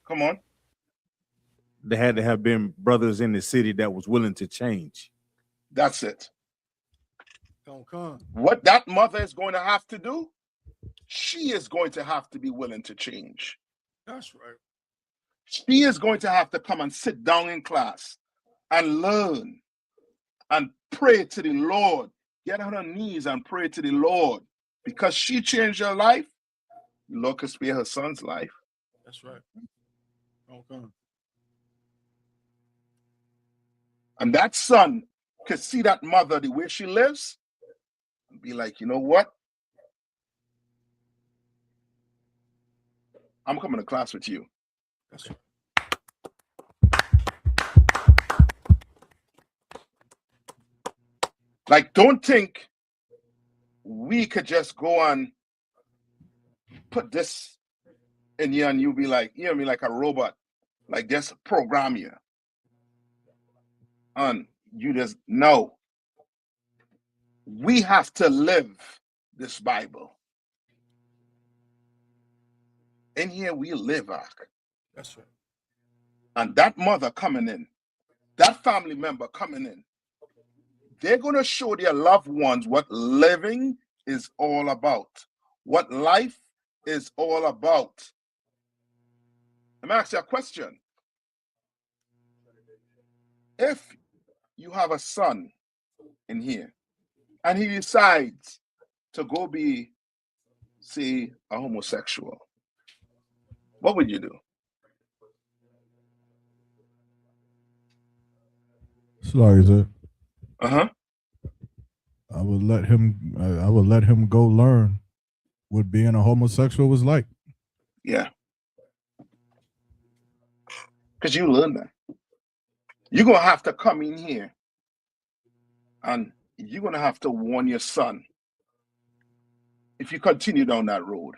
Come on. There had to have been brothers in the city that was willing to change. That's it. Come. What that mother is going to have to do, she is going to have to be willing to change. That's right. She is going to have to come and sit down in class and learn and pray to the Lord. Get on her knees and pray to the Lord. Because she changed her life, the Lord could spare her son's life. That's right. Okay. And that son could see that mother the way she lives and be like, you know what? I'm coming to class with you. That's right. Like, don't think we could just go and put this in you and you be like, you know what I mean, like a robot, like just program you. And you just know. We have to live this Bible. In here we live, Ark. That's right. And that mother coming in, that family member coming in, they're going to show their loved ones what living is all about, what life is all about. Let me ask you a question. If you have a son in here and he decides to go be, say, a homosexual, what would you do? Sorry, sir. Uh-huh. I would let him go learn what being a homosexual was like. Yeah. Because you learn that. You're going to have to come in here and you're going to have to warn your son. If you continue down that road,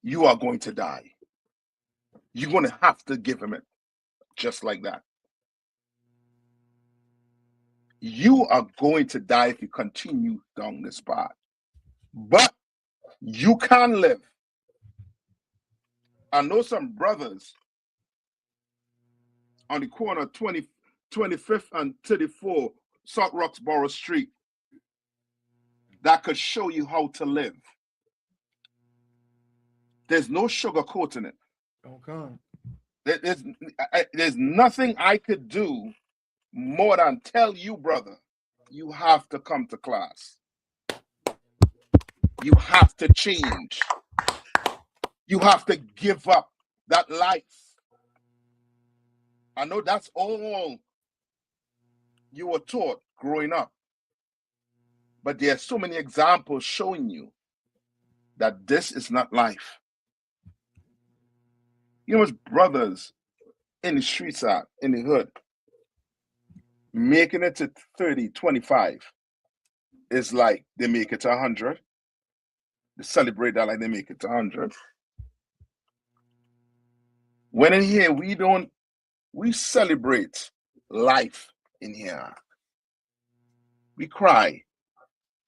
you are going to die. You're going to have to give him it just like that. You are going to die if you continue down this path. But you can live. I know some brothers on the corner 25th and 34 South Roxborough Street that could show you how to live. There's no sugarcoating it. Okay. There's nothing I could do more than tell you, brother, you have to come to class. You have to change. You have to give up that life. I know that's all you were taught growing up. But there are so many examples showing you that this is not life. You know what's brothers in the streets are, in the hood, making it to 30, 25 is like they make it to 100. They celebrate that like they make it to 100. When in here, we celebrate life in here. We cry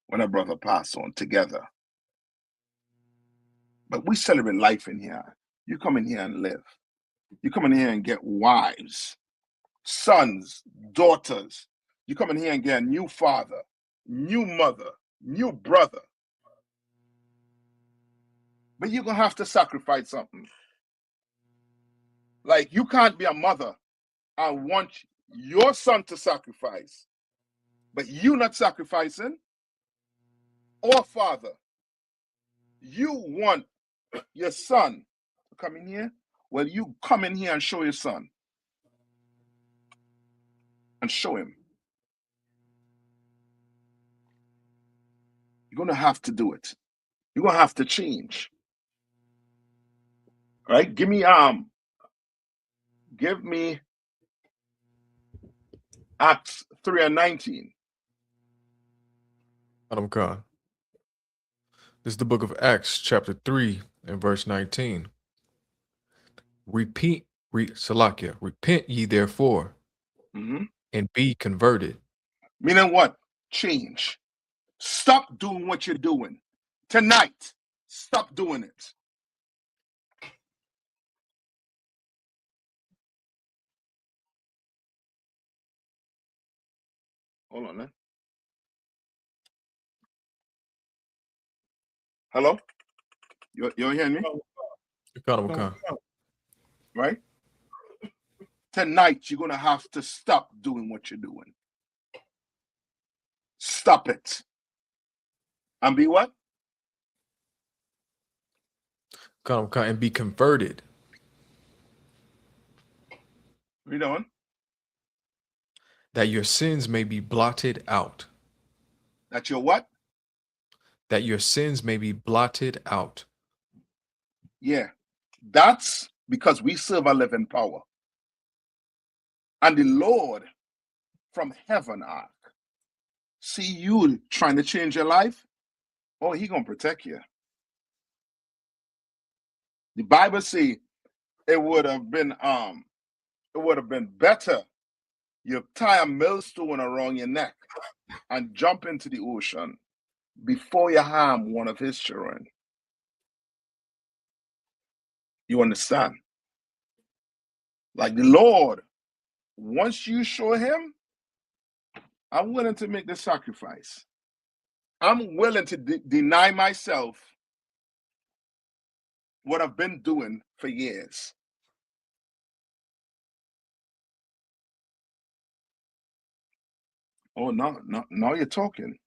when a brother passes on together. But we celebrate life in here. You come in here and live. You come in here and get wives, sons, daughters. You come in here and get a new father, new mother, new brother. But you're going to have to sacrifice something. Like you can't be a mother and want your son to sacrifice, but you not sacrificing, or father, you want your son to come in here. Well, you come in here and show your son. And show him. You're going to have to do it. You're going to have to change. All right? Give me Acts 3:19. Adam Khan. This is the book of Acts, chapter 3 and verse 19. Repent ye therefore, and be converted. Meaning what? Change. Stop doing what you're doing. Tonight, stop doing it. Hold on, man. Hello? You hearing me? Right? Tonight, you're going to have to stop doing what you're doing. Stop it. And be what? And be converted. Read on. That your sins may be blotted out. That your what? That your sins may be blotted out. Yeah. That's because we serve a living power. And the Lord from heaven see you trying to change your life, oh, he gonna protect you. The Bible says it would have been better you tie a millstone around your neck and jump into the ocean before you harm one of his children. You understand? Like the Lord, once you show him, I'm willing to make the sacrifice. I'm willing to deny myself what I've been doing for years. Oh, now you're talking.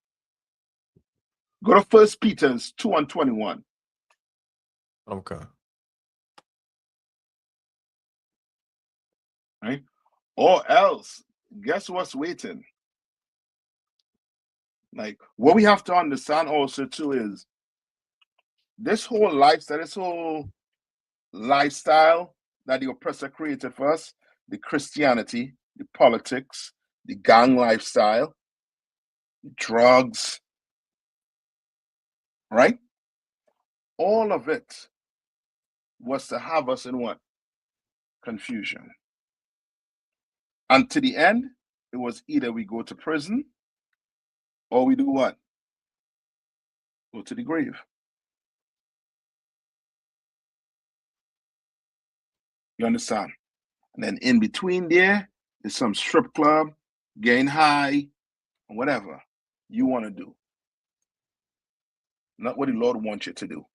Go to 1 Peter 2:21. Okay. Right? Or else, guess what's waiting? Like, what we have to understand also too is this whole lifestyle that the oppressor created for us, the Christianity, the politics, the gang lifestyle, the drugs, right? All of it was to have us in what? Confusion. And to the end, it was either we go to prison or we do what? Go to the grave. You understand? And then in between there is some strip club, getting high, and whatever you want to do. Not what the Lord wants you to do.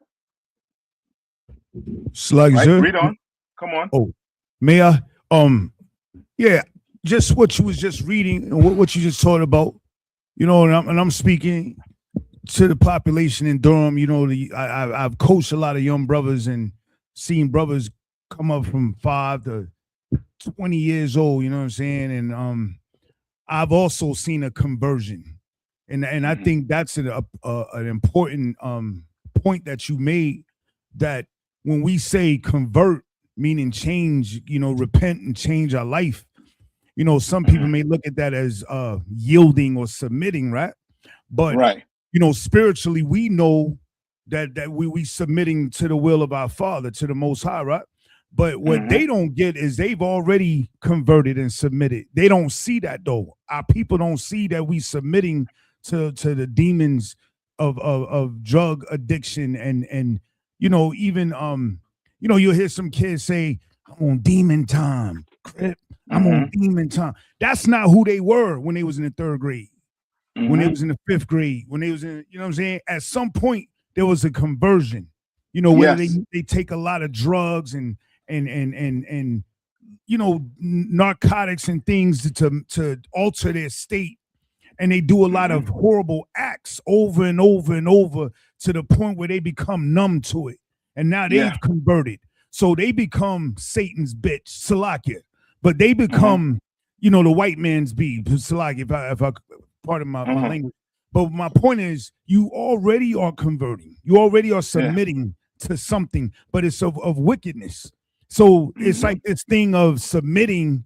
Slugs, right? Read on. Come on. Oh, may I? Yeah, just what you was just reading and what you just talked about, you know, and I'm speaking to the population in Durham. You know, I've coached a lot of young brothers and seen brothers come up from 5 to 20 years old. You know what I'm saying? And I've also seen a conversion, and I think that's an important point that you made. That when we say convert, meaning change, you know, repent and change our life. You know, some people may look at that as yielding or submitting, right? But you know, spiritually, we know that we submitting to the will of our Father, to the Most High, right? But what they don't get is they've already converted and submitted. They don't see that though. Our people don't see that we submitting to the demons of drug addiction and you know, even you know, you'll hear some kids say, I'm on demon time. Crip, I'm on demon time. That's not who they were when they was in the 3rd grade, when they was in the 5th grade, when they was in, you know what I'm saying? At some point, there was a conversion, you know, whether they take a lot of drugs and narcotics and things to alter their state, and they do a lot of horrible acts over and over and over to the point where they become numb to it, and now they've converted, so they become Satan's bitch, Salakia, but they become the white man's bee, Salakia, if I pardon my language. But my point is, you already are converting. You already are submitting to something, but it's of wickedness. So it's like this thing of submitting,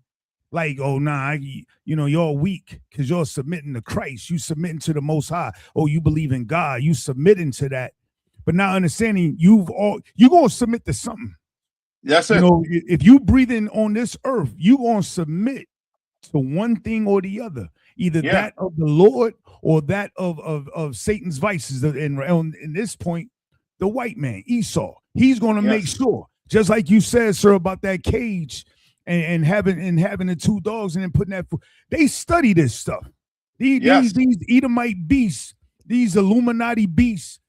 like, oh, nah, you're weak because you're submitting to Christ. You submitting to the Most High. Oh, you believe in God. You submitting to that. But now understanding you're going to submit to something. Yes, if you breathing on this earth, you're going to submit to one thing or the other, either that of the Lord or that of Satan's vices. And in this point, the white man, Esau, he's going to make sure, just like you said, sir, about that cage and having the two dogs and then putting that food. They study this stuff. These Edomite beasts, these Illuminati beasts,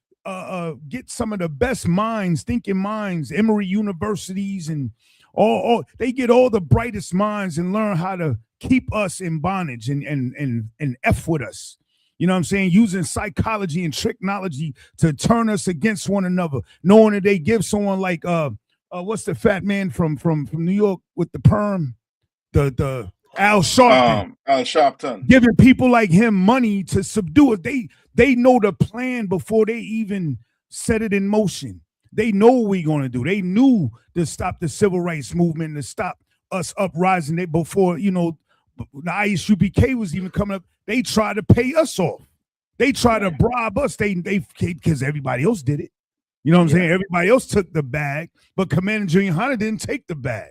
get some of the best minds, thinking minds, Emory universities, and all they get all the brightest minds and learn how to keep us in bondage and F with us. You know what I'm saying? Using psychology and technology to turn us against one another, knowing that they give someone like what's the fat man from New York with the perm, the Al Sharpton. Al Sharpton. Giving people like him money to subdue it. They know the plan before they even set it in motion. They know what we're going to do. They knew to stop the civil rights movement, to stop us uprising. They before, the I.S.U.P.K was even coming up. They tried to pay us off. They tried to bribe us. They because everybody else did it. You know what I'm saying? Everybody else took the bag, but Commander Junior YAHANNA didn't take the bag.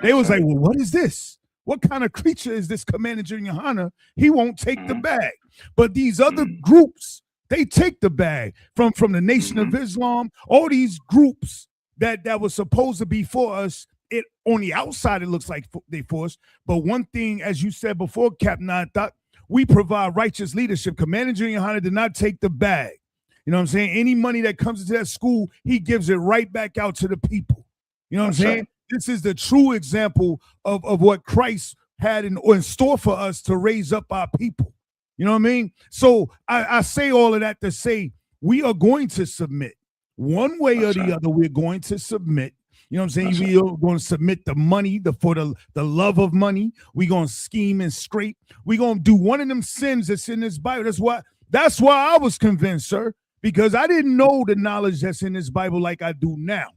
They was like, well, what is this? What kind of creature is this Commander Junior YAHANNA? He won't take the bag. But these other groups, they take the bag from the Nation of Islam, all these groups that was supposed to be for us. It on the outside, it looks like they for us. But one thing, as you said before, Captain Nayathaq, we provide righteous leadership. Commander Junior YAHANNA did not take the bag. You know what I'm saying? Any money that comes into that school, he gives it right back out to the people. You know what I'm saying? Right. This is the true example of what Christ had in store for us to raise up our people. You know what I mean? So I say all of that to say we are going to submit. One way or the other, we're going to submit. You know what I'm saying? We are going to submit the money, for the love of money. We're going to scheme and scrape. We're going to do one of them sins that's in this Bible. That's why I was convinced, sir, because I didn't know the knowledge that's in this Bible like I do now.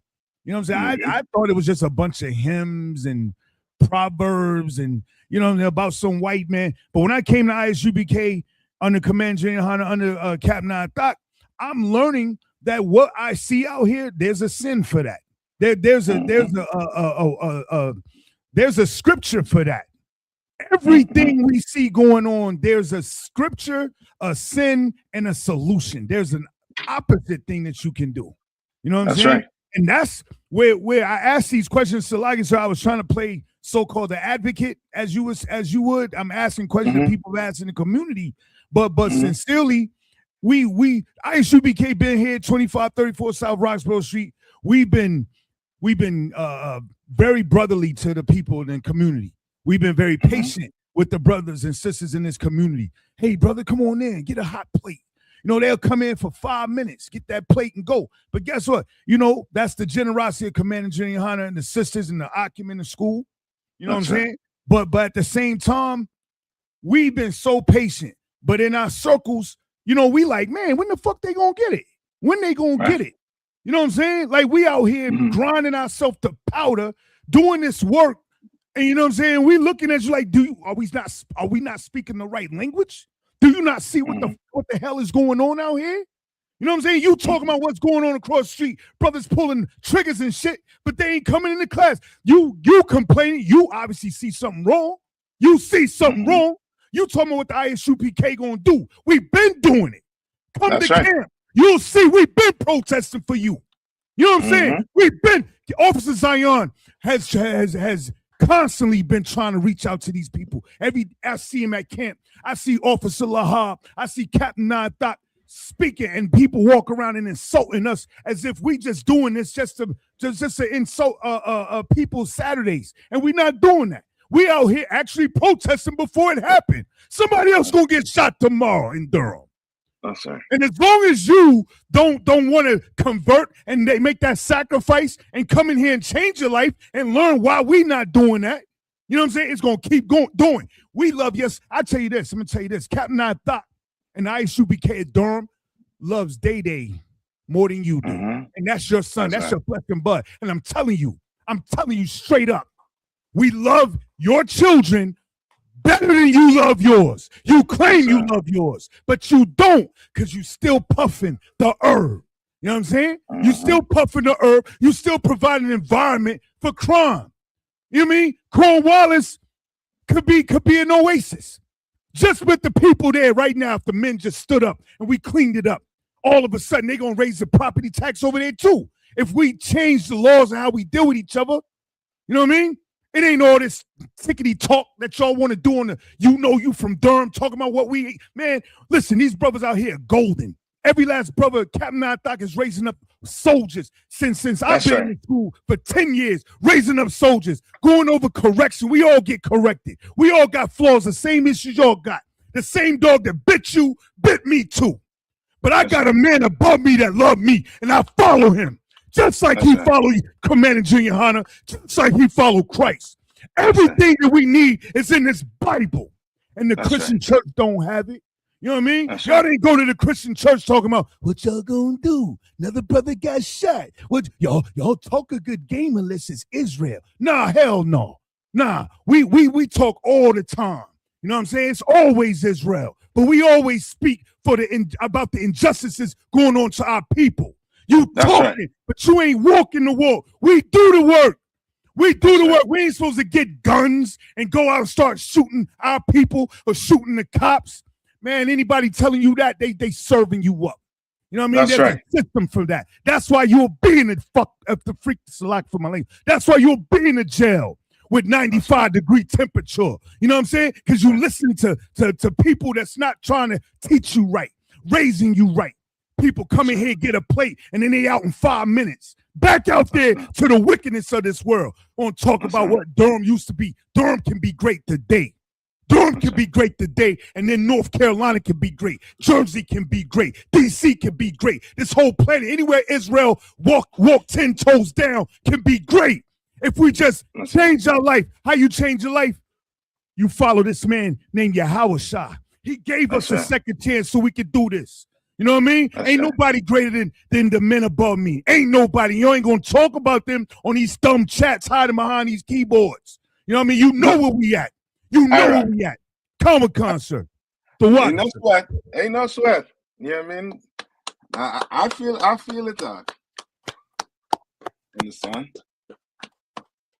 You know what I'm saying? I thought it was just a bunch of hymns and proverbs and, about some white man. But when I came to I.S.U.P.K under Commander Junior YAHANNA, under Captain Nayathaq, I'm learning that what I see out here, there's a sin for that. There's a scripture for that. Everything we see going on, there's a scripture, a sin, and a solution. There's an opposite thing that you can do. You know what I'm saying? Right. And that's where I ask these questions. So I was trying to play so-called the advocate, as you would. I'm asking questions that people have asked in the community, but sincerely, we I.S.U.P.K been here 2534 South Roxborough Street. We've been very brotherly to the people in the community. We've been very patient with the brothers and sisters in this community. Hey, brother, come on in, get a hot plate. They'll come in for 5 minutes, get that plate and go. But guess what? That's the generosity of Commander Junior YAHANNA and the sisters and the Akim in the school. You know what I'm saying? But at the same time, we've been so patient. But in our circles, we like, man, when the fuck they gonna get it? When they gonna get it? You know what I'm saying? Like, we out here grinding ourselves to powder, doing this work, and you know what I'm saying? We looking at you like, are we not speaking the right language? Do you not see what the hell is going on out here? You know what I'm saying? You talking about what's going on across the street, brothers pulling triggers and shit, but they ain't coming into class. You complaining, you obviously see something wrong. You see something wrong. You talking about what the I.S.U.P.K gonna do. We've been doing it. Come to camp. You'll see we've been protesting for you. You know what I'm saying? We've been, Officer Zion has constantly been trying to reach out to these people. I see him at camp. I see Officer Lahab. I see Captain Nayathaq speaking, and people walk around and insulting us as if we just doing this just to insult people's Saturdays, and we're not doing that. We out here actually protesting before it happened. Somebody else gonna get shot tomorrow in Durham. That's right. And as long as you don't want to convert and they make that sacrifice and come in here and change your life and learn why we not doing that, you know what I'm saying? It's gonna keep doing. We love yes. I tell you this. I'm gonna tell you this. Captain Nayathaq and I.S.U.P.K at Durham loves Day more than you do, and that's your son. That's your flesh and blood. And I'm telling you straight up, we love your children better than you love yours. You claim you love yours, but you don't, because you still puffing the herb. You know what I'm saying? You still puffing the herb. You still provide an environment for crime. You know what I mean? Cornwallis could be an oasis. Just with the people there right now, if the men just stood up and we cleaned it up, all of a sudden they're going to raise the property tax over there too. If we change the laws and how we deal with each other, you know what I mean? It ain't all this tickety talk that y'all want to do on the, you from Durham, talking about what we, man, listen, these brothers out here are golden. Every last brother, Captain Nayathaq is raising up soldiers since I've been in school for 10 years, raising up soldiers, going over correction. We all get corrected. We all got flaws, the same issues y'all got. The same dog that bit you, bit me too. But I got a man above me that love me, and I follow him. Just like he followed Commander Junior Hanna, just like he followed Christ. Everything that we need is in this Bible. And the Christian church don't have it. You know what I mean? Y'all didn't go to the Christian church talking about what y'all gonna do. Another brother got shot. What y'all talk a good game unless it's Israel. Nah, hell no. Nah, we talk all the time. You know what I'm saying? It's always Israel. But we always speak about the injustices going on to our people. You talking, but you ain't walking the walk. We do the work. We do the work. We ain't supposed to get guns and go out and start shooting our people or shooting the cops. Man, anybody telling you that, they serving you up. You know what I mean? There's a system for that. That's why you'll be in the freak Salak for my language. That's why you'll be in the jail with 95-degree temperature. You know what I'm saying? Because you listen to people that's not trying to teach you right, raising you right. People come in here, get a plate, and then they out in 5 minutes. Back out there to the wickedness of this world. I want to talk about what Durham used to be. Durham can be great today. Durham can be great today, and then North Carolina can be great. Jersey can be great. D.C. can be great. This whole planet, anywhere Israel walk 10 toes down, can be great. If we just change our life, how you change your life? You follow this man named YAHANNA. He gave us a second chance so we could do this. You know what I mean? Ain't nobody greater than the men above me. Ain't nobody. You ain't going to talk about them on these dumb chats hiding behind these keyboards. You know what I mean? You know where we at. You know where we at. Comic concert. The what? Ain't no sweat. Ain't no sweat. You know what I mean? I feel it out. Understand?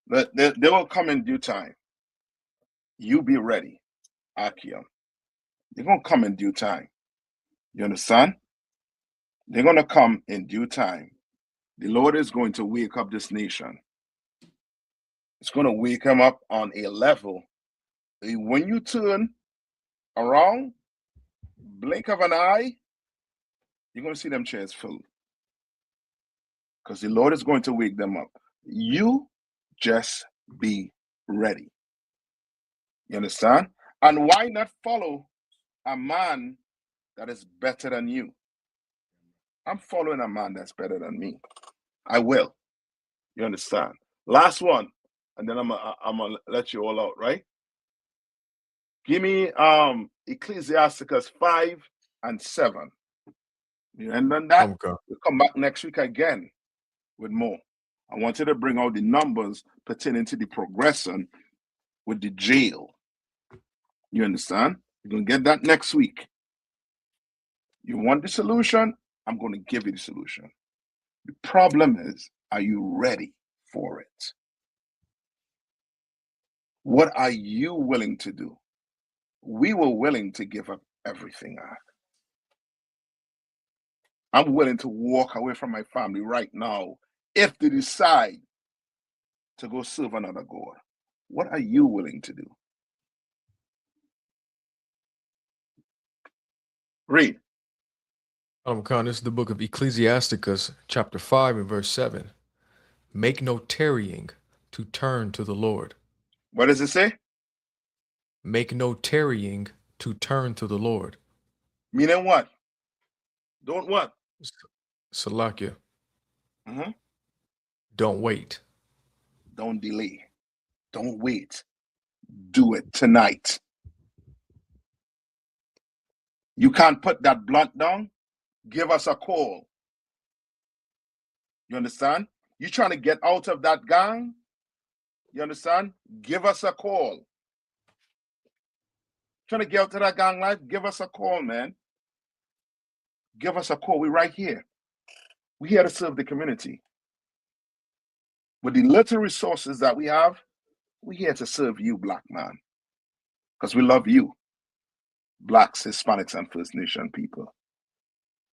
But they will come in due time. You be ready, Akim. They're gonna come in due time. You understand? They're gonna come in due time. The Lord is going to wake up this nation. It's gonna wake them up on a level. When you turn around, blink of an eye, you're going to see them chairs filled. Because the Lord is going to wake them up. You just be ready. You understand? And why not follow a man that is better than you? I'm following a man that's better than me. I will. You understand? Last one, and then I'm gonna let you all out, right? Give me Ecclesiasticus 5 and 7. And then that we'll come back next week again with more. I wanted to bring out the numbers pertaining to the progression with the jail. You understand? You're going to get that next week. You want the solution? I'm going to give you the solution. The problem is, are you ready for it? What are you willing to do? We were willing to give up everything. I'm willing to walk away from my family right now if they decide to go serve another God. What are you willing to do? Read. Khan, this is the book of Ecclesiasticus, chapter 5 and verse 7. Make no tarrying to turn to the Lord. What does it say? Make no tarrying to turn to the Lord. Meaning what? Don't what? Salakia. Mhm. Don't wait. Don't delay. Don't wait. Do it tonight. You can't put that blunt down. Give us a call. You understand? You trying to get out of that gang? You understand? Give us a call. Trying to get out of that gang life? Give us a call, man. Give us a call. We're right here. We're here to serve the community. With the little resources that we have, we're here to serve you, black man. Because we love you. Blacks, Hispanics, and First Nation people.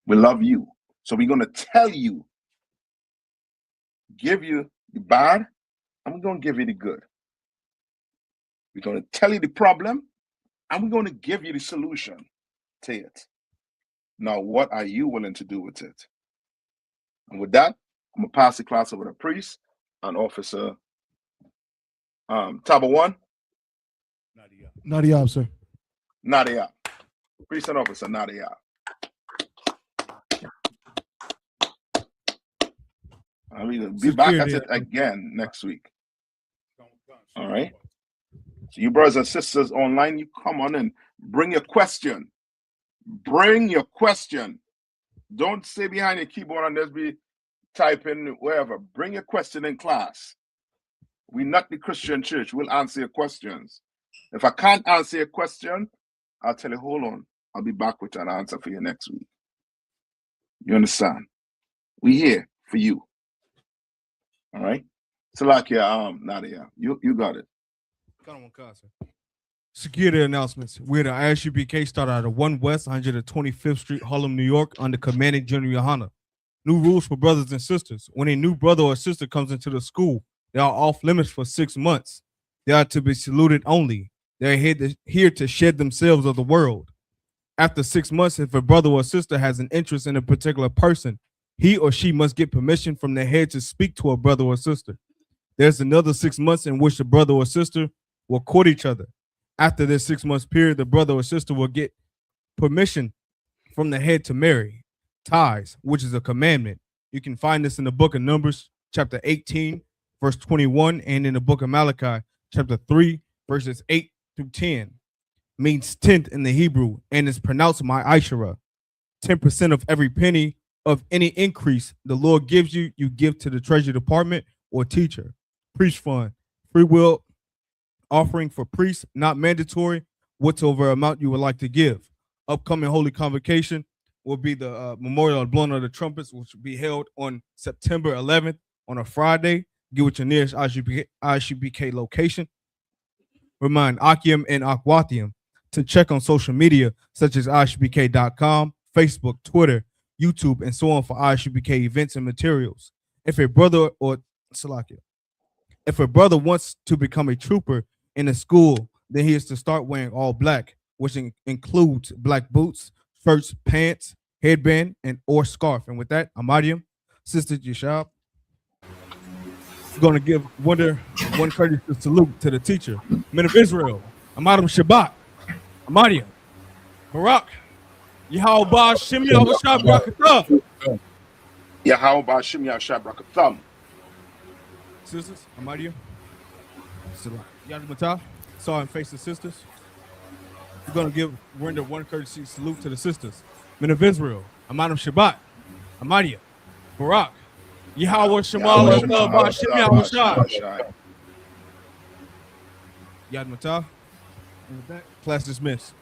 We love you. So we're going to tell you, give you the bad, and we're going to give you the good. We're going to tell you the problem, and we're going to give you the solution to it. Now, what are you willing to do with it? And with that, I'm going to pass the class over to Priest and Officer Taba 1. Nayathaq, sir. Nayathaq. Priest and Officer Nayathaq. We will be back at it again next week. All right. So you brothers and sisters online, you come on and bring your question. Bring your question. Don't stay behind your keyboard and just be typing wherever. Bring your question in class. We're not the Christian church. We'll answer your questions. If I can't answer your question, I'll tell you, hold on. I'll be back with an answer for you next week. You understand? We're here for you. All right? Salakia, Nadia, you got it. Security announcements. We're the I.S.U.P.K. started out of 1 West 125th Street, Harlem, New York, under Commanding General YAHANNA. New rules for brothers and sisters. When a new brother or sister comes into the school, they are off limits for 6 months. They are to be saluted only. They are here to shed themselves of the world. After 6 months, if a brother or sister has an interest in a particular person, he or she must get permission from the head to speak to a brother or sister. There's another 6 months in which the brother or sister will court each other. After this 6 months period, the brother or sister will get permission from the head to marry. Tithes, which is a commandment. You can find this in the book of Numbers, chapter 18, verse 21, and in the book of Malachi, chapter 3, verses 8 through 10. Means tenth in the Hebrew and is pronounced ma'ashara. 10% of every penny of any increase the Lord gives you, you give to the Treasury Department or teacher. Priest fund, free will offering for priests, not mandatory, whatsoever amount you would like to give. Upcoming Holy Convocation will be the Memorial of Blowing of the Trumpets, which will be held on September 11th on a Friday. Get with your nearest I.S.U.P.K location. Remind Akim and Akwathium to check on social media such as I.S.U.P.K.com, Facebook, Twitter, YouTube, and so on for I.S.U.P.K events and materials. If a brother wants to become a trooper in a school, then he is to start wearing all black, which includes black boots, shirts, pants, headband, and or scarf. And with that, Amadium, Sister Yashab, going to give one courteous salute to the teacher, men of Israel, Amadim Shabbat, Amadium, Barak, Yahweh Shimya Shab Brakatham. Yahweh Shimya Shab Brakatham. Sisters, Amadium, Yad Matah, saw and face the sisters. We're going to render one courtesy salute to the sisters, men of Israel, Amadim Shabbat, Amadium, Barak, Yahweh Shemal Shimya Shab. Yad Matah. And with that, class dismissed.